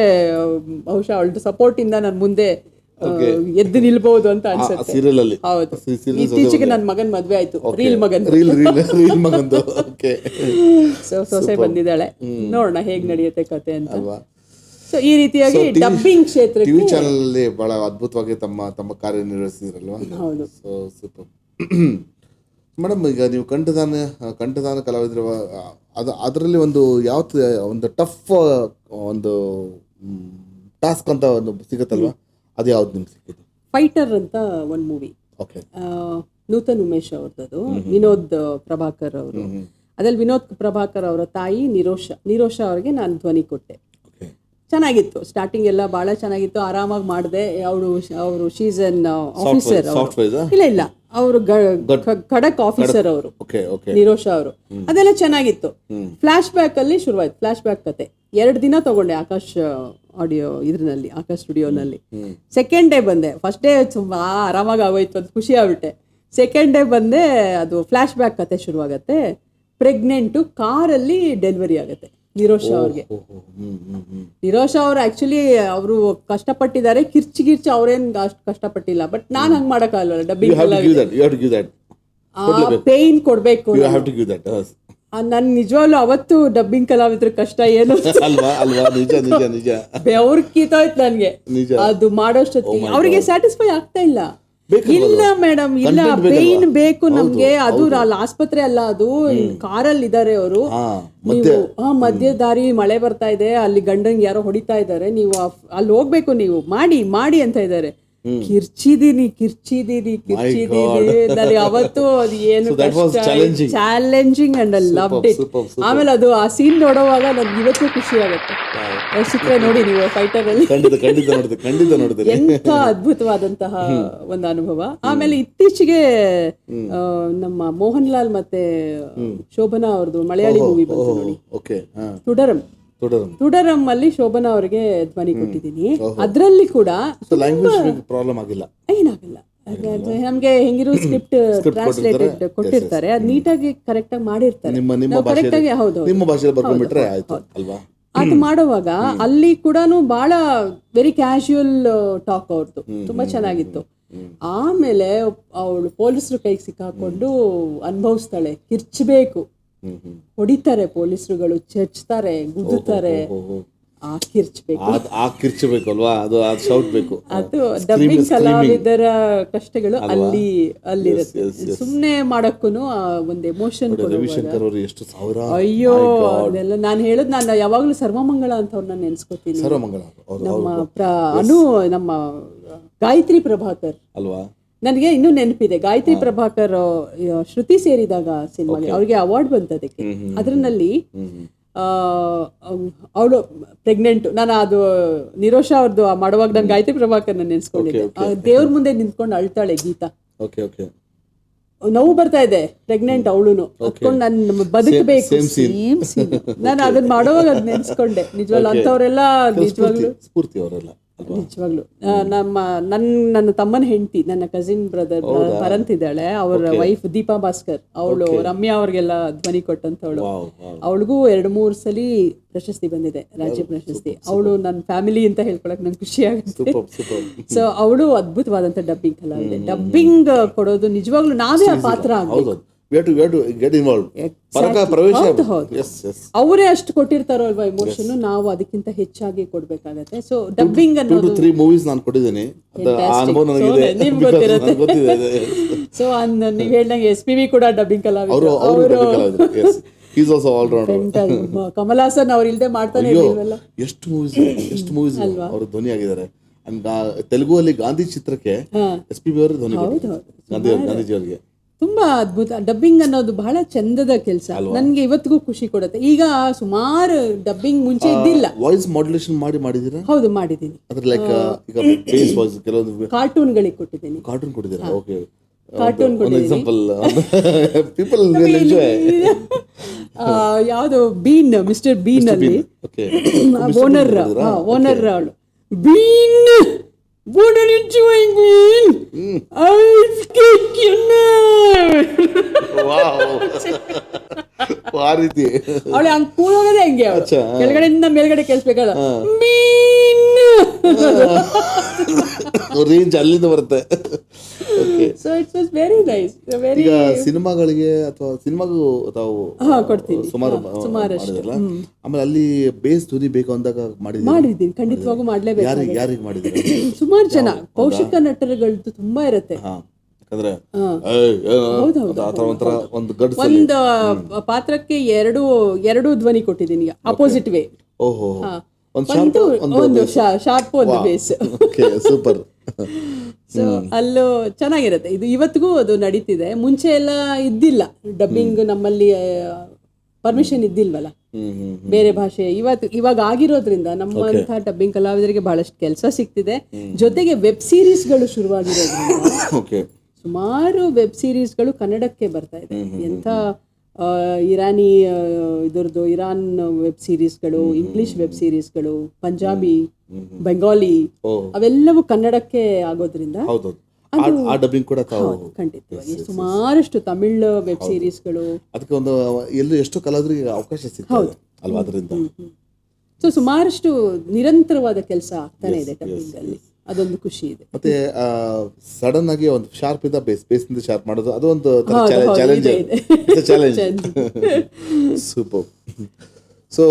ಬಹುಶಃ ಅವಳ ಸಪೋರ್ಟ್ ಇಂದ ನಾನು ಮುಂದೆ ಎದ್ದು ನಿಲ್ಬಹುದು ಅಂತ ಅನ್ಸುತ್ತೆ. ಸೀರಿಯಲ್ ಅಲ್ಲಿ ಹೌದು. ಇತ್ತೀಚೆಗೆ ನನ್ನ ಮಗನ್ ಮದ್ವೆ ಆಯ್ತು, ರೀಲ್ ಮಗಂದು. ಸೊ ಸೊಸೆ ಬಂದಿದ್ದಾಳೆ, ನೋಡೋಣ ಹೇಗ್ ನಡೆಯುತ್ತೆ ಕತೆ ಅಂತ. ಸೊ ಈ ರೀತಿಯಾಗಿ ಡಬ್ಬಿಂಗ್ ಕ್ಷೇತ್ರಕ್ಕೆ ಟಿವಿ ಚಾನೆಲ್ ಅಲ್ಲಿ ಬಹಳ ಅದ್ಭುತವಾಗಿ ತಮ್ಮ ಕಾರ್ಯನಿರ್ವಹಿಸಿದ್ರಲ್ವಾ? ಹೌದು. So super. ಮೇಡಮ್, ಈಗ ನೀವು ಕಂಠದಾನ ಕಲಾವಿದ್ರ, ಅದರಲ್ಲಿ ಒಂದು ಟಫ್ ಒಂದು ಟಾಸ್ಕ್ ಅಂತ ಒಂದು ಸಿಗುತ್ತಲ್ವಾ, ಅದು ಯಾವ್ದು ನಿಮ್ಗೆ ಸಿಕ್ಕಿದ್ದು? ಫೈಟರ್ ಅಂತ ಒಂದು ಮೂವಿ, ನೂತನ್ ಉಮೇಶ್ ಅವ್ರದ್ದು, ವಿನೋದ್ ಪ್ರಭಾಕರ್ ಅವರು. ಅದ್ರಲ್ಲಿ ವಿನೋದ್ ಪ್ರಭಾಕರ್ ಅವರ ತಾಯಿ ನಿರೋಷ ಅವ್ರಿಗೆ ನಾನು ಧ್ವನಿ ಕೊಟ್ಟೆ. ಚೆನ್ನಾಗಿತ್ತು, ಸ್ಟಾರ್ಟಿಂಗ್ ಎಲ್ಲ ಬಹಳ ಚೆನ್ನಾಗಿತ್ತು, ಆರಾಮಾಗಿ ಮಾಡಿದೆ. ಅವರು ಶೀಸ್ ಅನ್ ಆಫೀಸರ್, ಇಲ್ಲ ಅವರು ಖಡಕ್ ಆಫೀಸರ್ ಅವರು, ನಿರೋಷ ಅವರು. ಅದೆಲ್ಲ ಚೆನ್ನಾಗಿತ್ತು. ಫ್ಲಾಶ್ ಬ್ಯಾಕ್ ಅಲ್ಲಿ ಶುರುವಾಯ್ತು, ಫ್ಲಾಶ್ ಬ್ಯಾಕ್ ಕತೆ 2 ದಿನ ತಗೊಂಡೆ ಆಕಾಶ್ ಆಕಾಶ್ ಸ್ಟುಡಿಯೋನಲ್ಲಿ. ಸೆಕೆಂಡ್ ಡೇ ಬಂದೆ. ಫಸ್ಟ್ ಡೇ ಆರಾಮಾಗಿ ಆಗೋಯ್ತು ಅಂತ ಖುಷಿ ಆಗ್ಬಿಟ್ಟೆ. ಸೆಕೆಂಡ್ ಡೇ ಬಂದೆ, ಅದು ಫ್ಲಾಶ್ ಬ್ಯಾಕ್ ಕತೆ ಶುರುವಾಗತ್ತೆ. ಪ್ರೆಗ್ನೆಂಟು, ಕಾರಲ್ಲಿ ಡೆಲಿವರಿ ಆಗತ್ತೆ ನಿರೋಷ ಅವ್ರಿಗೆ. ನಿರೋಷ ಅವ್ರು ಆಕ್ಚುಲಿ ಅವರು ಕಷ್ಟಪಟ್ಟಿದ್ದಾರೆ, ಕಿರ್ಚಿ ಅವ್ರೇನ್ ಅಷ್ಟು ಕಷ್ಟಪಟ್ಟಿಲ್ಲ. ಬಟ್ ನಾನ್ ಹಂಗ್ ಮಾಡಕ್ಕಾಗಲ್ಲ, ಡಬ್ಬಿಂಗ್ ಪೇನ್ ಕೊಡ್ಬೇಕು. ನನ್ ನಿಜವಾಗ್ಲೂ ಅವತ್ತು ಡಬ್ಬಿಂಗ್ ಕಲಾವಿದ್ರ ಕಷ್ಟ ಏನು ಬೆವ್ರು ಕಿತ್ತೋಯ್ತು ನನ್ಗೆ. ಅದು ಮಾಡೋಷ್ಟೊತ್ತಿಗೆ ಅವ್ರಿಗೆ ಸ್ಯಾಟಿಸ್ಫೈ ಆಗ್ತಾ ಇಲ್ಲ. ಇಲ್ಲ ಮೇಡಮ್, ಇಲ್ಲ ಪೇನ್ ಬೇಕು ನಮ್ಗೆ. ಅದು ಆಸ್ಪತ್ರೆ ಅಲ್ಲ, ಅದು ಕಾರಲ್ಲಿ ಇದಾರೆ ಅವರು. ನೀವು ಮಧ್ಯ ದಾರಿ ಮಳೆ ಬರ್ತಾ ಇದೆ, ಅಲ್ಲಿ ಗಂಡಂಗೆ ಯಾರೋ ಹೊಡಿತಾ ಇದಾರೆ, ನೀವು ಅಲ್ಲಿ ಹೋಗ್ಬೇಕು, ನೀವು ಮಾಡಿ ಅಂತ ಇದಾರೆ. ಕಿರ್ಚಿದೀನಿ ನನಗೆ ಅವತ್ತು ಅದು ಏನು challenging and I loved it. ಆಮೇಲೆ ಅದು ಆ ಸೀನ್ ನೋಡುವಾಗ ನನ್ಗೆ ಇವತ್ತು ಖುಷಿ ಆಗುತ್ತೆ. ಸಿಕ್ಕರೆ ನೋಡಿ ನೀವು ಫೈಟರ್ ಅಲ್ಲಿ, ಎಂಥ ಅದ್ಭುತವಾದಂತಹ ಒಂದು ಅನುಭವ. ಆಮೇಲೆ ಇತ್ತೀಚೆಗೆ ನಮ್ಮ ಮೋಹನ್ ಲಾಲ್ ಮತ್ತೆ ಶೋಭನಾ ಅವ್ರದ್ದು ಮಲಯಾಳಿ ಮೂವಿ ಬಂತು ನೋಡಿ, ತುಡರಂ ಅಲ್ಲಿ ಶೋಭನಾ ಅವರಿಗೆ ಧ್ವನಿ ಕೊಟ್ಟಿದ್ದೀನಿ. ಅದ್ರಲ್ಲಿ ಕೂಡ ಏನಾಗಲ್ಲ, ನಮ್ಗೆ ಹೆಂಗಿರೋ ಸ್ಕ್ರಿಪ್ಟ್ ಟ್ರಾನ್ಸ್ಲೇಟೆಡ್ ಕೊಟ್ಟಿರ್ತಾರೆ, ಅದ್ ನೀಟಾಗಿ ಕರೆಕ್ಟ್ ಆಗಿ ಮಾಡಿರ್ತಾರೆ. ಕರೆಕ್ಟ್ ಆಗಿ ಹೌದು ಅದು ಮಾಡುವಾಗ ಅಲ್ಲಿ ಕೂಡ ಬಹಳ ವೆರಿ ಕ್ಯಾಶುಯಲ್ ಟಾಕ್ ಅವ್ರದ್ದು, ತುಂಬಾ ಚೆನ್ನಾಗಿತ್ತು. ಆಮೇಲೆ ಅವಳು ಪೊಲೀಸರು ಕೈಗೆ ಸಿಕ್ಕಾಕೊಂಡು ಅನುಭವಿಸ್ತಾಳೆ, ಕಿರ್ಚಬೇಕು, ಹೊಡಿತಾರೆ ಪೊಲೀಸರುಗಳು, ಚಚ್ತಾರೆ, ಗುದ್ದುತ್ತಾರೆ. ಕಿರ್ಚಬೇಕು ಅಲ್ವಾ, ಅದು ಶೌಟ್ ಬೇಕು. ಅದು ಡಬ್ಬಿಂಗ್ ಕಲಾವಿದರ ಕಷ್ಟಗಳು ಅಲ್ಲಿರುತ್ತೆ. ಸುಮ್ನೆ ಮಾಡಕ್ಕೂನು ಒಂದು ಎಮೋಷನ್. ಅಯ್ಯೋ ಅದೆಲ್ಲ ನಾನು ಹೇಳುದು, ನಾನು ಯಾವಾಗ್ಲೂ ಸರ್ವಮಂಗಳ ಅಂತ ಅವ್ರನ್ನ ನೆನ್ಸ್ಕೊತೀನಿ. ನಮ್ಮ ಗಾಯತ್ರಿ ಪ್ರಭಾಕರ್ ಅಲ್ವಾ, ನನಗೆ ಇನ್ನೂ ನೆನಪಿದೆ. ಗಾಯತ್ರಿ ಪ್ರಭಾಕರ್ ಶ್ರುತಿ ಸೇರಿದಾಗ ಸಿನಿಮಾಗೆ ಅವ್ರಿಗೆ ಅವಾರ್ಡ್ ಬಂತು ಅದಕ್ಕೆ. ಅದ್ರಲ್ಲಿ ಅವಳು ಪ್ರೆಗ್ನೆಂಟ್. ನಾನು ಅದು ನಿರೋಷ ಅವ್ರದ್ದು ಮಾಡುವಾಗ ನಾನು ಗಾಯತ್ರಿ ಪ್ರಭಾಕರ್ನ ನೆನ್ಸ್ಕೊಂಡಿದ್ದೆ. ದೇವ್ರ ಮುಂದೆ ನಿಂತ್ಕೊಂಡು ಅಳ್ತಾಳೆ ಗೀತಾ, ನೋವು ಬರ್ತಾ ಇದೆ, ಪ್ರೆಗ್ನೆಂಟ್ ಅವಳುನು ಅದ್ಕೊಂಡು ನಾನು ಬದುಕಬೇಕು. ನಾನು ಅದನ್ನ ಮಾಡುವಾಗ ಅದ್ ನೆನ್ಸ್ಕೊಂಡೆ. ನಿಜವಾಗ್ಲೂ ಅಂತವ್ರೆಲ್ಲ ನಿಜವಾಗ್ಲೂ ನಿಜವಾಗ್ಲು ನನ್ನ ತಮ್ಮನ ಹೆಂಡತಿ, ನನ್ನ ಕಸಿನ್ ಬ್ರದರ್ ಭರಂತ್ ಇದ್ದಾಳೆ, ಅವರ ವೈಫ್ ದೀಪಾ ಭಾಸ್ಕರ್, ಅವಳು ರಮ್ಯಾ ಅವ್ರಿಗೆಲ್ಲ ಧ್ವನಿ ಕೊಟ್ಟಂತವಳು. ಅವಳಿಗೂ 2-3 ಸಲಿ ಪ್ರಶಸ್ತಿ ಬಂದಿದೆ, ರಾಜ್ಯ ಪ್ರಶಸ್ತಿ. ಅವಳು ನನ್ನ ಫ್ಯಾಮಿಲಿ ಅಂತ ಹೇಳ್ಕೊಳಕ್ ನಂಗೆ ಖುಷಿ ಆಗುತ್ತೆ. ಸೊ ಅವಳು ಅದ್ಭುತವಾದಂತ ಡಬ್ಬಿಂಗ್ ಕಲಾವಿದೆ. ಡಬ್ಬಿಂಗ್ ಕೊಡೋದು ನಿಜವಾಗ್ಲು ನಾವೇ ಆ ಪಾತ್ರ ಆಗ್ಬೇಕು. ಅವರೇ ಅಷ್ಟು ಕೊಟ್ಟಿರ್ತಾರೋ ಅಲ್ವಾ ಎಮೋಷನ್, ನಾವು ಅದಕ್ಕಿಂತ ಹೆಚ್ಚಾಗಿ ಕೊಡ್ಬೇಕಾಗತ್ತೆ. ಸೊ ಡಬ್ಬಿಂಗ್ ಅನ್ನೋದು 2-3 ಮೂವೀಸ್ ನಾನು ಕೊಟ್ಟಿದ್ದೀನಿ, ನಿಮ್ಗೆ ಗೊತ್ತಿರುತ್ತೆ. ಸೊ ನೀವ್ ಹೇಳ್ದಂಗೆ SPV ಕೂಡ ಡಬ್ಬಿಂಗ್ ಕಲಾವಿದರು. ಕಮಲ್ ಹಾಸನ್ ಅವ್ರು ಇಲ್ದೆ ಮಾಡ್ತಾನೆ ಇರ್ಲಿಲ್ವಲ್ಲ. ಎಷ್ಟು ಮೂವೀಸ್ ಅವರು ಧ್ವನಿ ಆಗಿದ್ದಾರೆ. ತೆಲುಗು ಅಲ್ಲಿ ಗಾಂಧಿ ಚಿತ್ರಕ್ಕೆ SPB ಅವರು ಧ್ವನಿ ಗಾಂಧೀಜಿ ಅವರಿಗೆ. ತುಂಬಾ ಅದ್ಭುತ. ಡಬ್ಬಿಂಗ್ ಅನ್ನೋದು ಬಹಳ ಚಂದದ ಕೆಲಸ, ನನ್ಗೆ ಇವತ್ತಿಗೂ ಖುಷಿ ಕೊಡುತ್ತೆ. ಈಗ ಸುಮಾರು ಡಬ್ಬಿಂಗ್ ಮುಂಚೆ ಇದ್ದಿಲ್ಲ. ವಾಯ್ಸ್ ಮಾಡ್ಯುಲೇಷನ್ ಮಾಡಿದ್ದೀರಾ? ಹೌದು, ಮಾಡಿದ್ದೀನಿ. ಅದ್ರ ಲೈಕ್ ಈಗ ಬೇಸ್ ವಾಯ್ಸ್ ಕೆಲವೊಂದು ಕಾರ್ಟೂನ್ಗಳಿಗೆ ಕೊಟ್ಟಿದ್ದೀನಿ. ಕಾರ್ಟೂನ್ ಕೊಟ್ಟಿದ್ದೀರಾ? Okay, cartoon example people will enjoy. ಯಾವುದು ಬೀನ್, ಮಿಸ್ಟರ್ ಬೀನ್ ಅಲ್ಲಿ ಓನರ್ ಅವಳು bean. What are you doing, Bean? I'll kick you now. ಆ ರೀತಿ ಅವಳು ಹಂಗೆ ಕೂಡೋಗದೆ ಹೆಂಗೆ, ಕೆಳಗಡೆಯಿಂದ ಮೇಲ್ಗಡೆ ಕೇಳಿಸ್ಬೇಕಲ್ಲ, ಬೀನ್ ರೇಂಜ್ ಅಲ್ಲಿಂದ ಬರುತ್ತೆ. So it was very nice. ಈಗ ಸಿನಿಮಾಗಳಿಗೆ ಅಥವಾ ಸಿನಿಮಾಗೂ ತಾವು ಕೊಡ್ತೀನಿ ಸುಮಾರು ಮಾಡಿದ್ರಲ್ಲ, ಆಮೇಲೆ ಅಲ್ಲಿ ಬೇಸ್ ಧ್ವನಿ ಬೇಕು ಅಂದಾಗ ಮಾಡಿದ್ದೀನಿ. ಖಂಡಿತವಾಗೂ ಮಾಡ್ಲೇಬೇಕು. ಯಾರಿಗೆ ಮಾಡಿದ್ರೆ? ಸುಮಾರು ಜನ ಪೌಷ್ಟಿಕ ನಟರುಗಳದ್ದು ತುಂಬಾ ಇರುತ್ತೆ. ಯಾಕಂದ್ರೆ ಒಂದು ಪಾತ್ರಕ್ಕೆ ಎರಡು ಧ್ವನಿ ಕೊಟ್ಟಿದ್ದೀನಿ, ಅಪೋಸಿಟ್ ವೇ. ಓಹೋ, ಒಂದು ಶಾರ್ಪ್, ಒಂದು ಬೇಸ್. ಸೂಪರ್. ಸೊ ಅಲ್ಲೂ ಚೆನ್ನಾಗಿರುತ್ತೆ. ಇದು ಇವತ್ತಿಗೂ ಅದು ನಡೀತಿದೆ. ಮುಂಚೆ ಎಲ್ಲ ಇದ್ದಿಲ್ಲ ಡಬ್ಬಿಂಗ್, ನಮ್ಮಲ್ಲಿ ಪರ್ಮಿಷನ್ ಇದ್ದಿಲ್ವಲ್ಲ ಬೇರೆ ಭಾಷೆ. ಇವಾಗ ಆಗಿರೋದ್ರಿಂದ ನಮ್ಮಂತಹ ಡಬ್ಬಿಂಗ್ ಕಲಾವಿದರಿಗೆ ಬಹಳಷ್ಟು ಕೆಲಸ ಸಿಗ್ತಿದೆ. ಜೊತೆಗೆ ವೆಬ್ ಸೀರೀಸ್ಗಳು ಶುರುವಾಗಿರೋದ್ರಿಂದ ಸುಮಾರು ವೆಬ್ ಸೀರೀಸ್ಗಳು ಕನ್ನಡಕ್ಕೆ ಬರ್ತಾ ಇದೆ. ಎಂಥ ಇರಾನಿ ಇದರದ್ದು ಇರಾನ್ ವೆಬ್ ಸೀರೀಸ್ಗಳು, ಇಂಗ್ಲಿಷ್ ವೆಬ್ ಸೀರೀಸ್ಗಳು, ಪಂಜಾಬಿ, ಬೆಂಗಾಲಿ, ಅವೆಲ್ಲವೂ ಕನ್ನಡಕ್ಕೆ ಆಗೋದ್ರಿಂದ ಖಂಡಿತವಾಗಿ ಸುಮಾರಷ್ಟು ತಮಿಳ್ ವೆಬ್ ಸೀರೀಸ್ಗಳು, ಅದಕ್ಕೆ ಒಂದು ಎಷ್ಟು ಕಲಾವಿದರಿಗೆ ಅವಕಾಶ ಸಿಗ್ತದೆ ಅಲ್ವಾ ಅದರಿಂದ. ಸೊ ಸುಮಾರಷ್ಟು ನಿರಂತರವಾದ ಕೆಲಸ ಆಗ್ತಾನೆ ಇದೆ ಡಬ್ಬಿಂಗ್ ಅಲ್ಲಿ, ಅದೊಂದು ಖುಷಿ ಇದೆ. ಮತ್ತೆ ಸಡನ್ ಆಗಿ ಒಂದು ಶಾರ್ಪ್ ಇಂದ ಬೇಸಿಂದ ಶಾರ್ಪ್ ಮಾಡೋದು, ಅದು ಒಂದು ಚಾಲೆಂಜ್. ಸೂಪರ್. ಸೊ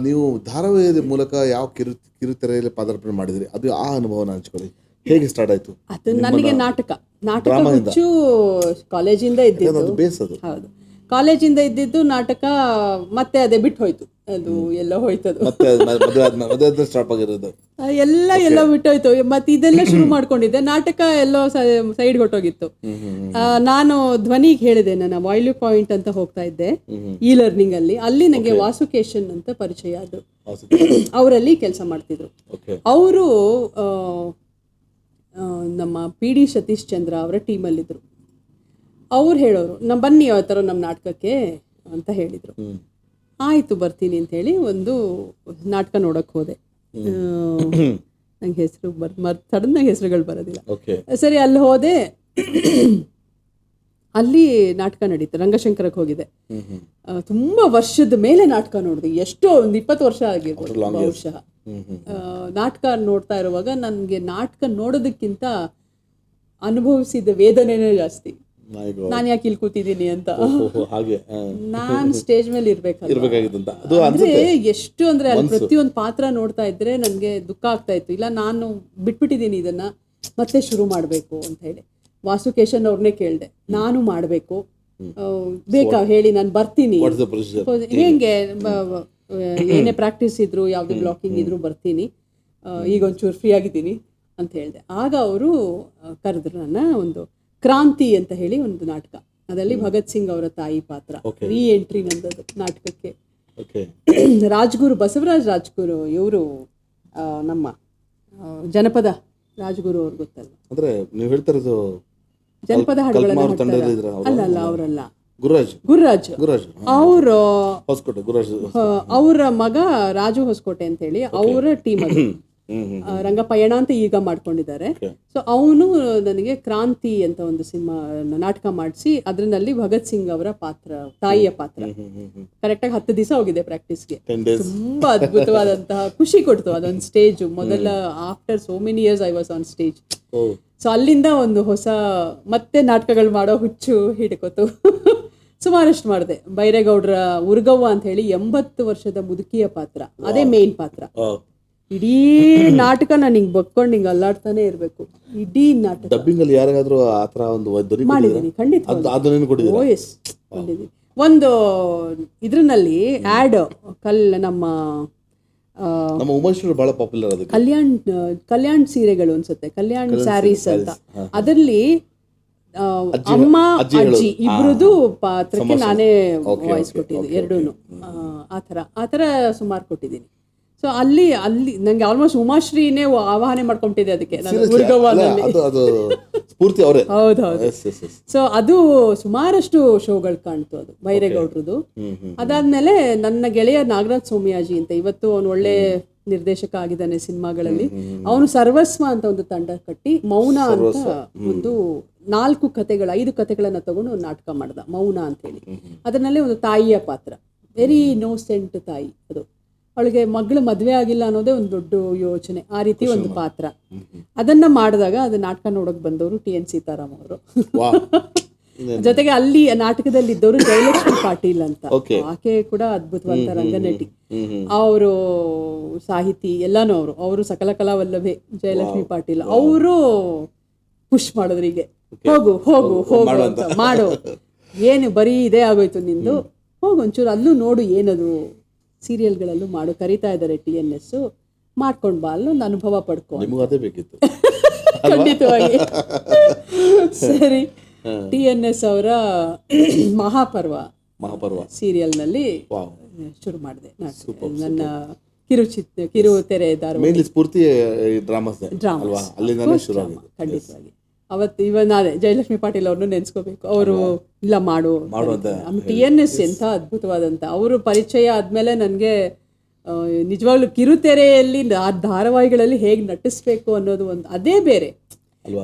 ನೀವು ಧಾರಾವಾಹಿಯ ಮೂಲಕ ಯಾವ ಕಿರುತೆರೆಯಲ್ಲಿ ಪಾದಾರ್ಪಣೆ ಮಾಡಿದ್ರಿ, ಅದು ಆ ಅನುಭವನ ಹಂಚ್ಕೊಳ್ಳಿ. ಹೇಗೆ ಸ್ಟಾರ್ಟ್ ಆಯ್ತು? ಅದು ನನಗೆ ನಾಟಕ ಹುಚ್ಚು ಕಾಲೇಜಿಂದ ಇದ್ದಿದ್ದು. ಹೌದು, ಕಾಲೇಜಿಂದ ಇದ್ದಿದ್ದು ನಾಟಕ. ಮತ್ತೆ ಅದೇ ಬಿಟ್ಟು ಹೋಯ್ತು, ಅದು ಎಲ್ಲ ಹೋಯ್ತದು, ಎಲ್ಲ ಬಿಟ್ಟೋಯ್ತು. ಮತ್ತೆ ಇದೆಲ್ಲ ಶುರು ಮಾಡ್ಕೊಂಡಿದ್ದೆ. ನಾಟಕ ಎಲ್ಲೋ ಸೈಡ್ ಹೊಟ್ಟೋಗಿತ್ತು. ನಾನು ಧ್ವನಿಗೆ ಹೇಳಿದೆ, ನಾನು ವಾಯ್ಲ್ಯೂ ಪಾಯಿಂಟ್ ಅಂತ ಹೋಗ್ತಾ ಇದ್ದೆ ಇ ಲರ್ನಿಂಗ್ ಅಲ್ಲಿ ನಂಗೆ ವಾಸುಕೇಶನ್ ಅಂತ ಪರಿಚಯ ಆದ್ರು. ಅವರಲ್ಲಿ ಕೆಲಸ ಮಾಡ್ತಿದ್ರು. ಅವರು ನಮ್ಮ PD ಸತೀಶ್ ಚಂದ್ರ ಅವರ ಟೀಮಲ್ಲಿದ್ರು. ಅವ್ರು ಹೇಳೋರು, ಬನ್ನಿ ಯಾವತ್ತಾರ ನಮ್ಮ ನಾಟಕಕ್ಕೆ ಅಂತ ಹೇಳಿದ್ರು. ಆಯ್ತು ಬರ್ತೀನಿ ಅಂತ ಹೇಳಿ ಒಂದು ನಾಟಕ ನೋಡಕ್ ಹೋದೆ. ನಂಗೆ ಹೆಸರು ಸಡನ್ ಆಗಿ ಹೆಸರುಗಳು ಬರೋದಿಲ್ಲ. ಸರಿ, ಅಲ್ಲಿ ಹೋದೆ. ಅಲ್ಲಿ ನಾಟಕ ನಡೀತು. ರಂಗಶಂಕರಕ್ಕೆ ಹೋಗಿದೆ. ತುಂಬಾ ವರ್ಷದ ಮೇಲೆ ನಾಟಕ ನೋಡಿದೆ. ಎಷ್ಟೋ ಒಂದು 20 ವರ್ಷ ಆಗಿರ್ಬೋದು ಬಹುಶಃ. ನಾಟಕ ನೋಡ್ತಾ ಇರುವಾಗ ನನಗೆ ನಾಟಕ ನೋಡೋದಕ್ಕಿಂತ ಅನುಭವಿಸಿದ ವೇದನೆನೇ ಜಾಸ್ತಿ. ನಾನು ಯಾಕೆ ಇಲ್ಲಿ ಕೂತಿದ್ದೀನಿ ಅಂತ. ನಾನು ಸ್ಟೇಜ್ ಮೇಲೆ ಇರ್ಬೇಕಾದ್ರೆ ಎಷ್ಟು ಅಂದ್ರೆ ಅಲ್ಲಿ ಪ್ರತಿಯೊಂದು ಪಾತ್ರ ನೋಡ್ತಾ ಇದ್ರೆ ನನ್ಗೆ ದುಃಖ ಆಗ್ತಾ ಇತ್ತು. ಇಲ್ಲ, ನಾನು ಬಿಟ್ಬಿಟ್ಟಿದ್ದೀನಿ ಇದನ್ನ, ಮತ್ತೆ ಶುರು ಮಾಡ್ಬೇಕು ಅಂತ ಹೇಳಿ ವಾಸುಕೇಶನ್ ಅವ್ರನ್ನೇ ಕೇಳ್ದೆ, ನಾನು ಮಾಡ್ಬೇಕು ಬೇಕಾ ಹೇಳಿ, ನಾನು ಬರ್ತೀನಿ, ಹೆಂಗೆ ಏನೇ ಪ್ರಾಕ್ಟೀಸ್ ಇದ್ರು ಯಾವ್ದು ಬ್ಲಾಕಿಂಗ್ ಇದ್ರು ಬರ್ತೀನಿ, ಈಗ ಒಂಚೂರು ಫ್ರೀ ಆಗಿದ್ದೀನಿ ಅಂತ ಹೇಳಿದೆ. ಆಗ ಅವರು ಕರೆದ್ರು ನನ್ನ. ಒಂದು ಕ್ರಾಂತಿ ಅಂತ ಹೇಳಿ ಒಂದು ನಾಟಕ, ಅದರಲ್ಲಿ ಭಗತ್ ಸಿಂಗ್ ಅವರ ತಾಯಿ ಪಾತ್ರ, ರೀ ಎಂಟ್ರಿ ನಂದದು ನಾಟಕಕ್ಕೆ. ರಾಜ್ಗುರು, ಬಸವರಾಜ್ ರಾಜ್ಗುರು, ಇವರು ನಮ್ಮ ಜನಪದ ರಾಜ್ಗುರು ಅವ್ರು ಗೊತ್ತಲ್ಲ, ಅಂದ್ರೆ ನೀವು ಹೇಳ್ತಿರೋದು ಜನಪದ ಹಾಡುಗಳನ್ನ ಅಲ್ಲ ಅವರಲ್ಲ, ಗುರುರಾಜ್ ಅವರ ಮಗ ರಾಜು ಹೊಸಕೋಟೆ ಅಂತ ಹೇಳಿ ಅವರ ಟೀಮ್ ಅದು. ರಂಗಪಯಣ ಅಂತ ಈಗ ಮಾಡ್ಕೊಂಡಿದ್ದಾರೆ. ಸೊ ಅವನು ನನಗೆ ಕ್ರಾಂತಿ ಅಂತ ಒಂದು ಸಿನಿಮಾ ನಾಟಕ ಮಾಡಿಸಿ ಅದರಲ್ಲಿ ಭಗತ್ ಸಿಂಗ್ ಅವರ ಪಾತ್ರ, ತಾಯಿಯ ಪಾತ್ರ, ಕರೆಕ್ಟಾಗಿ 10 ದಿವಸ ಹೋಗಿದೆ ಪ್ರಾಕ್ಟೀಸ್ಗೆ. ತುಂಬಾ ಅದ್ಭುತವಾದಂತಹ ಖುಷಿ ಕೊಡ್ತು ಅದೊಂದು ಸ್ಟೇಜ್. ಮೊದಲ after so many years I was on stage. So ಅಲ್ಲಿಂದ ಒಂದು ಹೊಸ ಮತ್ತೆ ನಾಟಕಗಳು ಮಾಡೋ ಹುಚ್ಚು ಹಿಡ್ಕೊತು. ಸುಮಾರಷ್ಟು ಮಾಡಿದೆ. ಬೈರೇಗೌಡರ ಉರ್ಗವ್ವ ಅಂತ ಹೇಳಿ 80 ವರ್ಷದ ಮುದುಕಿಯ ಪಾತ್ರ, ಅದೇ ಮೇನ್ ಪಾತ್ರ. ಇಡೀ ನಾಟಕ ನಾನು ಹಿಂಗ್ ಬಕ್ಕೊಂಡು ಹಿಂಗ್ ಅಲ್ಲಾಡ್ತಾನೆ ಇರ್ಬೇಕು ಇಡೀ ನಾಟಕ. ಡಬ್ಬಿಂಗ್ ಅಲ್ಲಿ ಯಾರಿಗಾದ್ರೂ ಆತರ ಒಂದು ಮಾಡಿದ್ದೀನಿ ಖಂಡಿತ. ಒಂದು ಇದ್ರಲ್ಲಿ ಆಡ್ ನಮ್ಮ ಉಮೇಶ್ವರು ಬಹಳ ಪಾಪ್ಯುಲರ್ ಅದು, ಕಲ್ಯಾಣ್ ಸೀರೆಗಳು ಅನ್ಸುತ್ತೆ, ಕಲ್ಯಾಣ್ ಸ್ಯಾರೀಸ್ ಅಂತ. ಅದರಲ್ಲಿ ಅಮ್ಮ ಅಜ್ಜಿ ಇಬ್ರದ್ದು ಪಾತ್ರಕ್ಕೆ ನಾನೇ ವಾಯ್ಸ್ ಕೊಟ್ಟಿದ್ದೀನಿ, ಎರಡೂನು. ಆತರ ಸುಮಾರು ಕೊಟ್ಟಿದ್ದೀನಿ. ಸೊ ಅಲ್ಲಿ ನಂಗೆ ಆಲ್ಮೋಸ್ಟ್ ಉಮಾಶ್ರೀನೇ ಆವಾಹನೆ ಮಾಡ್ಕೊಂಡಿದ್ದೆ ಅದಕ್ಕೆ. ಹೌದೌದು. ಸೊ ಅದು ಸುಮಾರಷ್ಟು ಶೋಗಳು ಕಾಣ್ತು ಅದು ಬೈರೇಗೌಡ್ರದ್ದು. ಅದಾದ್ಮೇಲೆ ನನ್ನ ಗೆಳೆಯ ನಾಗರಾಜ್ ಸೋಮಯಾಜಿ ಅಂತ, ಇವತ್ತು ಅವನು ಒಳ್ಳೆ ನಿರ್ದೇಶಕ ಆಗಿದ್ದಾನೆ ಸಿನಿಮಾಗಳಲ್ಲಿ. ಅವನು ಸರ್ವಸ್ವ ಅಂತ ಒಂದು ತಂಡ ಕಟ್ಟಿ ಮೌನ ಅಂತ ಒಂದು 5 ಕಥೆಗಳನ್ನ ತಗೊಂಡು ಒಂದು ನಾಟಕ ಮಾಡ್ದ, ಮೌನ ಅಂತ ಹೇಳಿ. ಅದರಲ್ಲಿ ಒಂದು ತಾಯಿಯ ಪಾತ್ರ, ವೆರಿ ಇನ್ನೋಸೆಂಟ್ ತಾಯಿ. ಅದು ಅವಳಿಗೆ ಮಗಳು ಮದುವೆ ಆಗಿಲ್ಲ ಅನ್ನೋದೇ ಒಂದು ದೊಡ್ಡ ಯೋಚನೆ, ಆ ರೀತಿ ಒಂದು ಪಾತ್ರ. ಅದನ್ನ ಮಾಡಿದಾಗ ಅದು ನಾಟಕ ನೋಡಕ್ ಬಂದವರು TN ಸೀತಾರಾಮ್ ಅವರು. ಜೊತೆಗೆ ಅಲ್ಲಿ ನಾಟಕದಲ್ಲಿ ಇದ್ದವರು ಜಯಲಕ್ಷ್ಮಿ ಪಾಟೀಲ್ ಅಂತ, ಆಕೆ ಕೂಡ ಅದ್ಭುತವಾದ ರಂಗನಟಿ. ಅವರು ಸಾಹಿತಿ ಎಲ್ಲಾನು. ಅವರು ಸಕಲ ಕಲಾವಲ್ಲಭೆ ಜಯಲಕ್ಷ್ಮಿ ಪಾಟೀಲ್. ಅವರು ಪುಷ್ ಮಾಡಿದ್ರು, ಹೀಗೆ ಹೋಗು ಹೋಗು ಹೋಗು ಅಂತ, ಮಾಡು, ಏನು ಬರೀ ಇದೇ ಆಗೋಯ್ತು ನಿಂದು, ಹೋಗು ಒಂಚೂರು ಅಲ್ಲೂ ನೋಡು, ಏನದು ಸೀರಿಯಲ್ಗಳಲ್ಲೂ ಮಾಡು, ಕರಿತಾ ಇದ್ದಾರೆ TNS, ಮಾಡ್ಕೊಂಡ್ ಬಾ, ಅಲ್ಲೊಂದು ಅನುಭವ ಪಡ್ಕೊ. ಖಂಡಿತವಾಗಿ. ಸರಿ, TNS ಅವರ ಮಹಾಪರ್ವ ಸೀರಿಯಲ್ನಲ್ಲಿ ಶುರು ಮಾಡಿದೆ. ನನ್ನ ಕಿರು ತೆರೆ ಧಾರಾವಾಹಿ ಖಂಡಿತವಾಗಿ. ಅವತ್ತು ನಾನೇ ಜಯಲಕ್ಷ್ಮಿ ಪಾಟೀಲ್ ಅವ್ರನ್ನ ನೆನ್ಸ್ಕೋಬೇಕು. ಅವರು ಇಲ್ಲ ಮಾಡು. TNS ಎಂಥ ಅದ್ಭುತವಾದಂತ ಅವರು ಪರಿಚಯ ಆದ್ಮೇಲೆ ನನಗೆ ನಿಜವಾಗ್ಲೂ ಕಿರುತೆರೆಯಲ್ಲಿ ಧಾರಾವಾಹಿಗಳಲ್ಲಿ ಹೇಗೆ ನಟಿಸ್ಬೇಕು ಅನ್ನೋದು ಒಂದು ಅದೇ ಬೇರೆ.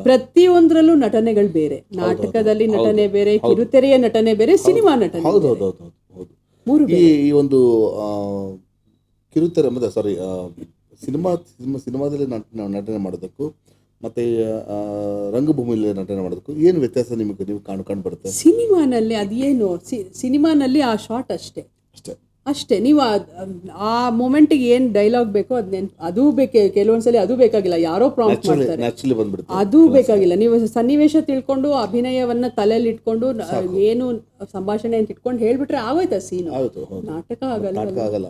ಪ್ರತಿಯೊಂದರಲ್ಲೂ ನಟನೆಗಳು ಬೇರೆ. ನಾಟಕದಲ್ಲಿ ನಟನೆ ಬೇರೆ, ಕಿರುತೆರೆಯ ನಟನೆ ಬೇರೆ, ಸಿನಿಮಾ ನಟನೆ. ಈ ಒಂದು ಕಿರುತೆರೆ ಸಿನಿಮಾದಲ್ಲಿ ನಟನೆ ಮಾಡೋದಕ್ಕೂ ಮತ್ತೆ ರಂಗಭೂಮಿಯಲ್ಲಿ ನಟನೆ ಮಾಡೋದಕ್ಕೂ ಏನು ವ್ಯತ್ಯಾಸ ನಿಮಗೆ ನೀವು ಕಂಡು ಬರುತ್ತೆ? ಸಿನಿಮಾನಲ್ಲಿ ಅದೇನು, ಸಿನಿಮಾನಲ್ಲಿ ಆ ಶಾರ್ಟ್ ಅಷ್ಟೇ ನೀವು ಆ ಮೊಮೆಂಟಿಗೆ ಏನು ಡೈಲಾಗ್ ಬೇಕೋ ಅದು ಬೇಕೇ. ಕೆಲವೊಂದ್ಸಲಿ ಅದು ಬೇಕಾಗಿಲ್ಲ, ಯಾರೋ ಪ್ರಾಂಪ್ಟ್ ಮಾಡ್ತಾರೆ, ಅದು ಬೇಕಾಗಿಲ್ಲ. ನೀವು ಸನ್ನಿವೇಶ ತಿಳ್ಕೊಂಡು ಅಭಿನಯವನ್ನ ತಲೆಯಲ್ಲಿ ಇಟ್ಕೊಂಡು ಏನು ಸಂಭಾಷಣೆ ಅಂತ ಇಟ್ಕೊಂಡು ಹೇಳ್ಬಿಟ್ರೆ ಆಗೋಯ್ತಾ ಸೀನು. ನಾಟಕ ಆಗಲ್ಲ.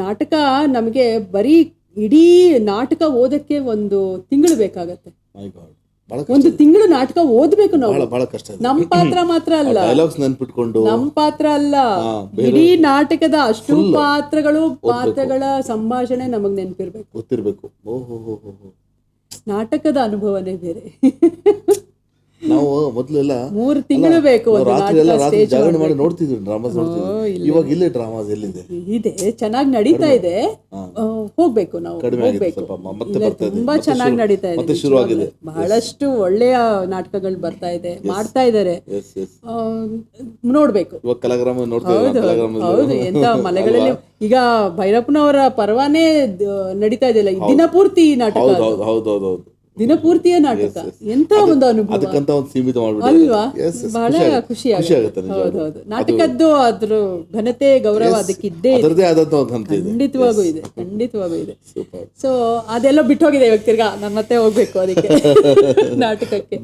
ನಾಟಕ ನಮಗೆ ಬರೀ ಇಡೀ ನಾಟಕ ಓದಕ್ಕೆ 1 ತಿಂಗಳು ಬೇಕಾಗತ್ತೆ. 1 ತಿಂಗಳು ನಾಟಕ ಓದ್ಬೇಕು ನಾವು. ನಮ್ ಪಾತ್ರ ಮಾತ್ರ ಅಲ್ಲ, ನಮ್ ಪಾತ್ರ ಅಲ್ಲ, ಇಡೀ ನಾಟಕದ ಅಷ್ಟು ಪಾತ್ರಗಳ ಸಂಭಾಷಣೆ ನಮಗ್ ನೆನಪಿರ್ಬೇಕು. ನಾಟಕದ ಅನುಭವನೇ ಬೇರೆ. ನಾವು ಮೊದಲೆಲ್ಲ 3 ತಿಂಗಳು ಬೇಕು ಜಾಗರಣೆ ಮಾಡಿ ನೋಡ್ತಿದ್ವಿ ಡ್ರಾಮಾಸ್. ಇವಾಗ ಇಲ್ಲೇ ಡ್ರಾಮಾಸ್ ಎಲ್ಲಿದೆ? ಇದೆ, ಚೆನ್ನಾಗಿ ನಡೀತಾ ಇದೆ. ಹೋಗ್ಬೇಕು ನಾವು, ತುಂಬಾ ಚೆನ್ನಾಗಿ ನಡೀತಾ ಇದೆ. ಬಹಳಷ್ಟು ಒಳ್ಳೆಯ ನಾಟಕಗಳು ಬರ್ತಾ ಇದೆ, ಮಾಡ್ತಾ ಇದ್ದಾರೆ, ನೋಡ್ಬೇಕು. ಹೌದು, ಎಂತ ಮಲೆಗಳಲ್ಲಿ ಈಗ ಭೈರಪ್ಪನವರ ಪರ್ವಾನೇ ನಡೀತಾ ಇದೆಯಲ್ಲ, ದಿನಪೂರ್ತಿ ನಾಟಕ, ದಿನಪೂರ್ತಿಯ ನಾಟಕ. ಎಂತ ಒಂದು ಅನುಭವ ಅಲ್ವಾ? ಬಹಳ ಖುಷಿ ಆಗುತ್ತೆ. ಹೌದೌದು, ನಾಟಕದ್ದು ಅದ್ರ ಘನತೆ ಗೌರವ ಅದಕ್ಕಿದ್ದೇ ಖಂಡಿತವಾಗೂ ಇದೆ. ಸೊ ಅದೆಲ್ಲ ಬಿಟ್ಟು ಹೋಗಿದೆ ಇವಾಗ, ತಿರ್ಗಾ ನಾನು ಮತ್ತೆ ಹೋಗ್ಬೇಕು ಅದಕ್ಕೆ ನಾಟಕಕ್ಕೆ.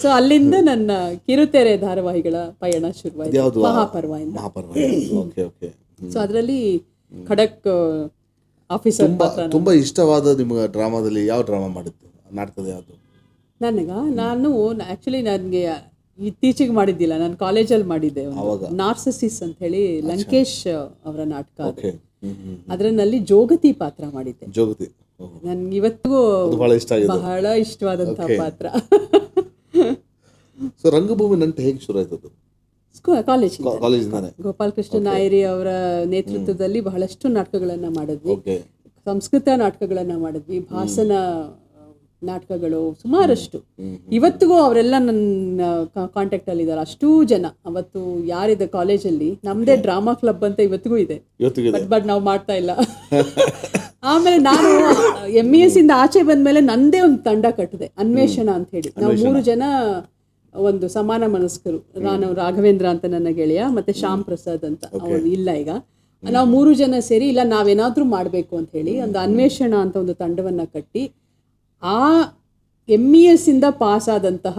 ಸೊ ಅಲ್ಲಿಂದ ನನ್ನ ಕಿರುತೆರೆ ಧಾರಾವಾಹಿಗಳ ಪಯಣ ಶುರುವಾಯಿತು, ಮಹಾಪರ್ವದಿಂದ. ಸೊ ಅದರಲ್ಲಿ ಖಡಕ್ ಆಫೀಸರ್ ತುಂಬಾ ಇಷ್ಟವಾದ ನಿಮ್ಗೆ ಡ್ರಾಮಾದಲ್ಲಿ ಯಾವ ಡ್ರಾಮಾ ಮಾಡಿದ್ದು, ನಾಟಕದ ಯಾವುದು? ನಾನು ಆಕ್ಚುಲಿ ನನಗೆ ಇತ್ತೀಚೆಗೆ ಮಾಡಿದ್ದಿಲ್ಲ, ನಾನು ಕಾಲೇಜಲ್ಲಿ ಮಾಡಿದ್ದೆ. ನಾರ್ಸಿಸಿಸ್ ಅಂತ ಹೇಳಿ ಲಂಕೇಶ್ ಅವರ ನಾಟಕ. ಅದರಲ್ಲಿ ಜೋಗತಿ ಪಾತ್ರ ಮಾಡಿದ್ದೆ. ನನ್ಗೆ ಇವತ್ತಿಗೂ ಬಹಳ ಇಷ್ಟವಾದಂತಹ ಪಾತ್ರ. ಸೊ ರಂಗಭೂಮಿ ನಂಟು ಹೇಗೆ ಶುರು ಆಯ್ತದು? ಕಾಲೇಜಿಂದಾನೆ. ಗೋಪಾಲ್ ಕೃಷ್ಣ ನಾಯರಿ ಅವರ ನೇತೃತ್ವದಲ್ಲಿ ಬಹಳಷ್ಟು ನಾಟಕಗಳನ್ನ ಮಾಡಿದ್ವಿ. ಸಂಸ್ಕೃತ ನಾಟಕಗಳನ್ನ ಮಾಡಿದ್ವಿ, ಭಾಸನ ನಾಟಕಗಳು ಸುಮಾರಷ್ಟು. ಇವತ್ತಿಗೂ ಅವರೆಲ್ಲ ನನ್ನ ಕಾಂಟ್ಯಾಕ್ಟ್ ಅಲ್ಲಿ ಇದ್ದಾರೆ, ಅಷ್ಟೂ ಜನ. ಅವತ್ತು ಯಾರಿದೆ ಕಾಲೇಜಲ್ಲಿ, ನಮ್ದೇ ಡ್ರಾಮಾ ಕ್ಲಬ್ ಅಂತ ಇವತ್ತಿಗೂ ಇದೆ, ಬಟ್ ನಾವು ಮಾಡ್ತಾ ಇಲ್ಲ. ಆಮೇಲೆ ನಾನು MES ಇಂದ ಆಚೆ ಬಂದ್ಮೇಲೆ ನಂದೇ ಒಂದು ತಂಡ ಕಟ್ಟಿದೆ, ಅನ್ವೇಷಣ ಅಂತ ಹೇಳಿ. ನಾವು 3 ಜನ ಒಂದು ಸಮಾನ ಮನಸ್ಕರು. ನಾನು ರಾಘವೇಂದ್ರ ಅಂತ ನನ್ನ ಗೆಳೆಯ, ಮತ್ತೆ ಶ್ಯಾಮ್ ಪ್ರಸಾದ್ ಅಂತ, ಅವನು ಇಲ್ಲ ಈಗ. ನಾವು 3 ಜನ ಸೇರಿ ಇಲ್ಲ ನಾವೇನಾದ್ರೂ ಮಾಡಬೇಕು ಅಂತ ಹೇಳಿ ಒಂದು ಅನ್ವೇಷಣ ಅಂತ ಒಂದು ತಂಡವನ್ನ ಕಟ್ಟಿ, ಆ MES ಇಂದ ಪಾಸ್ ಆದಂತಹ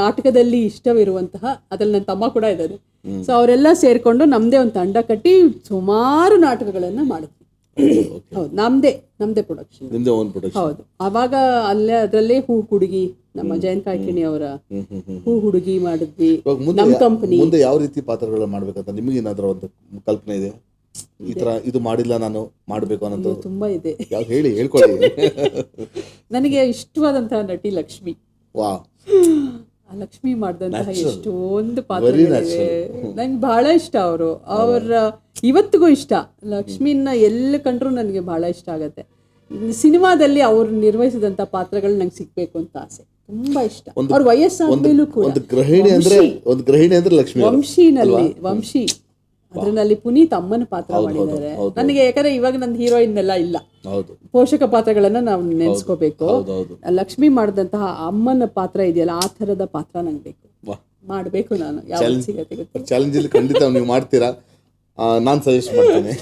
ನಾಟಕದಲ್ಲಿ ಇಷ್ಟವಿರುವಂತಹ, ಅದ್ರಲ್ಲಿ ನನ್ನ ತಮ್ಮ ಕೂಡ ಇದ್ದಾರೆ, ಸೊ ಅವರೆಲ್ಲ ಸೇರ್ಕೊಂಡು ನಮ್ದೇ ಒಂದು ತಂಡ ಕಟ್ಟಿ ಸುಮಾರು ನಾಟಕಗಳನ್ನ ಮಾಡಿದ್ವಿ. ಹೌದು, ನಮ್ದೇ ಪ್ರೊಡಕ್ಷನ್. ಹೌದು, ಅವಾಗ ಅಲ್ಲೇ ಅದರಲ್ಲೇ ಹೂ ಹುಡುಗಿ, ನಮ್ಮ ಜಯಂತ್ ಕಾಯ್ಕಿಣಿ ಅವರ ಹೂ ಹುಡುಗಿ ಮಾಡಿದ್ವಿ, ನಮ್ಮ ಕಂಪನಿ. ಮುಂದೆ ಯಾವ ರೀತಿ ಪಾತ್ರಗಳು ಮಾಡ್ಬೇಕಂತ ನಿಮಗೆ ಏನಾದ್ರೂ ಒಂದು ಕಲ್ಪನೆ ಇದೆ? ಈ ತರ ಇದು ಮಾಡಿಲ್ಲ ನಾನು ಮಾಡಬೇಕು ಅನ್ನೋದು ತುಂಬಾ ಇದೆ. ಯಾವ್ದು ಹೇಳ್ಕೊಳ್ಳಿ. ನನಗೆ ಇಷ್ಟವಾದಂತಹ ನಟಿ ಲಕ್ಷ್ಮಿ. ವಾ, ಲಕ್ಷ್ಮಿ ಮಾಡಿದಂತಹ ಎಷ್ಟೊಂದು ಪಾತ್ರಗಳಿವೆ, ನಂಗೆ ಬಹಳ ಇಷ್ಟ. ಅವರ ಇವತ್ತಿಗೂ ಇಷ್ಟ. ಲಕ್ಷ್ಮಿನ ಎಲ್ಲಿ ಕಂಡ್ರು ನನಗೆ ಬಹಳ ಇಷ್ಟ ಆಗತ್ತೆ. ಸಿನಿಮಾದಲ್ಲಿ ಅವ್ರು ನಿರ್ವಹಿಸಿದಂತ ಪಾತ್ರಗಳು ನಂಗೆ ಸಿಗ್ಬೇಕು ಅಂತ ಆಸೆ, ತುಂಬಾ ಇಷ್ಟ. ಅವ್ರ ವಯಸ್ಸಾದ್ಮೇಲೂ ಕೂಡ ಒಂದು ಗೃಹಿಣಿ ಅಂದ್ರೆ ಲಕ್ಷ್ಮಿ. ವಂಶಿ ಅದರಲ್ಲಿ ಪುನೀತ್ ಅಮ್ಮನ ಪಾತ್ರ ಮಾಡಿದ್ದಾರೆ. ನನಗೆ ಯಾಕಂದ್ರೆ ಇವಾಗ ನನ್ನ ಹೀರೋಯಿನ್ ಎಲ್ಲ ಇಲ್ಲ, ಪೋಷಕ ಪಾತ್ರಗಳನ್ನ ನಾವು ನೆನ್ಸ್ಕೋಬೇಕು. ಲಕ್ಷ್ಮಿ ಮಾಡಿದಂತಹ ಅಮ್ಮನ ಪಾತ್ರ ಇದೆಯಲ್ಲ, ಆ ತರದ ಪಾತ್ರ ನಂಗೆ ಬೇಕು, ಮಾಡ್ಬೇಕು. ನಾನು ಯಾವ ಸಿಗತ್ತೆ ಚಾಲೆಂಜ್ ಅಲ್ಲಿ ಖಂಡಿತ ನೀವು ಮಾಡ್ತೀರಾ, ನಾನು ಸಜೆಸ್ಟ್ ಮಾಡ್ತೇನೆ.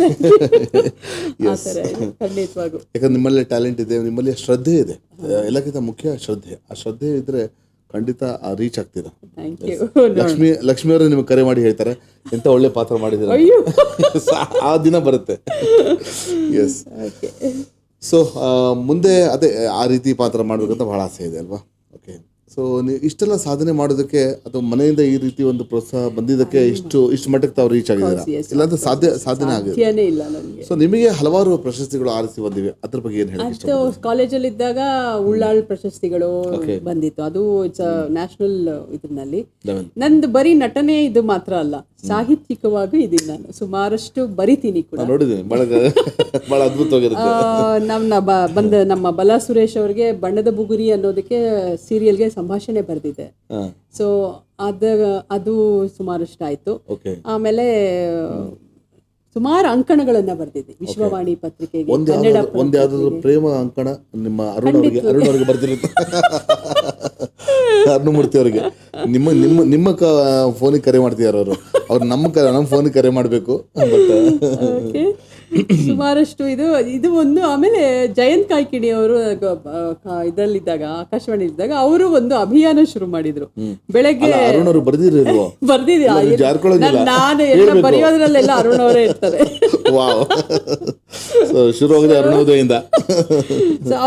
ಖಂಡಿತವಾಗೂ. ಯಾಕಂದ್ರೆ ನಿಮ್ಮಲ್ಲಿ ಟ್ಯಾಲೆಂಟ್ ಇದೆ, ನಿಮ್ಮಲ್ಲಿ ಶ್ರದ್ಧೆ ಇದೆ, ಎಲ್ಲಕ್ಕಿಂತ ಮುಖ್ಯ ಶ್ರದ್ಧೆ. ಆ ಶ್ರದ್ಧೆ ಇದ್ರೆ ಖಂಡಿತ ರೀಚ್ ಆಗ್ತೀರಾ. ಲಕ್ಷ್ಮಿ ಅವರು ನಿಮ್ಗೆ ಕರೆ ಮಾಡಿ ಹೇಳ್ತಾರೆ ಎಂತ ಒಳ್ಳೆ ಪಾತ್ರ ಮಾಡಿದ್ದೀರ, ಆ ದಿನ ಬರುತ್ತೆ. ಎಸ್. ಸೊ ಮುಂದೆ ಅದೇ ಆ ರೀತಿ ಪಾತ್ರ ಮಾಡ್ಬೇಕಂತ ಬಹಳ ಆಸೆ ಇದೆ ಅಲ್ವಾ? ಓಕೆ. ಸೊ ನೀವು ಇಷ್ಟೆಲ್ಲ ಸಾಧನೆ ಮಾಡೋದಕ್ಕೆ ಅಥವಾ ಮನೆಯಿಂದ ಈ ರೀತಿ ಒಂದು ಪ್ರೋತ್ಸಾಹ ಬಂದಿದ್ದಕ್ಕೆ ಇಷ್ಟು ಮಟ್ಟಕ್ಕೆ ತಾವು ರೀಚ್ ಆಗಿದ್ದೀರಾ, ಇಲ್ಲಾಂದ್ರೆ ಸಾಧನೆ ಆಗಿದೆ. ಸೊ ನಿಮಗೆ ಹಲವಾರು ಪ್ರಶಸ್ತಿಗಳು ಆರಿಸಿ ಬಂದಿವೆ, ಅದ್ರ ಬಗ್ಗೆ ಏನು ಹೇಳಿ? ಕಾಲೇಜಲ್ಲಿ ಇದ್ದಾಗ ಉಳ್ಳಾಳ್ ಪ್ರಶಸ್ತಿಗಳು ಬಂದಿತ್ತು, ಅದು ಇಟ್ಸ್ ನ್ಯಾಷನಲ್ ಇದ್ರಲ್ಲಿ. ನಂದು ಬರೀ ನಟನೆ ಇದು ಮಾತ್ರ ಅಲ್ಲ, ಸಾಹಿತ್ಯಿಕವಾಗಿ ಇದೀನಿ ನಾನು, ಸುಮಾರಷ್ಟು ಬರಿತೀನಿ ಕೂಡ. ನೋಡಿದ್ದೀನಿ, ಬಹಳ ಅದ್ಭುತವಾಗಿರುತ್ತೆ. ನಮ್ಮ ಬಲಾ ಸುರೇಶ್ ಅವ್ರಿಗೆ ಬಣ್ಣದ ಬುಗುರಿ ಅನ್ನೋದಕ್ಕೆ ಸೀರಿಯಲ್ಗೆ ಸಂಭಾಷಣೆ ಬರೆದಿದೆ. ಸೊ ಅದು ಸುಮಾರಷ್ಟು ಆಯ್ತು. ಆಮೇಲೆ ಸುಮಾರು ಅಂಕಣಗಳನ್ನ ಬರ್ದಿದ್ದೆ ವಿಶ್ವವಾಣಿ ಪತ್ರಿಕೆಗೆ. ಒಂದ್ಯಾವ್ದಾದ್ರು ಪ್ರೇಮ ಅಂಕಣ ನಿಮ್ಮ ಅರುಣ್ ಬರ್ದಿರುತ್ತೆ? ಅರುಣಮೂರ್ತಿ ಅವರಿಗೆ ನಿಮ್ಮ ಫೋನಿಗೆ ಕರೆ ಮಾಡ್ತಿದಾರ ಅವ್ರು ನಮ್ಮ ಫೋನಿಗೆ ಕರೆ ಮಾಡಬೇಕು. ಸುಮಾರಷ್ಟು ಇದು ಒಂದು. ಆಮೇಲೆ ಜಯಂತ್ ಕಾಯ್ಕಿಣಿ ಅವರು ಇದರಲ್ಲಿದ್ದಾಗ, ಆಕಾಶವಾಣಿ ಇದ್ದಾಗ, ಅವರು ಒಂದು ಅಭಿಯಾನ ಶುರು ಮಾಡಿದ್ರು. ಬೆಳಗ್ಗೆ ಬರ್ದಿದೆ, ನಾನು ಎಲ್ಲ ಬರೆಯೋದ್ರಲ್ಲೆಲ್ಲ ಅರುಣ್ ಅವರೇ ಇರ್ತಾರೆ.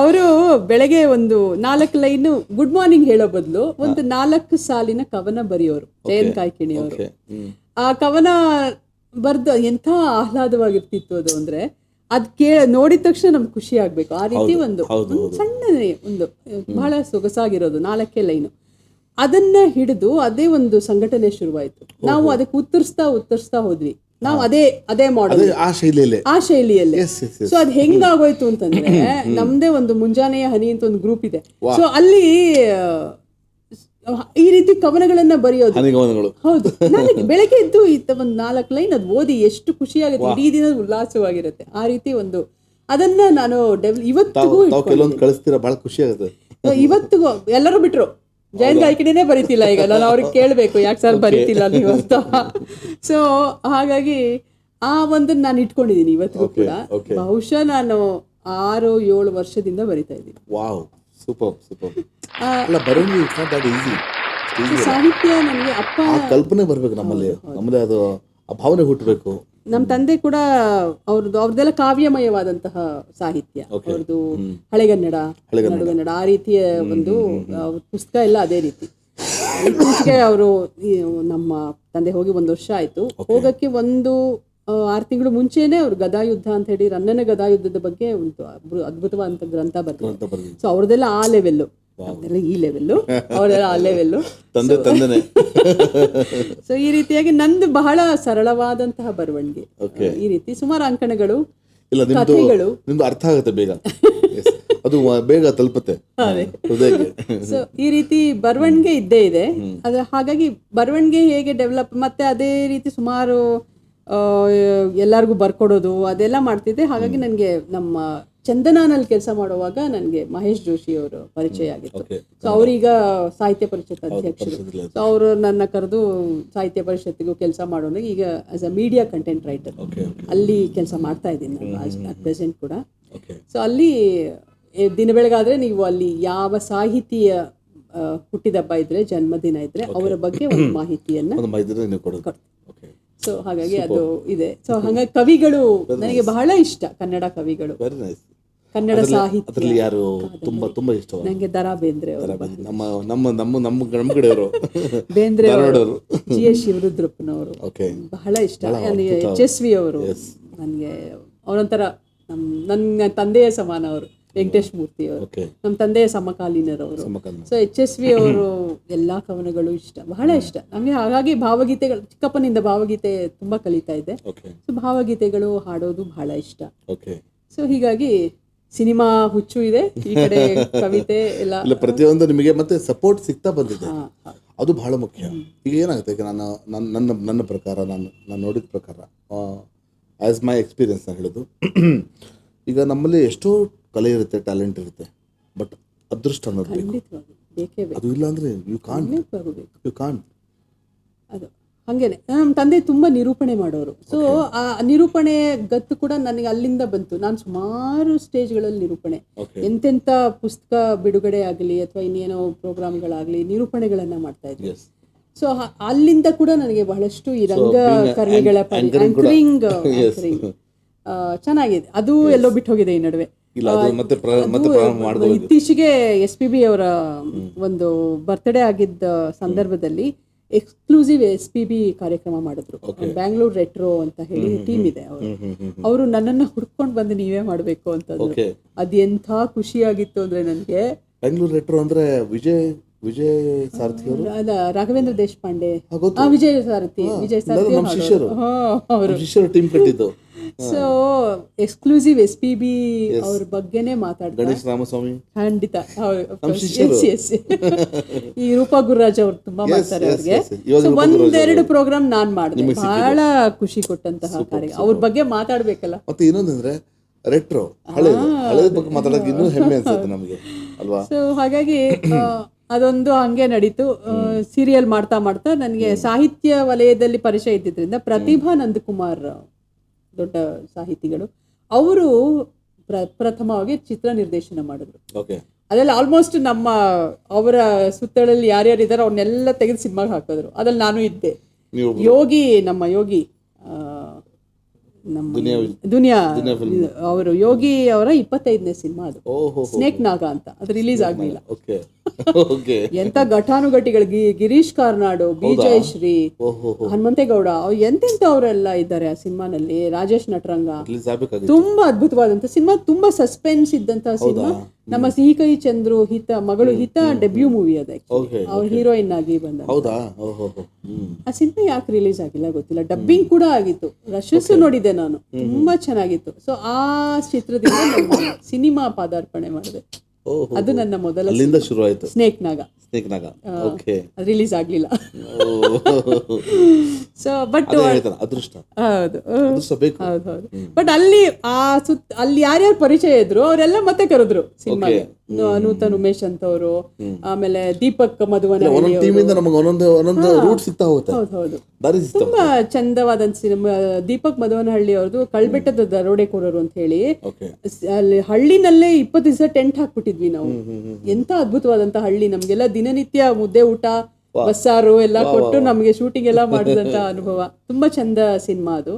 ಅವರು ಬೆಳಗ್ಗೆ ಒಂದು 4 ಲೈನ್ ಗುಡ್ ಮಾರ್ನಿಂಗ್ ಹೇಳೋ ಬದಲು ಒಂದು 4 ಸಾಲಿನ ಕವನ ಬರೆಯೋರು ಜಯಂತ್ ಕಾಯ್ಕಿಣಿ ಅವರು. ಆ ಕವನ ಬರ್ದು ಎಂಥ ಆಹ್ಲಾದವಾಗಿರ್ತಿತ್ತು ಅದು. ಅಂದ್ರೆ ಅದ್ ನೋಡಿದ ತಕ್ಷಣ ನಮ್ಗೆ ಖುಷಿ ಆಗ್ಬೇಕು. ಆ ರೀತಿ ಒಂದು ಸಣ್ಣನೇ ಒಂದು ಬಹಳ ಸೊಗಸಾಗಿರೋದು 4 ಲೈನು. ಅದನ್ನ ಹಿಡಿದು ಅದೇ ಒಂದು ಸಂಘಟನೆ ಶುರುವಾಯ್ತು. ನಾವು ಅದಕ್ಕೆ ಉತ್ತರಿಸ್ತಾ ಹೋದ್ವಿ. ನಾವು ಅದೇ ಮಾಡಲ್, ಆ ಶೈಲಿಯಲ್ಲಿ. ಸೊ ಅದ್ ಹೆಂಗಾಗೋಯ್ತು ಅಂತಂದ್ರೆ, ನಮ್ದೇ ಒಂದು ಮುಂಜಾನೆಯ ಹನಿ ಅಂತ ಒಂದು ಗ್ರೂಪ್ ಇದೆ. ಸೊ ಅಲ್ಲಿ ಈ ರೀತಿ ಕವನಗಳನ್ನ ಬರೆಯೋದು. ಹೌದು, ನನಗೆ ಬೆಳಗ್ಗೆ ಎದ್ದು ಒಂದು 4 ಲೈನ್ ಅದು ಓದಿ ಎಷ್ಟು ಖುಷಿ ಆಗುತ್ತೆ, ಇಡೀ ದಿನ ಉಲ್ಲಾಸವಾಗಿರುತ್ತೆ. ಆ ರೀತಿ ಒಂದು ಅದನ್ನ ನಾನು ಇವತ್ತಿಗೂ ಬಹಳ ಖುಷಿ ಆಗುತ್ತೆ. ಇವತ್ತಿಗೂ ಎಲ್ಲರೂ ಬಿಟ್ರು, ಜಯಂತ್ ಕಾಯ್ಕಿಣಿನೇ ಬರೀತಿಲ್ಲ ಈಗ. ನಾನು ಅವ್ರಿಗೆ ಕೇಳಬೇಕು, ಯಾಕೆ ಸರ್ ಬರೀತಿಲ್ಲ ನೀವು ಅಂತ. ಸೊ ಹಾಗಾಗಿ ಆ ಒಂದನ್ನ ನಾನು ಇಟ್ಕೊಂಡಿದ್ದೀನಿ ಇವತ್ತಿಗೂ ಕೂಡ. ಬಹುಶಃ ನಾನು 6-7 ವರ್ಷದಿಂದ ಬರಿತಾ ಇದ್ದೀನಿ. ಸಾಹಿತ್ಯ ನನಗೆ ಅಪ್ಪ ಕಲ್ಪನೆ ಬರ್ಬೇಕು, ನಮ್ಮಲ್ಲಿ ಅದು ಆ ಭಾವನೆ ಹುಟ್ಟಬೇಕು. ನಮ್ಮ ತಂದೆ ಕೂಡ ಅವ್ರದ್ದೆಲ್ಲ ಕಾವ್ಯಮಯವಾದಂತಹ ಸಾಹಿತ್ಯ. ಅವ್ರದ್ದು ಹಳೆಗನ್ನಡ, ನಡುಗನ್ನಡ, ಆ ರೀತಿಯ ಒಂದು ಪುಸ್ತಕ ಎಲ್ಲ ಅದೇ ರೀತಿ. ಇತ್ತೀಚೆಗೆ ಅವರು ನಮ್ಮ ತಂದೆ ಹೋಗಿ 1 ವರ್ಷ ಆಯ್ತು. ಹೋಗಕ್ಕೆ 6 ತಿಂಗಳು ಮುಂಚೆನೆ ಅವ್ರು ಗದಾಯುದ್ಧ ಅಂತ ಹೇಳಿ ರನ್ನನ ಗದಾಯುದ್ಧದ ಬಗ್ಗೆ ಒಂದು ಅದ್ಭುತವಾದಂತ ಗ್ರಂಥ ಬರ್ತಾರೆ. ಸೊ ಅವ್ರದೆಲ್ಲ ಆ ಲೆವೆಲ್ಲು, ಈ ಲೆವೆಲ್ಲು, ಅವರೆಲ್ಲ ಆ ಲೆವೆಲ್ಲು. ಸೊ ಈ ರೀತಿಯಾಗಿ ನಂದು ಬಹಳ ಸರಳವಾದಂತಹ ಬರವಣಿಗೆ. ಈ ರೀತಿ ಸುಮಾರು ಅಂಕಣಗಳು. ಇಲ್ಲ ನಿಮ್ದು ಕಥೆಗಳು. ನಿಮ್ದು ಅರ್ಥ ಆಗುತ್ತೆ ಬೇಗ. Yes. ಅದು ಬೇಗ ತಲುಪುತ್ತೆ ಹೃದಯಕ್ಕೆ. ಸೊ ಈ ರೀತಿ ಬರವಣಿಗೆ ಇದ್ದೇ ಇದೆ. ಅದ್ರ ಹಾಗಾಗಿ ಬರವಣಿಗೆ ಹೇಗೆ ಡೆವಲಪ್, ಮತ್ತೆ ಅದೇ ರೀತಿ ಸುಮಾರು ಎಲ್ಲರಿಗೂ ಬರ್ಕೊಡೋದು ಅದೆಲ್ಲ ಮಾಡ್ತಿದ್ದೆ. ಹಾಗಾಗಿ ನನಗೆ ನಮ್ಮ ಚಂದನಾನಲ್ಲಿ ಕೆಲಸ ಮಾಡುವಾಗ ನನಗೆ ಮಹೇಶ್ ಜೋಶಿ ಅವರು ಪರಿಚಯ ಆಗಿತ್ತು. ಸೊ ಅವರೀಗ ಸಾಹಿತ್ಯ ಪರಿಷತ್ ಅಧ್ಯಕ್ಷರು. ಸೊ ಅವರು ನನ್ನ ಕರೆದು ಸಾಹಿತ್ಯ ಪರಿಷತ್ತಿಗೂ ಕೆಲಸ ಮಾಡೋಣ. ಈಗ as a media content writer ಅಲ್ಲಿ ಕೆಲಸ ಮಾಡ್ತಾ ಇದ್ದೀನಿ ನಾನು ಅಟ್ ಪ್ರೆಸೆಂಟ್ ಕೂಡ. ಸೊ ಅಲ್ಲಿ ದಿನ ಬೆಳಗಾದ್ರೆ ನೀವು ಅಲ್ಲಿ ಯಾವ ಸಾಹಿತಿಯ ಹುಟ್ಟಿದಬ್ಬ ಇದ್ರೆ, ಜನ್ಮದಿನ ಇದ್ರೆ ಅವರ ಬಗ್ಗೆ ಒಂದು ಮಾಹಿತಿಯನ್ನ ಕೊಡ್ತಾರೆ. ಸೊ ಹಾಗಾಗಿ ಅದು ಇದೆ. ಸೊ ಹಾಗಾಗಿ ಕವಿಗಳು ನನಗೆ ಬಹಳ ಇಷ್ಟ, ಕನ್ನಡ ಕವಿಗಳು, ಕನ್ನಡ ಸಾಹಿತ್ಯ. ಯಾರು ತುಂಬಾ ತುಂಬಾ ಇಷ್ಟ ನನಗೆ ದರಾ ಬೇಂದ್ರೆ ಅವರು, ನಮ್ಮ ಕಡೆಯವರು ಬೇಂದ್ರೆ ಅವರು, GS ಶಿವರುದ್ರಪ್ಪನವರು ಬಹಳ ಇಷ್ಟ. HSV ಅವರು ನನಗೆ ಅವರೊಂಥರ ನನ್ನ ತಂದೆಯ ಸಮಾನ ಅವರು. ವೆಂಕಟೇಶ್ ಮೂರ್ತಿ ಅವರು ನಮ್ಮ ತಂದೆಯ ಸಮಕಾಲೀನರವರು. ಸೊ HSV ಅವರು ಎಲ್ಲಾ ಕವನಗಳು ಇಷ್ಟ, ಬಹಳ ಇಷ್ಟ ನಮಗೆ. ಹಾಗಾಗಿ ಭಾವಗೀತೆಗಳು, ಚಿಕ್ಕಪ್ಪನಿಂದ ಭಾವಗೀತೆ ತುಂಬಾ ಕಲಿತಾ ಇದ್ದೆ. ಸೊ ಭಾವಗೀತೆಗಳು ಹಾಡೋದು ಬಹಳ ಇಷ್ಟ. ಸೊ ಹೀಗಾಗಿ ಸಿನಿಮಾ ಹುಚ್ಚು ಇದೆ, ಈ ಕಡೆ ಕವಿತೆ ಎಲ್ಲ ಪ್ರತಿಯೊಂದು ನಿಮಗೆ ಮತ್ತೆ ಸಪೋರ್ಟ್ ಸಿಗ್ತಾ ಬಂದಿದೆ. ಅದು ಬಹಳ ಮುಖ್ಯ. ಈಗ ಏನಾಗುತ್ತೆ, ಈಗ ನನ್ನ ಪ್ರಕಾರ, ನಾನು ನೋಡಿದ ಪ್ರಕಾರ, ಆಸ್ ಮೈ ಎಕ್ಸ್ಪೀರಿಯನ್ಸ್ ನಾನು ಹೇಳೋದು, ಈಗ ನಮ್ಮಲ್ಲಿ ಎಷ್ಟೋ ಕಲೆ ಇರುತ್ತೆ, ಟ್ಯಾಲೆಂಟ್ ಇರುತ್ತೆ, ಬಟ್ ಅದೃಷ್ಟ ಅನ್ನೋದು ಅದು ಇಲ್ಲ ಅಂದ್ರೆ ಯು ಕಾಂಟ್. ಅದು ಹಾಗೇನೆ. ನಮ್ಮ ತಂದೆ ತುಂಬಾ ನಿರೂಪಣೆ ಮಾಡೋರು. ಸೊ ಆ ನಿರೂಪಣೆ ಗತ್ತು ಕೂಡ ನನಗೆ ಅಲ್ಲಿಂದ ಬಂತು. ನಾನು ಸುಮಾರು ಸ್ಟೇಜ್ಗಳಲ್ಲಿ ನಿರೂಪಣೆ, ಎಂತೆಂಥ ಪುಸ್ತಕ ಬಿಡುಗಡೆ ಆಗಲಿ ಅಥವಾ ಇನ್ನೇನೋ ಪ್ರೋಗ್ರಾಮ್ಗಳಾಗಲಿ ನಿರೂಪಣೆಗಳನ್ನ ಮಾಡ್ತಾ ಇದ್ದೆ. ಸೊ ಅಲ್ಲಿಂದ ಕೂಡ ನನಗೆ ಬಹಳಷ್ಟು ಈ ರಂಗಕರ್ಮಿಗಳ ಆಂಕರಿಂಗ್ ಚೆನ್ನಾಗಿದೆ. ಅದು ಎಲ್ಲೋ ಬಿಟ್ಟು ಹೋಗಿದೆ ಈ ನಡುವೆ. ಇತ್ತೀಚೆಗೆ SPB ಅವರ ಒಂದು ಬರ್ತ್ಡೇ ಆಗಿದ್ದ ಸಂದರ್ಭದಲ್ಲಿ ಎಕ್ಸ್ಕ್ಲೂಸಿವ್ SPB ಕಾರ್ಯಕ್ರಮ ಮಾಡಿದ್ರು. ಬ್ಯಾಂಗ್ಳೂರ್ ರೆಟ್ರೋ ಅಂತ ಹೇಳಿ ಟೀಮ್ ಇದೆ ಅವರು ನನ್ನನ್ನು ಹುಡ್ಕೊಂಡು ಬಂದು ನೀವೇ ಮಾಡಬೇಕು ಅಂತಂದ್ರು. ಅದು ಎಂಥ ಖುಷಿಯಾಗಿತ್ತು ಅಂದ್ರೆ ನನಗೆ. ಬ್ಯಾಂಗ್ಳೂರ್ ರೆಟ್ರೋ ಅಂದ್ರೆ ವಿಜಯ್ ಸಾರಥಿ ಅವರು, ಅಲ್ಲ, ರಾಘವೇಂದ್ರ ದೇಶಪಾಂಡೆ, ವಿಜಯ್ ಸಾರಥಿ ಅವರು ಟೀಮ್ ಕಟ್ಟಿದ್ದು. ಸೊ ಎಕ್ಸ್ಕ್ಲೂಸಿವ್ SPB ಅವ್ರ ಬಗ್ಗೆನೇ ಮಾತಾಡ್ತಾರೆ. ಗಣೇಶ್ ರಾಮಸ್ವಾಮಿ ಖಂಡಿತ. ಈ ರೂಪಾ ಗುರುರಾಜ್ ಅವ್ರು ತುಂಬಾ ಮಾಡ್ತಾರೆ ಅವ್ರಿಗೆ. ಒಂದೆರಡು ಪ್ರೋಗ್ರಾಮ್ ನಾನ್ ಮಾಡಿದೆ, ಬಹಳ ಖುಷಿ ಕೊಟ್ಟಂತಹ ಕಾರ್ಯ. ಅವ್ರ ಬಗ್ಗೆ ಮಾತಾಡ್ಬೇಕಲ್ಲ. ಮತ್ತೆ ಇನ್ನೊಂದಂದ್ರೆ ರೆಟ್ರೋ ಹಳೆ ಬಗ್ಗೆ ಮಾತಾಡೋಕೆ ಇನ್ನೂ ಹೆಮ್ಮೆ ಅನ್ಸುತ್ತೆ ನಮಗೆ ಅಲ್ವಾ. ಸೊ ಹಾಗಾಗಿ ಅದೊಂದು ಹಂಗೆ ನಡೀತು. ಸೀರಿಯಲ್ ಮಾಡ್ತಾ ಮಾಡ್ತಾ ನನಗೆ ಸಾಹಿತ್ಯ ವಲಯದಲ್ಲಿ ಪರಿಚಯ ಇದ್ದಿದ್ರಿಂದ ಪ್ರತಿಭಾ ನಂದಕುಮಾರ್ ದೊಡ್ಡ ಸಾಹಿತಿಗಳು, ಅವರು ಪ್ರಥಮವಾಗಿ ಚಿತ್ರ ನಿರ್ದೇಶನ ಮಾಡಿದ್ರು. ಅದೆಲ್ಲ ಆಲ್ಮೋಸ್ಟ್ ನಮ್ಮ ಅವರ ಸುತ್ತಳಲ್ಲಿ ಯಾರ್ಯಾರು ಇದ್ದಾರೋ ಅವ್ರನ್ನೆಲ್ಲ ತೆಗೆದು ಸಿನಿಮಾಗೆ ಹಾಕಿದ್ರು. ಅದ್ರಲ್ಲಿ ನಾನು ಇದ್ದೆ. ಯೋಗಿ, ನಮ್ಮ ಯೋಗಿ, ನಮ್ಮ ದುನಿಯಾ ಅವರು, ಯೋಗಿ ಅವರ 25ನೇ ಸಿನಿಮಾ ಅದು, ಸ್ನೇಕ್ ನಾಗ ಅಂತ. ಅದು ರಿಲೀಸ್ ಆಗ್ಲಿಲ್ಲ. ಎಂತ ಘಟಾನುಘಟಿಗಳು, ಗಿರೀಶ್ ಕಾರ್ನಾಡು, ಬಿ ಜಯಶ್ರೀ, ಹನುಮಂತೇಗೌಡ, ಎಂತೆಂತ ಅವರೆಲ್ಲ ಇದ್ದಾರೆ ಆ ಸಿನಿಮಾನಲ್ಲಿ. ರಾಜೇಶ್ ನಟರಂಗ. ತುಂಬಾ ಅದ್ಭುತವಾದಂತ ಸಿನಿಮಾ, ತುಂಬಾ ಸಸ್ಪೆನ್ಸ್ ಇದ್ದಂತಹ ಸಿನಿಮಾ. ನಮ್ಮ ಸಿಹಿ ಕೈ ಚಂದ್ರು ಮಗಳು ಹಿತ ಡೆಬ್ಯೂ ಮೂವಿ ಅದ. ಅವ್ರ ಹೀರೋಯಿನ್ ಆಗಿ ಬಂದ. ಆ ಸಿನಿಮಾ ಯಾಕೆ ರಿಲೀಸ್ ಆಗಿಲ್ಲ ಗೊತ್ತಿಲ್ಲ. ಡಬ್ಬಿಂಗ್ ಕೂಡ ಆಗಿತ್ತು, ರಶಸ್ ನೋಡಿದ್ದೆ ನಾನು, ತುಂಬಾ ಚೆನ್ನಾಗಿತ್ತು. ಸೊ ಆ ಚಿತ್ರದಿಂದ ಸಿನಿಮಾ ಪಾದಾರ್ಪಣೆ ಮಾಡಿದೆ. ಅದು ನನ್ನ ಮೊದಲ ಶುರು ಆಯ್ತು. ಸ್ನೇಕ್ ನಾಗ ರಿಲೀಸ್ ಆಗ್ಲಿಲ್ಲ. ಸೊ ಬಟ್ ಹೌದು, ಬಟ್ ಅಲ್ಲಿ ಅಲ್ಲಿ ಯಾರ್ಯಾರು ಪರಿಚಯ ಇದ್ರು ಅವರೆಲ್ಲ ಮತ್ತೆ ಕರೆದ್ರು ಸಿನಿಮಾಗೆ. ನೂತನ್ ಉಮೇಶ್ ಅಂತವ್ರು, ಆಮೇಲೆ ದೀಪಕ್ ಮಧುವನಹಳ್ಳಿ, ತುಂಬಾ ಚಂದವಾದಂತ ಸಿನಿಮಾ. ದೀಪಕ್ ಮಧುವನಹಳ್ಳಿ ಅವ್ರದ್ದು ಕಳ್ಬೆಟ್ಟದ ದರೋಡೆಕೋರರು ಅಂತ ಹೇಳಿ, ಅಲ್ಲಿ ಹಳ್ಳಿನಲ್ಲೇ 20 ದಿವಸ ಟೆಂಟ್ ಹಾಕ್ಬಿಟ್ಟಿದ್ವಿ ನಾವು. ಎಂತ ಅದ್ಭುತವಾದಂತ ಹಳ್ಳಿ. ನಮ್ಗೆಲ್ಲ ದಿನನಿತ್ಯ ಮುದ್ದೆ ಊಟ, ಬಸ್ಸಾರು ಎಲ್ಲ ಕೊಟ್ಟು ನಮ್ಗೆ ಶೂಟಿಂಗ್ ಎಲ್ಲ ಮಾಡಿದಂತ ಅನುಭವ. ತುಂಬಾ ಚಂದ ಸಿನಿಮಾ ಅದು.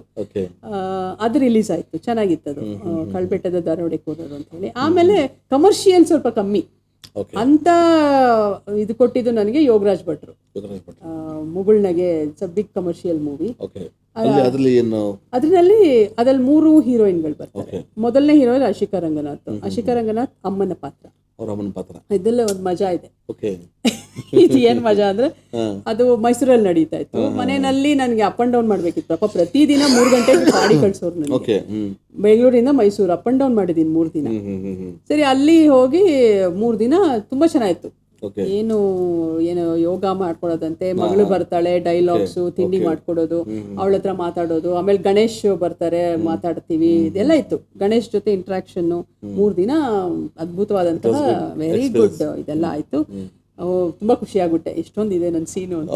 ಅದು ರಿಲೀಸ್ ಆಯ್ತು, ಚೆನ್ನಾಗಿತ್ತು ಅದು, ಕಳ್ಬೆಟ್ಟದ ದರೋಡೆಕೋರರು ಅಂತ ಹೇಳಿ. ಆಮೇಲೆ ಕಮರ್ಷಿಯಲ್ ಸ್ವಲ್ಪ ಕಮ್ಮಿ ಅಂತ ಇದು ಕೊಟ್ಟಿದ್ದು ನನಗೆ ಯೋಗರಾಜ್ ಭಟ್ರು. ಮುಗುಳ್ನಗೆ ಬಿಗ್ ಕಮರ್ಷಿಯಲ್ ಮೂವಿ. ಅದ್ರಲ್ಲಿ 3 ಹೀರೋಯಿನ್ಗಳು ಬರ್ತಾರೆ. ಮೊದಲನೇ ಹೀರೋಯಿನ್ ಅಶಿಕಾ ರಂಗನಾಥ್. ಅಮ್ಮನ ಪಾತ್ರ. ಅವ್ರ ಅಮ್ಮನ ಪಾತ್ರ. ಇದೆಲ್ಲ ಒಂದು ಮಜಾ ಇದೆ. ಓಕೆ. ಇದು ಏನ್ ಮಜಾ ಅಂದ್ರೆ ಅದು ಮೈಸೂರಲ್ಲಿ ನಡೀತಾ ಇತ್ತು. ಮನೆಯಲ್ಲಿ ನನಗೆ ಅಪ್ ಅಂಡ್ ಡೌನ್ ಮಾಡ್ಬೇಕಿತ್ತು. ಪಾಪ ಪ್ರತಿದಿನ 3 ಗಂಟೆಗೆ ಗಾಡಿ ಕಳ್ಸೋರು ನನಗೆ. ಓಕೆ. ಬೆಂಗಳೂರಿಂದ ಮೈಸೂರು ಅಪ್ ಅಂಡ್ ಡೌನ್ ಮಾಡಿದ್ದೀನಿ 3 ದಿನ. ಸರಿ, ಅಲ್ಲಿ ಹೋಗಿ 3 ದಿನ ತುಂಬಾ ಚೆನ್ನಾಗಿತ್ತು. ಏನು ಯೋಗ ಮಾಡ್ಕೊಡೋದಂತೆ, ಮಗಳು ಬರ್ತಾಳೆ, ಡೈಲಾಗ್ಸು, ತಿಂಡಿ ಮಾಡ್ಕೊಡೋದು, ಅವಳ ಹತ್ರ ಮಾತಾಡೋದು, ಆಮೇಲೆ ಗಣೇಶ್ ಬರ್ತಾರೆ, ಮಾತಾಡ್ತೀವಿ, ಇದೆಲ್ಲ ಇತ್ತು. ಗಣೇಶ್ ಜೊತೆ ಇಂಟ್ರಾಕ್ಷನ್ 3 ದಿನ ಅದ್ಭುತವಾದಂತಹ ವೆರಿ ಗುಡ್ ಇದೆಲ್ಲ ಆಯ್ತು. ತುಂಬಾ ಖುಷಿ ಆಗ್ಬಿಟ್ಟೆ, ಇಷ್ಟೊಂದಿದೆ ನನ್ನ ಸೀನು ಅಂತ.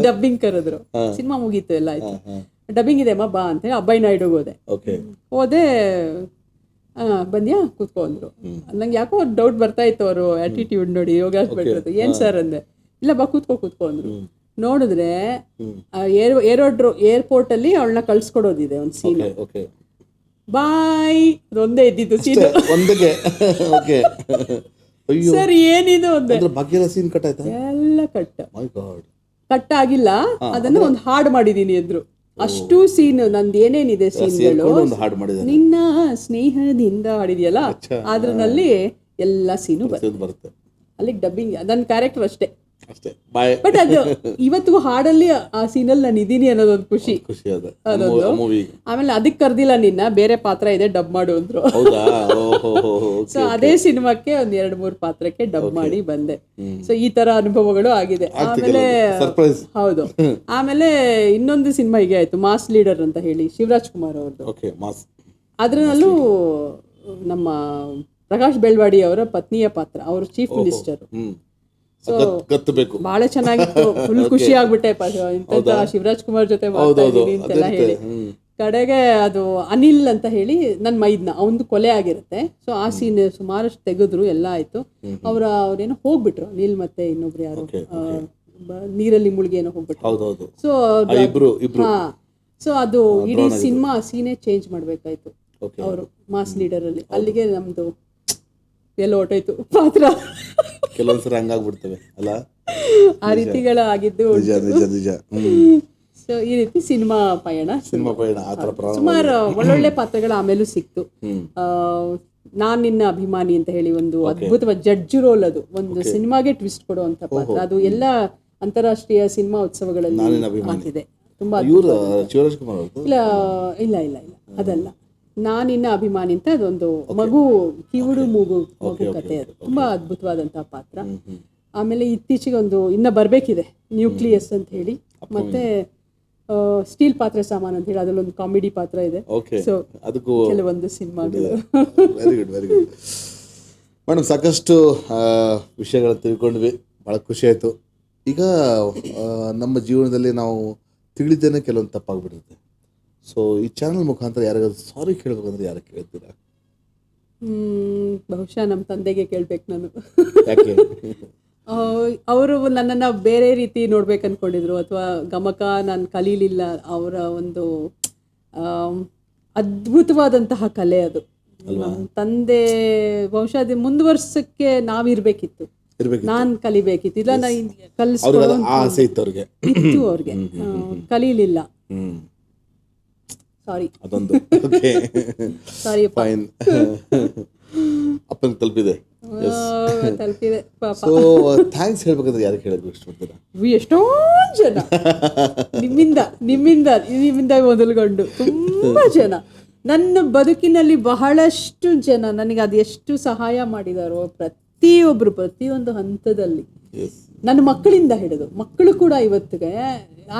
ಡಬ್ಬಿಂಗ್ ಕರೆದ್ರು, ಸಿನಿಮಾ ಮುಗೀತು, ಎಲ್ಲ ಆಯ್ತು. ಡಬ್ಬಿಂಗ್ ಇದೆ ಅಮ್ಮ ಬಾ ಅಂತ ಹೇಳಿ ಅಬ್ಬಾಯಿ ನಾಯ್ಡುಗೆ ಹೋದೆ. ಬಂದ್ಯಾ ಕೂತ್ಕೊ ಅಂದ್ರು. ನಂಗೆ ಯಾಕೋ ಡೌಟ್ ಬರ್ತಾ ಇತ್ತು ಅವರು ಆಟಿಟ್ಯೂಡ್ ನೋಡಿ, ಯೋಗಾಸ್ ಬಿಟ್ಟಿರೋದು. ಏನ್ ಸರ್ ಅಂದೆ. ಇಲ್ಲ ಬಾ ಕೂತ್ಕೊ ಅಂದ್ರು. ನೋಡಿದ್ರೆ ಏರ್ಪೋರ್ಟ್ ಅಲ್ಲಿ ಅವಳನ್ನ ಕಳ್ಸ್ಕೊಡೋದಿದೆ ಒಂದು ಸೀನ್. ಬಾಯ್ ಅದೊಂದೇ ಇದ್ದಿದ್ದು ಸೀನ್. ಸರ್ ಏನಿದು ಅಂದೆ. ಎಲ್ಲ ಕಟ್ ಆಗಿಲ್ಲ, ಅದನ್ನ ಒಂದು ಹಾಡು ಮಾಡಿದೀನಿ ಅಂದ್ರು. ಅಷ್ಟು ಸೀನ್ ನಂದು ಏನೇನಿದೆ ಸೀನ್ಗಳು ನಿನ್ನ ಸ್ನೇಹದಿಂದ ಹಾಡಿದ್ಯಲ್ಲ, ಅದ್ರಲ್ಲಿ ಎಲ್ಲ ಸೀನು ಬರುತ್ತೆ. ಅಲ್ಲಿಗೆ ಡಬ್ಬಿಂಗ್ ನನ್ನ ಕ್ಯಾರೆಕ್ಟರ್ ಅಷ್ಟೇ. ಬಟ್ ಅದು ಇವತ್ತು ಹಾಡಲ್ಲಿ ಆ ಸೀನಲ್ಲಿ ನಾನು ಇದೀನಿ ಅನ್ನೋದೊಂದು ಖುಷಿ. ಅದೊಂದು. ಆಮೇಲೆ ಅದಕ್ಕೆ ಕರ್ದಿಲ್ಲ, ನಿನ್ನ ಬೇರೆ ಪಾತ್ರ ಇದೆ ಡಬ್ ಮಾಡು ಅಂದ್ರು. ಸೊ ಅದೇ ಸಿನಿಮಾಕ್ಕೆ 1-2-3 ಪಾತ್ರಕ್ಕೆ ಡಬ್ ಮಾಡಿ ಬಂದೆ. ಸೊ ಈ ತರ ಅನುಭವಗಳು ಆಗಿದೆ. ಆಮೇಲೆ ಹೌದು, ಆಮೇಲೆ ಇನ್ನೊಂದು ಸಿನಿಮಾ ಹೀಗೆ ಆಯ್ತು, ಮಾಸ್ ಲೀಡರ್ ಅಂತ ಹೇಳಿ, ಶಿವರಾಜ್ ಕುಮಾರ್ ಅವ್ರದ್ದು. ಅದ್ರಲ್ಲೂ ನಮ್ಮ ಪ್ರಕಾಶ್ ಬೆಳ್ವಾಡಿ ಅವರ ಪತ್ನಿಯ ಪಾತ್ರ, ಅವರು ಚೀಫ್ ಮಿನಿಸ್ಟರ್. ಸೊ ಬಹಳ ಚೆನ್ನಾಗಿತ್ತು. ಫುಲ್ ಖುಷಿ ಆಗ್ಬಿಟ್ಟೆ, ಇಂತ ಶಿವರಾಜ್ ಕುಮಾರ್ ಜೊತೆ ಮಾಡ್ತಾ ಇದೀನಿ ಅಂತೆಲ್ಲ ಹೇಳಿ. ಕಡೆಗೆ ಅದು ಅನಿಲ್ ಅಂತ ಹೇಳಿ ನನ್ನ ಮೈದ್ನ ಅವನದು ಕೊಲೆ ಆಗಿರುತ್ತೆ. ಸೊ ಆ ಸೀನ್ ಸುಮಾರಷ್ಟು ತೆಗೆದ್ರು, ಎಲ್ಲ ಆಯ್ತು. ಅವ್ರೇನೋ ಹೋಗ್ಬಿಟ್ರು, ಅನಿಲ್ ಮತ್ತೆ ಇನ್ನೊಬ್ರು ಯಾರು ನೀರಲ್ಲಿ ಮುಳುಗಿ ಏನೋ ಹೋಗ್ಬಿಟ್ರು. ಸೊ ಅದು ಇಡೀ ಸಿನಿಮಾ ಸೀನೇ ಚೇಂಜ್ ಮಾಡ್ಬೇಕಾಯ್ತು ಅವರು ಮಾಸ್ ಲೀಡರ್ ಅಲ್ಲಿ. ಅಲ್ಲಿಗೆ ನಮ್ದು ಎಲ್ಲ ಹೊಟ್ಟೋಯ್ತು ಪಾತ್ರ. ಕೆಲವೊಂದ್ಸರಿ ಹಂಗಾಗ್ಬಿಡ್ತವೆ ಅಲ್ಲ, ಆ ರೀತಿಗಳ ಆಗಿದ್ದು. ಸೊ ಈ ರೀತಿ ಸಿನಿಮಾ ಪಯಣ ಸುಮಾರು ಒಳ್ಳೊಳ್ಳೆ ಪಾತ್ರಗಳು ಆಮೇಲೂ ಸಿಕ್ತು. ನಾನ್ ನಿನ್ನ ಅಭಿಮಾನಿ ಅಂತ ಹೇಳಿ ಒಂದು ಅದ್ಭುತವಾದ ಜಡ್ಜ್ ರೋಲ್, ಅದು ಒಂದು ಸಿನಿಮಾಗೆ ಟ್ವಿಸ್ಟ್ ಕೊಡುವಂತ ಪಾತ್ರ. ಅದು ಎಲ್ಲ ಅಂತಾರಾಷ್ಟ್ರೀಯ ಸಿನಿಮಾ ಉತ್ಸವಗಳಲ್ಲಿ ಆಗಿದೆ. ತುಂಬಾ ಇಲ್ಲ ಅದಲ್ಲ, ನಾನಿನ್ನ ಅಭಿಮಾನಿ ಅಂತ ಅದೊಂದು ಮಗು ಕಿವುಡು ಮಗು ಕತೆ. ಅದು ತುಂಬಾ ಅದ್ಭುತವಾದಂತಹ ಪಾತ್ರ. ಆಮೇಲೆ ಇತ್ತೀಚೆಗೆ ಒಂದು ಇನ್ನ ಬರ್ಬೇಕಿದೆ, ನ್ಯೂಕ್ಲಿಯಸ್ ಅಂತ ಹೇಳಿ, ಮತ್ತೆ ಸ್ಟೀಲ್ ಪಾತ್ರೆ ಸಾಮಾನು ಅಂತ ಹೇಳಿ, ಅದ್ರಲ್ಲೊಂದು ಕಾಮಿಡಿ ಪಾತ್ರ ಇದೆ. ಸೊ ಕೆಲವೊಂದು ಸಿನಿಮಾಗಳು. ವೆರಿ ಗುಡ್ ಮೇಡಮ್, ಸಾಕಷ್ಟು ವಿಷಯಗಳು ತಿಳ್ಕೊಂಡ್ವಿ, ಬಹಳ ಖುಷಿ ಆಯ್ತು. ಈಗ ನಮ್ಮ ಜೀವನದಲ್ಲಿ ನಾವು ತಿಳಿದೇನೆ ಕೆಲವೊಂದು ತಪ್ಪಾಗ್ಬಿಡುತ್ತೆ. ಸೊ ಈ ಚಾನಲ್ ಮುಖಾಂತರ ಯಾರಿಗಾದ್ರು ಸಾರಿ ಕೇಳಬೇಕಂದ್ರೆ ಯಾರು ಕೇಳ್ತೀರಾ? ಬಹುಶಃ ನಮ್ಮ ತಂದೆಗೆ ಕೇಳ್ಬೇಕು ನಾನು. ಯಾಕೆ? ಅವರು ನನ್ನನ್ನು ಬೇರೆ ರೀತಿ ನೋಡ್ಬೇಕು ಅನ್ಕೊಂಡಿದ್ರು, ಅಥವಾ ಗಮಕ ನಾನು ಕಲೀಲಿಲ್ಲ. ಅವರ ಒಂದು ಅದ್ಭುತವಾದಂತಹ ಕಲೆ ಅದು. ನಮ್ಮ ತಂದೆ ಬಹುಶಃ ಅದು ಮುಂದುವರ್ಸಕ್ಕೆ ನಾವಿರ್ಬೇಕಿತ್ತು, ನಾನ್ ಕಲಿಬೇಕಿತ್ತು. ಇಲ್ಲ ನಾನು ಕಲಿಸ್ಕೊಳ್ಳೋ ಇತ್ತು ಅವ್ರಿಗೆ, ಕಲೀಲಿಲ್ಲ. ಸಾರಿ ಫೈನ್. ಅಪ್ಪನ ತಲುಪಿದೆ. ಸೊ ಥ್ಯಾಂಕ್ಸ್ ಹೇಳ್ಬೇಕಂದ್ರೆ ಯಾರಿಗೆ ಹೇಳಬೇಕು ಇಷ್ಟಪಡ್ತೀರಾ? ಎಷ್ಟೊಂದು ಜನ, ನಿಮ್ಮಿಂದ ಮೊದಲುಗೊಂಡು ತುಂಬಾ ಜನ, ನನ್ನ ಬದುಕಿನಲ್ಲಿ ಬಹಳಷ್ಟು ಜನ ನನಗೆ ಅದು ಎಷ್ಟು ಸಹಾಯ ಮಾಡಿದಾರೋ, ಪ್ರತಿಯೊಂದು ಹಂತದಲ್ಲಿ. ನನ್ನ ಮಕ್ಕಳಿಂದ ಹಿಡಿದು ಮಕ್ಕಳು ಕೂಡ ಇವತ್ತಿಗೆ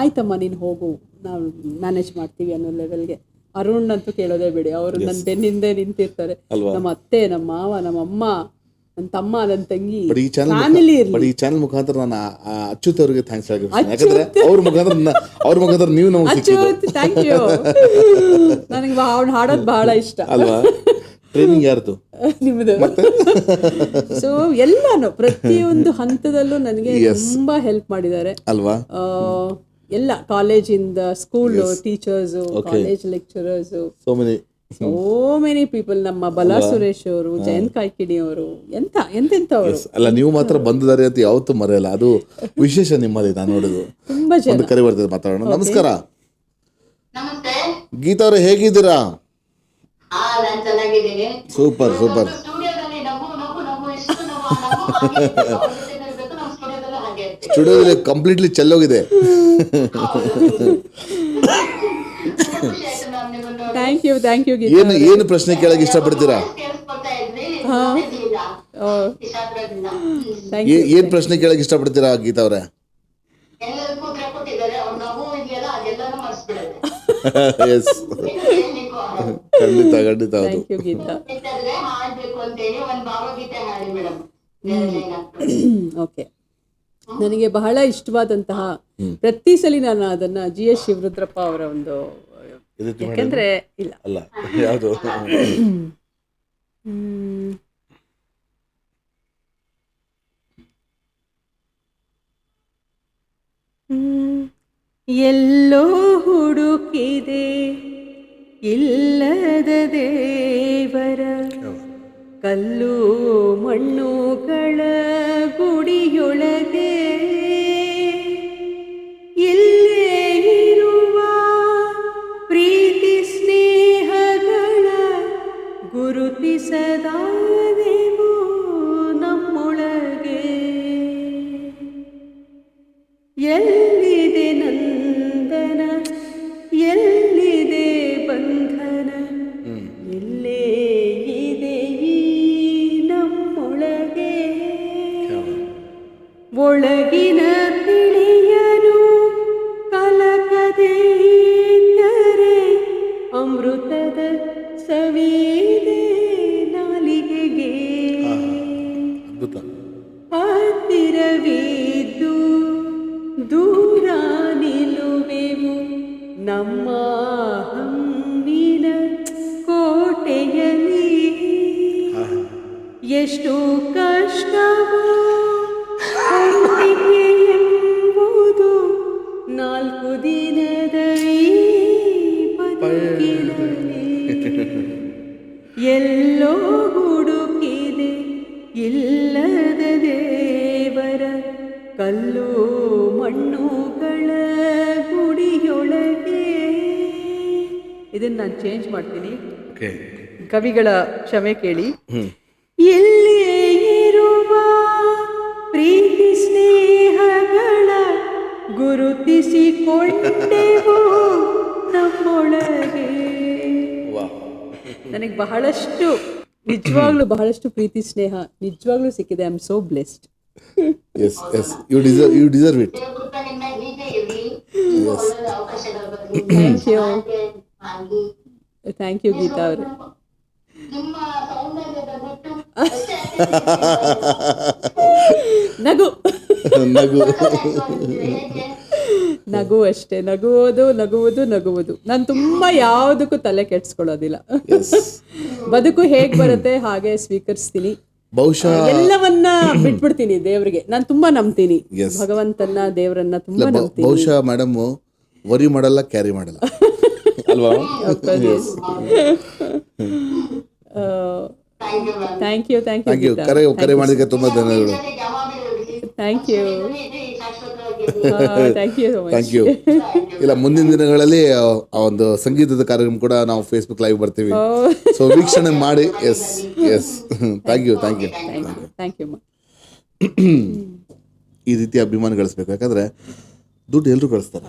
ಆಯ್ತಮ್ಮ ನೀನು ಹೋಗು, ನಾವು ಮ್ಯಾನೇಜ್ ಮಾಡ್ತೀವಿ ಅನ್ನೋ ಲೆವೆಲ್ಗೆ. ಅರುಣ್ ಅಂತೂ ಕೇಳೋದೇ ಬಿಡಿ, ಅವರು ನನ್ನ ಬೆನ್ನಿಂದೆ ನಿಂತಿರ್ತಾರೆ. ನಮ್ಮ ಅತ್ತೆ, ನಮ್ಮ ಮಾವ, ನಮ್ಮ ಅಮ್ಮ, ನನ್ನ ತಮ್ಮ, ನನ್ನ ತಂಗಿ, ಫ್ಯಾಮಿಲಿ ಇರಲಿ. ಈ ಚಾನಲ್ ಮುಖಾಂತರ ನಾನು ಅಚ್ಯುತ್ ಅವರಿಗೆ ಥ್ಯಾಂಕ್ಸ್ ಹೇಳ್ತೀನಿ, ಯಾಕಂದ್ರೆ ಅವ್ರ ಮುಖಾಂತರ ನೀವು ನಮಗೆ ಅಚ್ಯುತ್ ಥ್ಯಾಂಕ್ ಯು. ನನಗೆ ಅವ್ನು ಹಾಡೋದು ಬಹಳ ಇಷ್ಟ ಅಲ್ವಾ? ಟ್ರೈನಿಂಗ್ ಯಾರ್ದು? ನಿಮ್ಮದು. ಸೊ ಎಲ್ಲಾನು ಪ್ರತಿಯೊಂದು ಹಂತದಲ್ಲೂ ನನಗೆ ತುಂಬಾ ಹೆಲ್ಪ್ ಮಾಡಿದ್ದಾರೆ ಅಲ್ವಾ? ಎಲ್ಲ ಕಾಲೇಜಿಂದ, school teachers, college lecturers, so many people. ನಮ್ಮ ಬಲಾ ಸುರೇಶ್ ಅವರು, ಜಯಂತ್ ಕಾಯ್ಕಿಣಿ ಅವರು, ಎಂತೆಂಥವ್ರು ಅಲ್ಲ. ನೀವು ಮಾತ್ರ ಬಂದಿದ್ದಾರೆ ಅಂತ ಯಾವತ್ತೂ ಮರೆಯಲ್ಲ, ಅದು ವಿಶೇಷ ನಿಮ್ಮಲ್ಲಿ ನಾನು ನೋಡೋದು. ತುಂಬಾ ಜನ ಕರೆ ಬರ್ತದೆ, ಮಾತಾಡೋಣ. ನಮಸ್ಕಾರ ನಮಸ್ತೆ ಗೀತಾ ಅವ್ರೆ, ಹೇಗಿದ್ದೀರಾ? ನಾನು ಚೆನ್ನಾಗಿದ್ದೀನಿ. ಸೂಪರ್. ಸ್ಟುಡಿಯೋದಲ್ಲಿ ನಗು ನಾವು ಹಾಗೆ ಇರ್ಬೇಕು, ಅವ್ರ ಜೊತೆನೇ ಇರ್ಬೇಕು, ನಮ್ಮ ಸ್ಟುಡಿಯೋದಲ್ಲೂ ಹಾಗೆ ಇರ್ತೀವಿ. ಸ್ಟುಡಿಯೋದಲ್ಲಿ ಕಂಪ್ಲೀಟ್ಲಿ ಚೆಲ್ಲೋಗಿದೆ. ತುಂಬಾ ಖುಷಿ ಆಯ್ತು ಮ್ಯಾಮ್ ನಿಮ್ಮನ್ನ ನೋಡಿ. Thank you Geetha. ಏನು ಪ್ರಶ್ನೆ ಕೇಳಕ್ ಇಷ್ಟಪಡ್ತೀರಾ? ಕೇಳಿಸ್ಕೊಳ್ತಾ ಇದ್ವಿ, ಮಾತಾಡ್ಲಿಲ್ಲ ಇಷ್ಟಾದ್ರಿಂದ. ಏನ್ ಪ್ರಶ್ನೆ ಕೇಳಕ್ ಇಷ್ಟಪಡ್ತೀರಾ ಗೀತಾ ಅವ್ರೆ? ಎಲ್ಲರಿಗೂ ಉತ್ತರ ಕೊಟ್ಟಿದ್ದಾರೆ, ಅವ್ರ ನಾವು ಇದೆಯಲ್ಲ ಅದೆಲ್ಲಾನು ಮರ್ಸ್ಬಿಡುತ್ತೆ. ಎಸ್, ಖಂಡಿತ ಹೌದು. Thank you Geetha. ಬೇಕಾದ್ರೆ ಹಾಡ್ಬೇಕು ಅಂತೇಳಿ ಒಂದು ಭಾವಗೀತೆ ಹಾಡಿ ಮೇಡಮ್. ಓಕೆ, ನನಗೆ ಬಹಳ ಇಷ್ಟವಾದಂತಹ ಪ್ರತಿ ಸಲ ನಾನು ಅದನ್ನ GS ಶಿವರುದ್ರಪ್ಪ ಅವರ ಒಂದು, ಯಾಕಂದ್ರೆ ಇಲ್ಲ ಅಲ್ಲ ಯಾವುದು ಎಲ್ಲೋ ಹುಡುಕಿದೆ ಇಲ್ಲದ ದೇವರ ಕಲ್ಲು ಮಣ್ಣುಗಳ ಗುಡಿಯೊಳಗೆ ಇಲ್ಲೇ ಇರುವ ಪ್ರೀತಿ ಸ್ನೇಹಗಳ ಗುರುತಿಸದಾದೆವು ನಮ್ಮೊಳಗೆ. ಎಲ್ಲಿದೆ ನಂದನ, ಎಲ್ಲಿದೆ ಬಂಧನ, ಎಲ್ಲೇ ಇದೆ ಈ ನಮ್ಮೊಳಗೆ. ಒಳಗಿನ ತಿಳಿಯನು ಕಲಕದೆ ಇದ್ದರೆ ಅಮೃತದ ಸವಿದೆ ನಾಲಿಗೆಗೆ. ಹತ್ತಿರವಿದ್ದು ದೂರ ನಿಲ್ಲುವೆವು ನಮ್ಮ ಹಮ್ಮಿನ ಕೋಟೆಯಲ್ಲಿ. ಎಷ್ಟು ಕಷ್ಟವೋ ಹೊಂದಿಕೆ ಎಂಬುದು 4 ದಿನದ ಈ ಬದುಕಿನಲ್ಲಿ. ಎಲ್ಲೋ ಹುಡುಕಿದೆ ಇಲ್ಲದ ದೇವರ ಕಲ್ಲು ಮಣ್ಣುಗಳ ಗುಡಿಯೊಳಗೆ. ಇದನ್ನ ನಾನು ಚೇಂಜ್ ಮಾಡ್ತೀನಿ, ಕವಿಗಳ ಕ್ಷಮೆ ಕೇಳಿ. ಎಲ್ಲಿ ಇರುವ ಪ್ರೀತಿ ಸ್ನೇಹಗಳ ಗುರುತಿಸಿಕೊಂಡೆವು ನಮ್ಮೊಳಗೆ. ನನಗೆ ಬಹಳಷ್ಟು ನಿಜವಾಗ್ಲೂ ಬಹಳಷ್ಟು ಪ್ರೀತಿ ಸ್ನೇಹ ನಿಜವಾಗ್ಲೂ ಸಿಕ್ಕಿದೆ. I am so blessed. Yes, you deserve it. Thank you Geetha ಅವರು. ನಗು ನಗು ಅಷ್ಟೇ, ನಗುವುದು. ನಾನು ತುಂಬಾ ಯಾವುದಕ್ಕೂ ತಲೆ ಕೆಡ್ಸ್ಕೊಳ್ಳೋದಿಲ್ಲ. ಬದುಕು ಹೇಗ್ ಬರುತ್ತೆ ಹಾಗೆ ಸ್ವೀಕರಿಸ್ತೀನಿ. ಬಹುಶಃ ಎಲ್ಲವನ್ನ ಬಿಟ್ಬಿಡ್ತೀನಿ ದೇವ್ರಿಗೆ. ನಾನು ತುಂಬಾ ನಂಬ್ತೀನಿ ಭಗವಂತನ, ದೇವರನ್ನ ತುಂಬಾ ನಂಬ್ತೀನಿ. ಬಹುಶಃ ಮೇಡಮ್ ವರಿ ಮಾಡಲ್ಲ, ಕ್ಯಾರಿ ಮಾಡಲ್ಲ ಅಲ್ವಾ? ಥ್ಯಾಂಕ್ ಯು ಕರೆ ಮಾಡಿದ್ದಕ್ಕೆ ತುಂಬಾ ಧನ್ಯವಾದಗಳು. ಥ್ಯಾಂಕ್ ಯು ಇಲ್ಲ, ಮುಂದಿನ ದಿನಗಳಲ್ಲಿ ಆ ಒಂದು ಸಂಗೀತದ ಕಾರ್ಯಕ್ರಮ ಕೂಡ ನಾವು ಫೇಸ್ಬುಕ್ ಲೈವ್ ಬರ್ತೀವಿ, ಸೊ ವೀಕ್ಷಣೆ ಮಾಡಿ. Yes thank you. ಈ ರೀತಿ ಅಭಿಮಾನ ಗಳಿಸ್ಬೇಕು, ಯಾಕಂದ್ರೆ ದುಡ್ಡು ಎಲ್ಲರೂ ಗಳಿಸ್ತಾರೆ,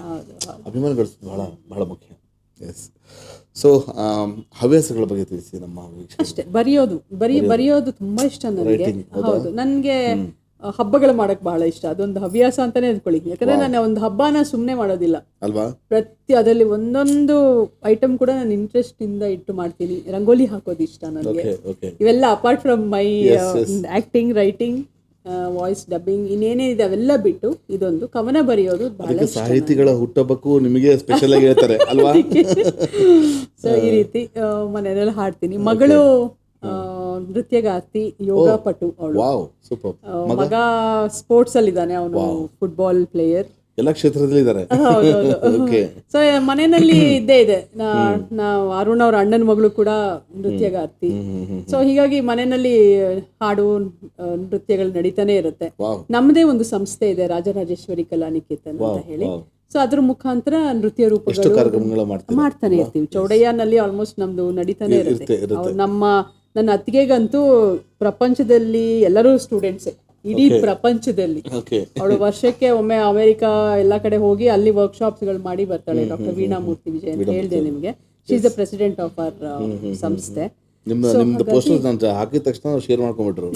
ಅಭಿಮಾನ ಗಳಿಸೋದು ಬಹಳ ಬಹಳ ಮುಖ್ಯ. ಎಸ್. ಸೊ ಹವ್ಯಾಸಗಳ ಬಗ್ಗೆ ತಿಳಿಸಿ ನಮ್ಮ ವೀಕ್ಷಕರಿಗೆ. ಅಷ್ಟೇ, ಬರೆಯೋದು ತುಂಬಾ ಇಷ್ಟ ನನಗೆ. ಹೌದು, ನನಗೆ ಹಬ್ಬಗಳು ಮಾಡಕ್ ಬಹಳ ಇಷ್ಟ. ಅದೊಂದು ಹವ್ಯಾಸ ಅಂತಾನೆ ಅಂದ್ಕೊಳ್ಳಿ. ಯಾಕಂದ್ರೆ ನಾನು ಒಂದು ಹಬ್ಬನ ಸುಮ್ಮನೆ ಮಾಡೋದಿಲ್ಲ ಅಲ್ವಾ, ಅದರಲ್ಲಿ ಒಂದೊಂದು ಐಟಮ್ ಕೂಡ ನಾನು ಇಂಟ್ರೆಸ್ಟ್ ಇಂದ ಇಟ್ಟು ಮಾಡ್ತೀನಿ. ರಂಗೋಲಿ ಹಾಕೋದು ಇಷ್ಟ ನನಗೆ. ಇವೆಲ್ಲ apart from my acting, writing, voice dubbing, ಇನ್ನೇನೇನಿದೆ ಅವೆಲ್ಲ ಬಿಟ್ಟು ಇದೊಂದು ಕವನ ಬರೆಯೋದು ಬಹಳ ಇಷ್ಟ. ಸಾಹಿತಿಗಳ ಹುಟ್ಟುಹಬ್ಬಕ್ಕೂ ನಿಮಗೆ ಸ್ಪೆಷಲ್ ಆಗಿ ಹೇಳ್ತಾರೆ ಅಲ್ವಾ? ಸೊ ಈ ರೀತಿ ಮನೆಯಲ್ಲಿ ಹಾಡ್ತೀನಿ. ಮಗಳು ನೃತ್ಯಗಾರ್ತಿ, ಯೋಗ ಪಟು ಅವಳು. ಮಗ ಸ್ಪೋರ್ಟ್ಸ್ ಅಲ್ಲಿ ಇದ್ದಾನೆ, ಅವನು ಫುಟ್ಬಾಲ್ ಪ್ಲೇಯರ್. ಎಲ್ಲ ಕ್ಷೇತ್ರದಲ್ಲಿ ಇದ್ದಾರೆ. ಸೊ ಮನೆಯಲ್ಲಿ ಇದ್ದೇ ಇದೆ. ನಾವು ಅರುಣ್ ಅವ್ರ ಅಣ್ಣನ ಮಗಳು ಕೂಡ ನೃತ್ಯಗಾರ್ತಿ. ಸೊ ಹೀಗಾಗಿ ಮನೆಯಲ್ಲಿ ಹಾಡು ನೃತ್ಯಗಳು ನಡೀತಾನೆ ಇರುತ್ತೆ. ನಮ್ಮದೇ ಒಂದು ಸಂಸ್ಥೆ ಇದೆ, ರಾಜರಾಜೇಶ್ವರಿ ಕಲಾನಿಕೇತನ್ ಅಂತ ಹೇಳಿ. ಸೊ ಅದ್ರ ಮುಖಾಂತರ ನೃತ್ಯ ರೂಪಗಳು ಮಾಡ್ತಾನೆ ಇರ್ತೀವಿ. ಚೌಡಯ್ಯನಲ್ಲಿ ಆಲ್ಮೋಸ್ಟ್ ನಮ್ದು ನಡೀತಾನೆ ಇರುತ್ತೆ. ನಮ್ಮ ನನ್ನ ಅತ್ತಿಗೆಗಂತೂ ಪ್ರಪಂಚದಲ್ಲಿ ಎಲ್ಲರೂ ಸ್ಟೂಡೆಂಟ್ಸೇ, ಇಡೀ ಪ್ರಪಂಚದಲ್ಲಿ. ಓಕೆ. ಅವಳು ವರ್ಷಕ್ಕೆ ಒಮ್ಮೆ ಅಮೆರಿಕ ಎಲ್ಲ ಕಡೆ ಹೋಗಿ ಅಲ್ಲಿ ವರ್ಕ್ಶಾಪ್ಸ್ಗಳು ಮಾಡಿ ಬರ್ತಾಳೆ. ಡಾಕ್ಟರ್ ವೀಣಾ ಮೂರ್ತಿ ವಿಜಯ್ ಅಂತ ಹೇಳಿದೆ ನಿಮಗೆ. She is the president of our ಸಂಸ್ಥೆ. ನಿಮ್ದು ಪೋಸ್ಟರ್ ನಾನು ಹಾಕಿದ ತಕ್ಷಣ ಶೇರ್ ಮಾಡ್ಕೊಂಡ್ಬಿಟ್ರು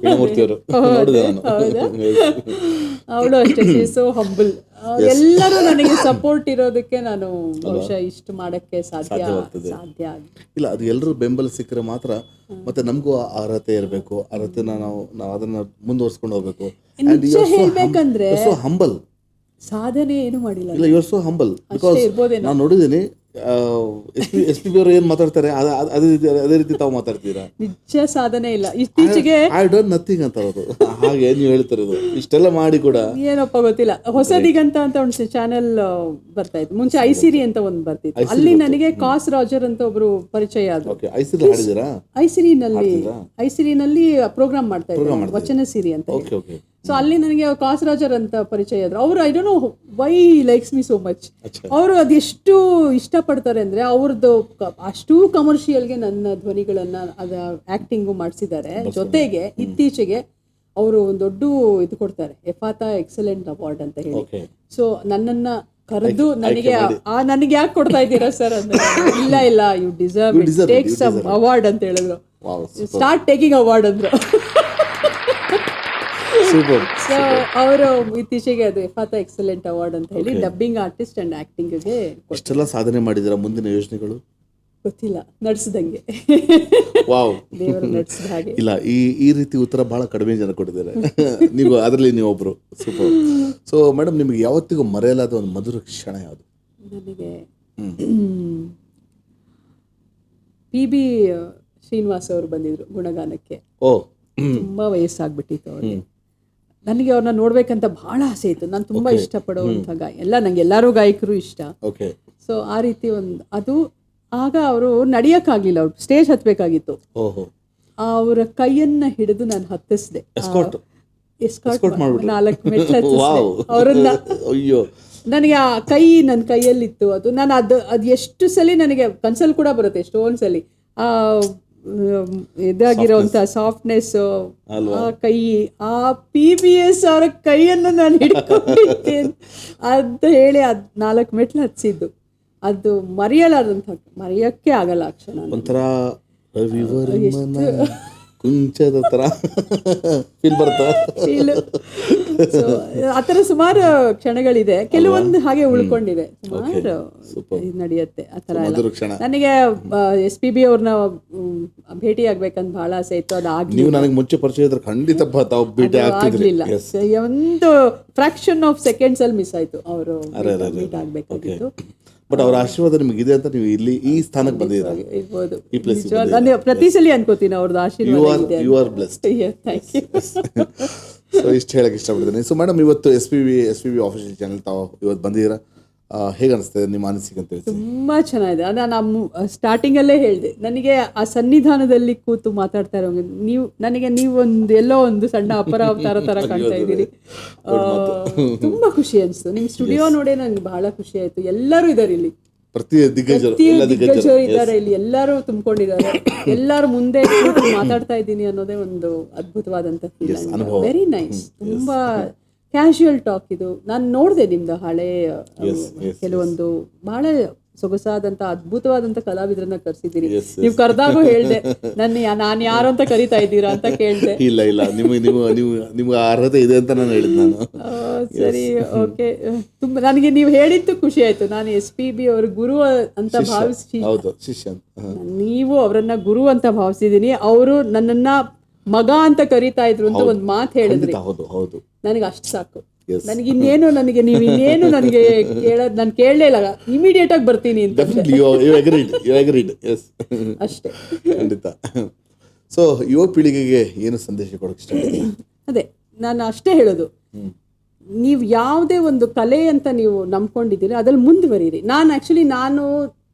ವೀಣಾಮೂರ್ತಿ ಅವರು, ನೋಡಿದೆ ನಾನು. ಅವಳು ಅಷ್ಟೇ, ಶಿ ಇಸ್ ಸೋ ಹಂಬಲ್. ಎಲ್ಲರೂ ನನಗೆ ಸಪೋರ್ಟ್ ಇರೋದಕ್ಕೆ ನಾನು ಬಹುಶಃ ಇಷ್ಟು ಮಾಡಕ್ಕೆ ಸಾಧ್ಯ ಆಗಿದೆ. ಇಲ್ಲ, ಅದು ಎಲ್ಲರೂ ಬೆಂಬಲ ಸಿಕ್ಕರೆ ಮಾತ್ರ. ಮತ್ತೆ ನಮಗೂ ಅರ್ಹತೆ ಇರಬೇಕು, ಅರ್ಹತೆನ ನಾವು ಅದನ್ನ ಮುಂದುವರ್ಸ್ಕೊಂಡು ಹೋಗ್ಬೇಕು. ನಿಜ ಹೇಳ್ಬೇಕಂದ್ರೆ ಹಂಬಲ್, ಸಾಧನೆ ಏನು ಮಾಡಿಲ್ಲ. ಇಲ್ಲ, you are so humble. Because ನಾನು ನೋಡಿದ್ದೀನಿ ಎಸ್ ಪಿ ಬಿ ಅವರು ಏನ್ ಮಾತಾಡ್ತಾರೆ ಅದೇ ರೀತಿ ತಾವು ಮಾತಾಡ್ತೀರಾ. ನಿಜ ಸಾಧನೆ ಇಲ್ಲ. ಇತ್ತೀಚೆಗೆ ಐ ಡೋಂಟ್ ನಥಿಂಗ್ ಅಂತ ಅವರು ಹಾಗೆ ನೀವು ಹೇಳ್ತಿರೋದು. ಇಷ್ಟೆಲ್ಲ ಮಾಡಿ ಕೂಡ ಏನಪ್ಪ ಗೊತ್ತಿಲ್ಲ. ಹೊಸದಿಗಂತ ಅಂತ ಒಂದು ಚಾನೆಲ್ ಬರ್ತಾ ಇತ್ತು ಮುಂಚೆ, ಐಸಿರಿ ಅಂತ ಒಂದು ಬರ್ತಿತ್ತು. ಅಲ್ಲಿ ನನಗೆ ಕಾಸ್ ರಾಜರ್ ಅಂತ ಒಬ್ರು ಪರಿಚಯ ಆದ್ರು. ಐಸಿರಿನಲ್ಲಿ ಪ್ರೋಗ್ರಾಮ್ ಮಾಡ್ತಾ ಇದ್ರು, ವಚನ ಸಿರಿ ಅಂತ ಹೇಳಿ. ಸೊ ಅಲ್ಲಿ ನನಗೆ ಕಾಸ್ ರಾಜರ್ ಅಂತ ಪರಿಚಯ ಆದ್ರು. ಅವರು I don't know why likes me so much. ಅವರು ಅದೆಷ್ಟು ಇಷ್ಟಪಡ್ತಾರೆ ಅಂದ್ರೆ ಅವ್ರದ್ದು ಅಷ್ಟು ಕಮರ್ಷಿಯಲ್ಗೆ ನನ್ನ ಧ್ವನಿಗಳನ್ನ ಅದ ಆಕ್ಟಿಂಗು ಮಾಡಿಸಿದ್ದಾರೆ. ಜೊತೆಗೆ ಇತ್ತೀಚೆಗೆ ಅವರು ಒಂದು ದೊಡ್ಡ ಇದು ಕೊಡ್ತಾರೆ, ಎಫಾತಾ ಎಕ್ಸಲೆಂಟ್ ಅವಾರ್ಡ್ ಅಂತ ಹೇಳಿ. ಸೊ ನನ್ನನ್ನ ಕರೆದು ನನಗೆ ಯಾಕೆ ಕೊಡ್ತಾ ಇದ್ದೀರಾ ಸರ್ ಅಂದ್ರೆ, ಇಲ್ಲ you deserve it, take some award ಅಂತ ಹೇಳಿದ್ರು. ಸ್ಟಾರ್ಟ್ ಟೇಕಿಂಗ್ ಅವಾರ್ಡ್ ಅಂದ್ರು. ಸೊ ಅವರು ಇತ್ತೀಚೆಗೆ ಅದು ಎಫಾತಾ ಎಕ್ಸಲೆಂಟ್ ಅವಾರ್ಡ್ ಅಂತ ಹೇಳಿ ಡಬ್ಬಿಂಗ್ ಆರ್ಟಿಸ್ಟ್ ಅಂಡ್ ಆಕ್ಟಿಂಗ್ಗೆ ಇಷ್ಟೆಲ್ಲ ಸಾಧನೆ ಮಾಡಿದಿರ. ಮುಂದಿನ ಯೋಜನೆಗಳು ಗೊತ್ತಿಲ್ಲ, ನಡೆಸಿದಂಗೆ ದೇವರು ನಡೆಸಿದ ಹಾಗೆ. ಇಲ್ಲ, ಈ ರೀತಿ ಉತ್ತರ ಬಹಳ ಕಡಿಮೆ ಜನ ಕೊಟ್ಟಿದ್ದಾರೆ. ನೀವು ಅದರಲ್ಲಿ ನೀವು ಒಬ್ರು. ಸೂಪರ್. ಸೊ ಮೇಡಮ್, ನಿಮಗೆ ಯಾವತ್ತಿಗೂ ಮರೆಯಲಾದ ಒಂದು ಮಧುರ ಕ್ಷಣ ಯಾವುದು? ನನಗೆ PB ಶ್ರೀನಿವಾಸ್ ಅವರು ಬಂದಿದ್ರು ಗುಣಗಾನಕ್ಕೆ. ತುಂಬಾ ವಯಸ್ಸಾಗ್ಬಿಟ್ಟಿತ್ತು ಅವ್ರಿಗೆ. ನನಗೆ ಅವ್ರನ್ನ ನೋಡ್ಬೇಕಂತ ಬಹಳ ಆಸೆ ಇತ್ತು. ನಾನು ತುಂಬಾ ಇಷ್ಟಪಡುವಂಥ ನಂಗೆ ಎಲ್ಲರೂ ಗಾಯಕರು ಇಷ್ಟ. ಸೊ ಆ ರೀತಿ ಅದು ಆಗ ಅವರು ನಡಿಯಕ್ಕಾಗ್ಲಿಲ್ಲ, ಅವ್ರು ಸ್ಟೇಜ್ ಹತ್ಬೇಕಾಗಿತ್ತು. ಅವರ ಕೈಯನ್ನ ಹಿಡಿದು ನಾನು ಹತ್ತಿಸಿದೆ. ಎಸ್ಕಾರ್ಟ್ 4 ಮೆಟ್ಲು ಹತ್ತಿಸಿದೆ ಅವರನ್ನ. ನನಗೆ ಆ ಕೈ ನನ್ನ ಕೈಯಲ್ಲಿತ್ತು. ಅದು ನಾನು ಅದು ಎಷ್ಟು ಸಲ ನನಗೆ ಕನ್ಸಲ್ ಕೂಡ ಬರುತ್ತೆ, ಎಷ್ಟೊಂದು ಸಲ ಆ ಇದಾಗಿರೋಂಥ ಸಾಫ್ಟ್ನೆಸ್, ಆ ಕೈ, ಆ PBS ಅವರ ಕೈಯನ್ನು ನಾನು ಹಿಡ್ಕೊಂಡಿದ್ದೇನೆ ಅಂತ ಹೇಳಿ 4 ಮೆಟ್ಲು ಹತ್ತಿಸಿದ್ದು. ಅದು ಮರೆಯಕ್ಕೆ ಆಗಲ್ಲ ಆ ಕ್ಷಣ. ಒಂಥರ ಕುಂಚದ ತರ ಫೀಲ್ ಬರ್ತಾ. ಆ ಥರ ಸುಮಾರು ಕ್ಷಣಗಳಿದೆ, ಕೆಲವೊಂದು ಹಾಗೆ ಉಳ್ಕೊಂಡಿದೆ, ಸುಮಾರು ನಡೆಯುತ್ತೆ ಆ ಥರ ಎಲ್ಲ. ನನಗೆ SPB ಅವ್ರನ್ನ ಭೇಟಿ ಆಗ್ಬೇಕಂತ ಬಹಳ ಆಸೆ ಇತ್ತು. ಅದು ನೀವು ನನಗೆ ಮುಂಚೆ ಪರಿಚಯ ಇದ್ರೆ ಖಂಡಿತ ಭೇಟಿ ಆಗ್ಲಿಲ್ಲ. ಒಂದು ಫ್ರಾಕ್ಷನ್ ಆಫ್ ಸೆಕೆಂಡ್ಸ್ ಅಲ್ಲಿ ಮಿಸ್ ಆಯ್ತು. ಅವರು ಭೇಟಿ ಆಗ್ಬೇಕಾಗಿತ್ತು. ಬಟ್ ಅವರ ಆಶೀರ್ವಾದ ನಿಮಗಿದೆ ಅಂತ ನೀವು ಇಲ್ಲಿ ಈ ಸ್ಥಾನಕ್ಕೆ ಬಂದಿದ್ದೀರಾ. ನಾನು ಪ್ರತಿ ಸಲ ಅನ್ಕೋತೀನಿ ಅವ್ರದ್ದು ಆಶೀರ್ವಾದ. You are blessed. ಸೊ ಇಷ್ಟು ಹೇಳಕ್ಕೆ ಇಷ್ಟಪಡ್ತೀನಿ. ಸೊ ಮೇಡಮ್, ಇವತ್ತು S P B official channel ತಾವು ಇವತ್ತು ಬಂದಿದ್ದೀರಾ. ಹೇಗೆ ಅನಿಸ್ತದೆ ನಿಮ್ಮ ಅನಿಸಿಕೆ ಅಂತ ಹೇಳಿ? ತುಂಬ ಚೆನ್ನಾಗಿದೆ. ನಾನು ಸ್ಟಾರ್ಟಿಂಗಲ್ಲೇ ಹೇಳಿದೆ, ನನಗೆ ಆ ಸನ್ನಿಧಾನದಲ್ಲಿ ಕೂತು ಮಾತಾಡ್ತಾ ಇರೋ ನೀವು ಎಲ್ಲೋ ಒಂದು ಸಣ್ಣ ಅಪರಾವತಾರ ಥರ ಕಾಣ್ತಾ ಇದ್ದೀರಿ. ತುಂಬ ಖುಷಿ ಅನಿಸ್ತು. ನಿಮ್ಮ ಸ್ಟುಡಿಯೋ ನೋಡೇ ನನಗೆ ಬಹಳ ಖುಷಿ ಆಯಿತು. ಎಲ್ಲರೂ ಇದ್ದಾರೆ ಇಲ್ಲಿ, ಪ್ರತಿ ದಿಗ್ಗಜರು ಇದ್ದಾರೆ ಇಲ್ಲಿ, ಎಲ್ಲರೂ ತುಂಬಿಕೊಂಡಿದ್ದಾರೆ. ಎಲ್ಲರೂ ಮುಂದೆ ಮಾತಾಡ್ತಾ ಇದ್ದೀನಿ ಅನ್ನೋದೇ ಒಂದು ಅದ್ಭುತವಾದಂಥ ಫೀಲ್. Very nice. ತುಂಬಾ ಕ್ಯಾಶುಯಲ್ ಟಾಕ್ ಇದು. ನಾನು ನೋಡಿದೆ ನಿಮ್ದು ಹಳೆ ಕೆಲವೊಂದು ಬಹಳ ಸೊಗಸಾದಂತ ಅದ್ಭುತವಾದಂತ ಕಲಾವಿದ್ರನ್ನ ಕರ್ಸಿದ್ದೀರಿ. ನೀವು ಕರೆದಾಗೂ ಹೇಳ್ದೆ, ನಾನು ಯಾರು ಅಂತ ಕರಿತಾ ಇದ್ದೀರಾ ಅಂತ ಕೇಳ್ದೆ. ಇಲ್ಲ ನಿಮ್ಗೆ ಅರ್ಹತೆ ಇದೆ ಅಂತ ನಾನು ಹೇಳಿದ್. ನಾನು ಸರಿ, ಓಕೆ. ತುಂಬಾ ನನಗೆ ನೀವು ಹೇಳಿದ್ದು ಖುಷಿ ಆಯ್ತು. ನಾನು SPB ಅವ್ರ ಗುರು ಅಂತ ಭಾವಿಸಿ, ನೀವು ಅವರನ್ನ ಗುರು ಅಂತ ಭಾವಿಸಿದೀನಿ. ಅವರು ನನ್ನನ್ನ ಮಗ ಅಂತ ಕರಿತಾ ಇದ್ರು ಅಂತ ಒಂದು ಮಾತು ಹೇಳಿದ್ರಿ. ನನಗೆ ಅಷ್ಟು ಸಾಕು. ನನಗೆ ನೀವು ಇನ್ನೇನು ನನಗೆ ನಾನು ಕೇಳಲೇ ಇಲ್ಲ, ಇಮಿಡಿಯೇಟ್ ಆಗಿ ಬರ್ತೀನಿ ಅಂತ ಅಷ್ಟೇ. ಖಂಡಿತ. ಸೊ ಯುವ ಪೀಳಿಗೆಗೆ ಏನು ಸಂದೇಶ ಕೊಡೋಕೆ ಇಷ್ಟ? ಅದೇ ನಾನು ಅಷ್ಟೇ ಹೇಳೋದು, ನೀವು ಯಾವುದೇ ಒಂದು ಕಲೆ ಅಂತ ನೀವು ನಂಬ್ಕೊಂಡಿದ್ದೀರಿ ಅದ್ರಲ್ಲಿ ಮುಂದುವರಿರಿ. ನಾನು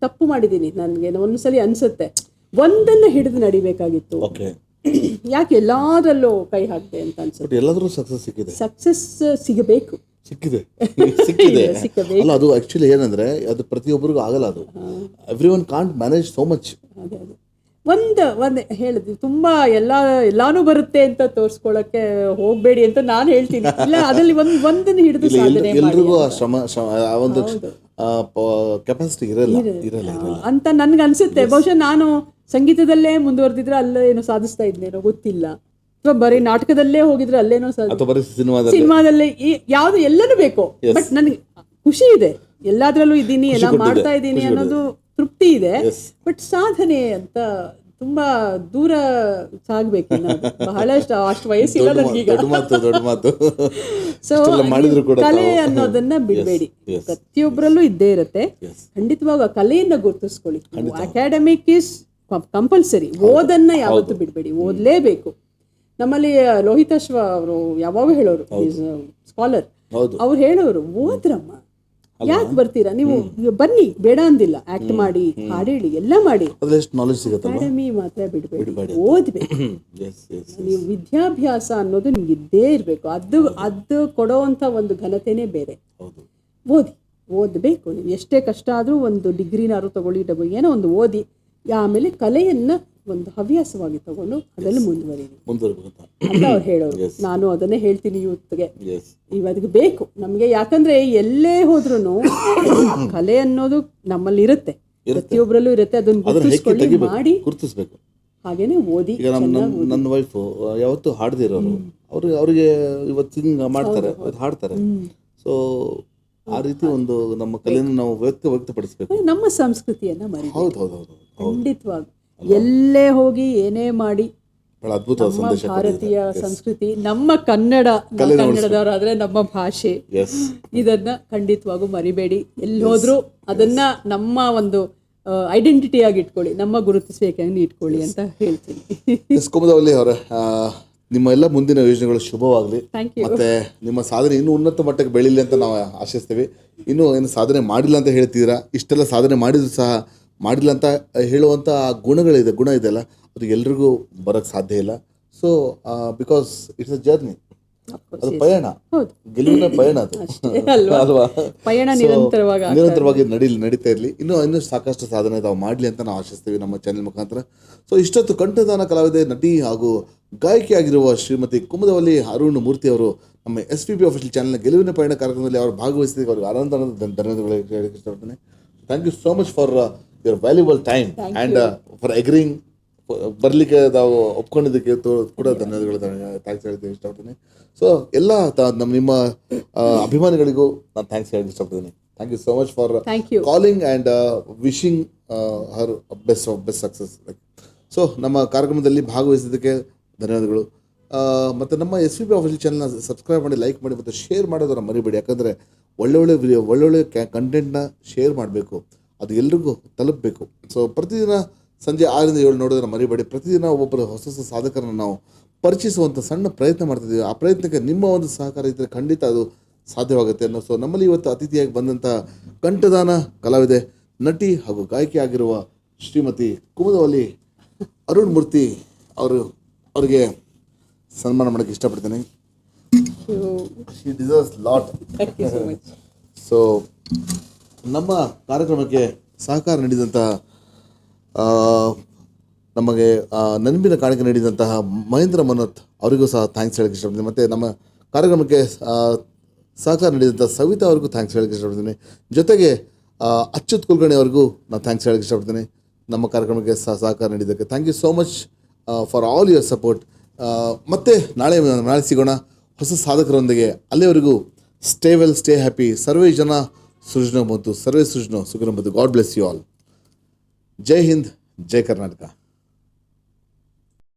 ತಪ್ಪು ಮಾಡಿದ್ದೀನಿ. ನನಗೆ ಒಂದ್ಸಲಿ ಅನ್ಸುತ್ತೆ, ಒಂದನ್ನು ಹಿಡಿದು ನಡಿಬೇಕಾಗಿತ್ತು, ಯಾಕೆ ಎಲ್ಲಾದ್ರಲ್ಲೂ ಕೈ ಹಾಕ್ದೆ ಅಂತ ಅನ್ಸುತ್ತೆ. ಎಲ್ಲಾದ್ರೂ ಸಕ್ಸಸ್ ಸಿಗಬೇಕು. ಸಿಕ್ಕಿದೆ. ಅಲ್ಲ, ಅದು ಆಕ್ಚುಲಿ ಏನಂದ್ರೆ ಅದು ಪ್ರತಿಯೊಬ್ಬರಿಗೂ ಆಗಲ್ಲ. ಅದು every one can't manage so much. ಒಂದು ಹೇಳಿದ್ವಿ, ತುಂಬಾ ಎಲ್ಲಾನು ಬರುತ್ತೆ ಅಂತ ತೋರ್ಸ್ಕೊಳಕ್ಕೆ ಹೋಗ್ಬೇಡಿ ಅಂತ ನಾನು ಹೇಳ್ತೀನಿ. ಇಲ್ಲ, ಅದ್ರಲ್ಲಿ ಒಂದನ್ನು ಹಿಡಿದು ಸಾಧನೆ ಎಲ್ರಿಗೂ ಆ ಆ ಒಂದು ಕೆಪಾಸಿಟಿ ಇರಲ್ಲ ಅಂತ ನನ್ಗೆ ಅನ್ಸುತ್ತೆ. ಬಹುಶಃ ನಾನು ಸಂಗೀತದಲ್ಲೇ ಮುಂದುವರೆದಿದ್ರೆ ಅಲ್ಲೇ ಏನೋ ಸಾಧಿಸ್ತಾ ಇದ್ನೇನೋ ಗೊತ್ತಿಲ್ಲ, ಅಥವಾ ಬರೀ ನಾಟಕದಲ್ಲೇ ಹೋಗಿದ್ರೆ ಅಲ್ಲೇನೋ ಸಿನಿಮಾದಲ್ಲೇ ಯಾವ್ದು ಎಲ್ಲನೂ ಬೇಕು. ಬಟ್ ನನಗೆ ಖುಷಿ ಇದೆ, ಎಲ್ಲಾದ್ರಲ್ಲೂ ಇದ್ದೀನಿ, ಎಲ್ಲ ಮಾಡ್ತಾ ಇದ್ದೀನಿ ಅನ್ನೋದು ತೃಪ್ತಿ ಇದೆ. ಬಟ್ ಸಾಧನೆ ಅಂತ ತುಂಬಾ ದೂರ ಸಾಗ್ಬೇಕು, ಬಹಳಷ್ಟು ಅಷ್ಟು ವಯಸ್ಸಿಲ್ಲ ನನಗೀಗ. ಸೊ ಕಲೆ ಅನ್ನೋದನ್ನ ಬಿಡಬೇಡಿ, ಪ್ರತಿಯೊಬ್ಬರಲ್ಲೂ ಇದ್ದೇ ಇರುತ್ತೆ. ಖಂಡಿತವಾಗ ಕಲೆಯನ್ನ ಗುರುತಿಸ್ಕೊಳ್ಳಿ. ಅಕಾಡೆಮಿಕ್ ಇಸ್ ಕಂಪಲ್ಸರಿ, ಓದನ್ನ ಯಾವತ್ತೂ ಬಿಡಬೇಡಿ, ಓದ್ಲೇಬೇಕು. ನಮ್ಮಲ್ಲಿ ಲೋಹಿತಾಶ್ವ ಅವರು ಯಾವಾಗ ಹೇಳೋರು, ಸ್ಕಾಲರ್, ಅವ್ರು ಹೇಳೋರು, ಓದ್ರಮ್ಮ, ಯಾಕೆ ಬರ್ತೀರಾ ನೀವು, ಬನ್ನಿ, ಬೇಡ ಅಂದಿಲ್ಲ, ಆಕ್ಟ್ ಮಾಡಿ, ಹಾಡೇಳಿ, ಎಲ್ಲ ಮಾಡಿ, ಅಕಾಡೆಮಿ ಮಾತ್ರ ಬಿಡಬೇಡಿ, ಓದ್ಬೇಕು. ನೀವು ವಿದ್ಯಾಭ್ಯಾಸ ಅನ್ನೋದು ನಿಮ್ಗೆ ಇದ್ದೇ ಇರಬೇಕು. ಅದು ಕೊಡೋವಂಥ ಒಂದು ಘನತೆನೇ ಬೇರೆ. ಓದಬೇಕು. ನೀವು ಎಷ್ಟೇ ಕಷ್ಟ ಆದರೂ ಒಂದು ಡಿಗ್ರಿನಾರು ತಗೊಳ್ಳಿ, ಏನೋ ಒಂದು ಓದಿ, ಆಮೇಲೆ ಕಲೆಯನ್ನ ಒಂದು ಹವ್ಯಾಸವಾಗಿ ತಗೊಂಡು ಅದರಲ್ಲಿ ಮುಂದುವರಿಬೇಕು ಅಂತ ಅವ್ರು ಹೇಳೋರು. ನಾನು ಅದನ್ನೇ ಹೇಳ್ತೀನಿ ಯೂತ್ಗೆ, ಇವತ್ತಿಗೆ ಬೇಕು ನಮಗೆ. ಯಾಕಂದ್ರೆ ಎಲ್ಲೇ ಹೋದ್ರೂ ಕಲೆ ಅನ್ನೋದು ನಮ್ಮಲ್ಲಿ ಇರುತ್ತೆ, ಪ್ರತಿಯೊಬ್ಬರಲ್ಲೂ ಇರುತ್ತೆ. ಅದನ್ನ ಗುರುತಿಸ್ಕೊಳ್ಳಿ, ಮಾಡಿ ಗುರುತಿಸ್ಬೇಕು. ಹಾಗೇನೆ ಓದಿ. ಈಗ ನನ್ನ ವೈಫು ಯಾವತ್ತೂ ಹಾಡದಿರೋರು, ಅವ್ರಿಗೆ ಇವತ್ತು ಹಿಂಗ ಮಾಡ್ತಾರೆ, ಹಾಡ್ತಾರೆ. ಸೊ ಆ ರೀತಿ ಒಂದು ನಮ್ಮ ಕಲೆಯನ್ನು ನಾವು ವ್ಯಕ್ತಪಡಿಸಬೇಕು, ನಮ್ಮ ಸಂಸ್ಕೃತಿಯನ್ನ ಮರಿ. ಖಂಡಿತವಾಗಿ ಎಲ್ಲೇ ಹೋಗಿ ಏನೇ ಮಾಡಿ ನಮ್ಮ ಭಾರತೀಯ ಸಂಸ್ಕೃತಿ, ನಮ್ಮ ಕನ್ನಡದವರಾದ್ರೆ ನಮ್ಮ ಭಾಷೆ, ಇದನ್ನ ಖಂಡಿತವಾಗೂ ಮರಿಬೇಡಿ. ಎಲ್ಲಿ ಹೋದ್ರು ಅದನ್ನ ನಮ್ಮ ಒಂದು ಐಡೆಂಟಿಟಿಯಾಗಿ ಇಟ್ಕೊಳ್ಳಿ, ನಮ್ಮ ಗುರುತಿಸಬೇಕಾಗಿ ಇಟ್ಕೊಳ್ಳಿ ಅಂತ ಹೇಳ್ತೀನಿ. ಕುಮುದವಲ್ಲಿ ಅವರ ನಿಮ್ಮ ಎಲ್ಲ ಮುಂದಿನ ಯೋಜನೆಗಳು ಶುಭವಾಗಲಿ, ಮತ್ತೆ ನಿಮ್ಮ ಸಾಧನೆ ಇನ್ನೂ ಉನ್ನತ ಮಟ್ಟಕ್ಕೆ ಬೆಳೀಲಿ ಅಂತ ನಾವು ಆಶಿಸ್ತೀವಿ. ಇನ್ನೂ ಏನು ಸಾಧನೆ ಮಾಡಿಲ್ಲ ಅಂತ ಹೇಳ್ತಿದ್ದೀರಾ, ಇಷ್ಟೆಲ್ಲ ಸಾಧನೆ ಮಾಡಿದ್ರು ಸಹ ಮಾಡಿಲ್ಲ ಅಂತ ಹೇಳುವಂಥ ಗುಣ ಇದೆಯಲ್ಲ, ಅದು ಎಲ್ರಿಗೂ ಬರೋಕ್ಕೆ ಸಾಧ್ಯ ಇಲ್ಲ. So because it's a journey, ಅದು ಪಯಣ, ಗೆಲುವಿನ ಪಯಣ ಅದು ಅಲ್ವಾ. ನಿರಂತರವಾಗಿ ನಡೀತಾ ಇರಲಿ. ಇನ್ನೂ ಸಾಕಷ್ಟು ಸಾಧನೆ ತಾವು ಮಾಡಲಿ ಅಂತ ನಾವು ಆಶಿಸ್ತೀವಿ ನಮ್ಮ ಚಾನೆಲ್ ಮುಖಾಂತರ. ಸೊ ಇಷ್ಟೊತ್ತು ಕಂಠದಾನ ಕಲಾವಿದೆ, ನಟಿ ಹಾಗೂ ಗಾಯಕಿಯಾಗಿರುವ ಶ್ರೀಮತಿ ಕುಮುದವಲ್ಲಿ ಅರುಣ್ ಮೂರ್ತಿ ಅವರು ನಮ್ಮ SPB ಆಫೀಷಿಯಲ್ ಚಾನೆಲ್ನ ಗೆಲುವಿನ ಪಯಣ ಕಾರ್ಯಕ್ರಮದಲ್ಲಿ ಅವರು ಭಾಗವಹಿಸಿದ್ದಕ್ಕೆ ಅವ್ರಿಗೆ ಧನ್ಯವಾದಗಳು ಹೇಳಕ್ಕೆ ಇಷ್ಟಪಡ್ತೀನಿ. Thank you so much for your valuable time and for agreeing, ಬರಲಿಕ್ಕೆ ನಾವು ಒಪ್ಕೊಂಡಿದ್ದಕ್ಕೆ ಕೂಡ ಧನ್ಯವಾದಗಳು, ಥ್ಯಾಂಕ್ಸ್ ಹೇಳಕ್ಕೆ ಇಷ್ಟಪಡ್ತೀನಿ. ಸೊ ಎಲ್ಲ ನಿಮ್ಮ ಅಭಿಮಾನಿಗಳಿಗೂ ನಾನು ಥ್ಯಾಂಕ್ಸ್ ಹೇಳಕ್ಕೆ ಇಷ್ಟಪಡ್ತೀನಿ. Thank you so much for calling and wishing her best success. So ನಮ್ಮ ಕಾರ್ಯಕ್ರಮದಲ್ಲಿ ಭಾಗವಹಿಸಿದ್ದಕ್ಕೆ ಧನ್ಯವಾದಗಳು. ಮತ್ತು ನಮ್ಮ SPB ಆಫೀಷಿಯಲ್ ಚಾನಲ್ನ ಸಬ್ಸ್ಕ್ರೈಬ್ ಮಾಡಿ, ಲೈಕ್ ಮಾಡಿ, ಮತ್ತು ಶೇರ್ ಮಾಡೋದನ್ನು ಮರಿಬೇಡಿ. ಯಾಕಂದರೆ ಒಳ್ಳೊಳ್ಳೆ ಕಂಟೆಂಟ್ನ ಶೇರ್ ಮಾಡಬೇಕು, ಅದು ಎಲ್ರಿಗೂ ತಲುಪಬೇಕು. ಸೊ ಪ್ರತಿದಿನ ಸಂಜೆ 6 ರಿಂದ 7 ನೋಡೋದನ್ನು ಮರಿಬೇಡಿ. ಪ್ರತಿದಿನ ಒಬ್ಬೊಬ್ಬರು ಹೊಸ ಸಾಧಕರನ್ನು ನಾವು ಪರಿಚಯಿಸುವಂಥ ಸಣ್ಣ ಪ್ರಯತ್ನ ಮಾಡ್ತಿದ್ದೀವಿ. ಆ ಪ್ರಯತ್ನಕ್ಕೆ ನಿಮ್ಮ ಒಂದು ಸಹಕಾರ ಇದ್ದರೆ ಖಂಡಿತ ಅದು ಸಾಧ್ಯವಾಗುತ್ತೆ ಅನ್ನೋ. ಸೊ ನಮ್ಮಲ್ಲಿ ಇವತ್ತು ಅತಿಥಿಯಾಗಿ ಬಂದಂಥ ಕಂಠದಾನ ಕಲಾವಿದೆ, ನಟಿ ಹಾಗೂ ಗಾಯಕಿ ಆಗಿರುವ ಶ್ರೀಮತಿ ಕುಮುದವಲ್ಲಿ ಅರುಣ್ ಮೂರ್ತಿ ಅವರಿಗೆ ಸನ್ಮಾನ ಮಾಡೋಕ್ಕೆ ಇಷ್ಟಪಡ್ತೀನಿ. She deserves lot. ಸೊ ನಮ್ಮ ಕಾರ್ಯಕ್ರಮಕ್ಕೆ ಸಹಕಾರ ನೀಡಿದಂತಹ, ನಮಗೆ ನೆನಪಿನ ಕಾಣಿಕೆ ನೀಡಿದಂತಹ ಮಹೇಂದ್ರ ಮನೋತ್ ಅವರಿಗೂ ಸಹ ಥ್ಯಾಂಕ್ಸ್ ಹೇಳಕ್ಕೆ ಇಷ್ಟಪಡ್ತೀನಿ. ಮತ್ತು ನಮ್ಮ ಕಾರ್ಯಕ್ರಮಕ್ಕೆ ಸಹಕಾರ ನೀಡಿದಂಥ ಸವಿತಾ ಅವ್ರಿಗೂ ಥ್ಯಾಂಕ್ಸ್ ಹೇಳಕ್ಕೆ ಇಷ್ಟಪಡ್ತೀನಿ. ಜೊತೆಗೆ ಅಚ್ಯುತ್ ಕುಲಕರ್ಣಿ ಅವ್ರಿಗೂ ನಾನು ಥ್ಯಾಂಕ್ಸ್ ಹೇಳಕ್ಕೆ ಇಷ್ಟಪಡ್ತೀನಿ. ನಮ್ಮ ಕಾರ್ಯಕ್ರಮಕ್ಕೆ ಸಹಕಾರ ನೀಡಿದ್ದಕ್ಕೆ thank you so much for all your support. ಮತ್ತೆ ನಾಳೆ ಸಿಗೋಣ ಹೊಸ ಸಾಧಕರೊಂದಿಗೆ. ಅಲ್ಲಿವರೆಗೂ ಸ್ಟೇ ವೆಲ್, ಸ್ಟೇ ಹ್ಯಾಪಿ. ಸರ್ವೇ ಜನ ಸೃಜನೋ ಬಂತು, ಸರ್ವೇ ಸೃಜನೋ ಸುಖನೋ ಬಂತು. God bless you all. ಜೈ ಹಿಂದ್, ಜೈ ಕರ್ನಾಟಕ.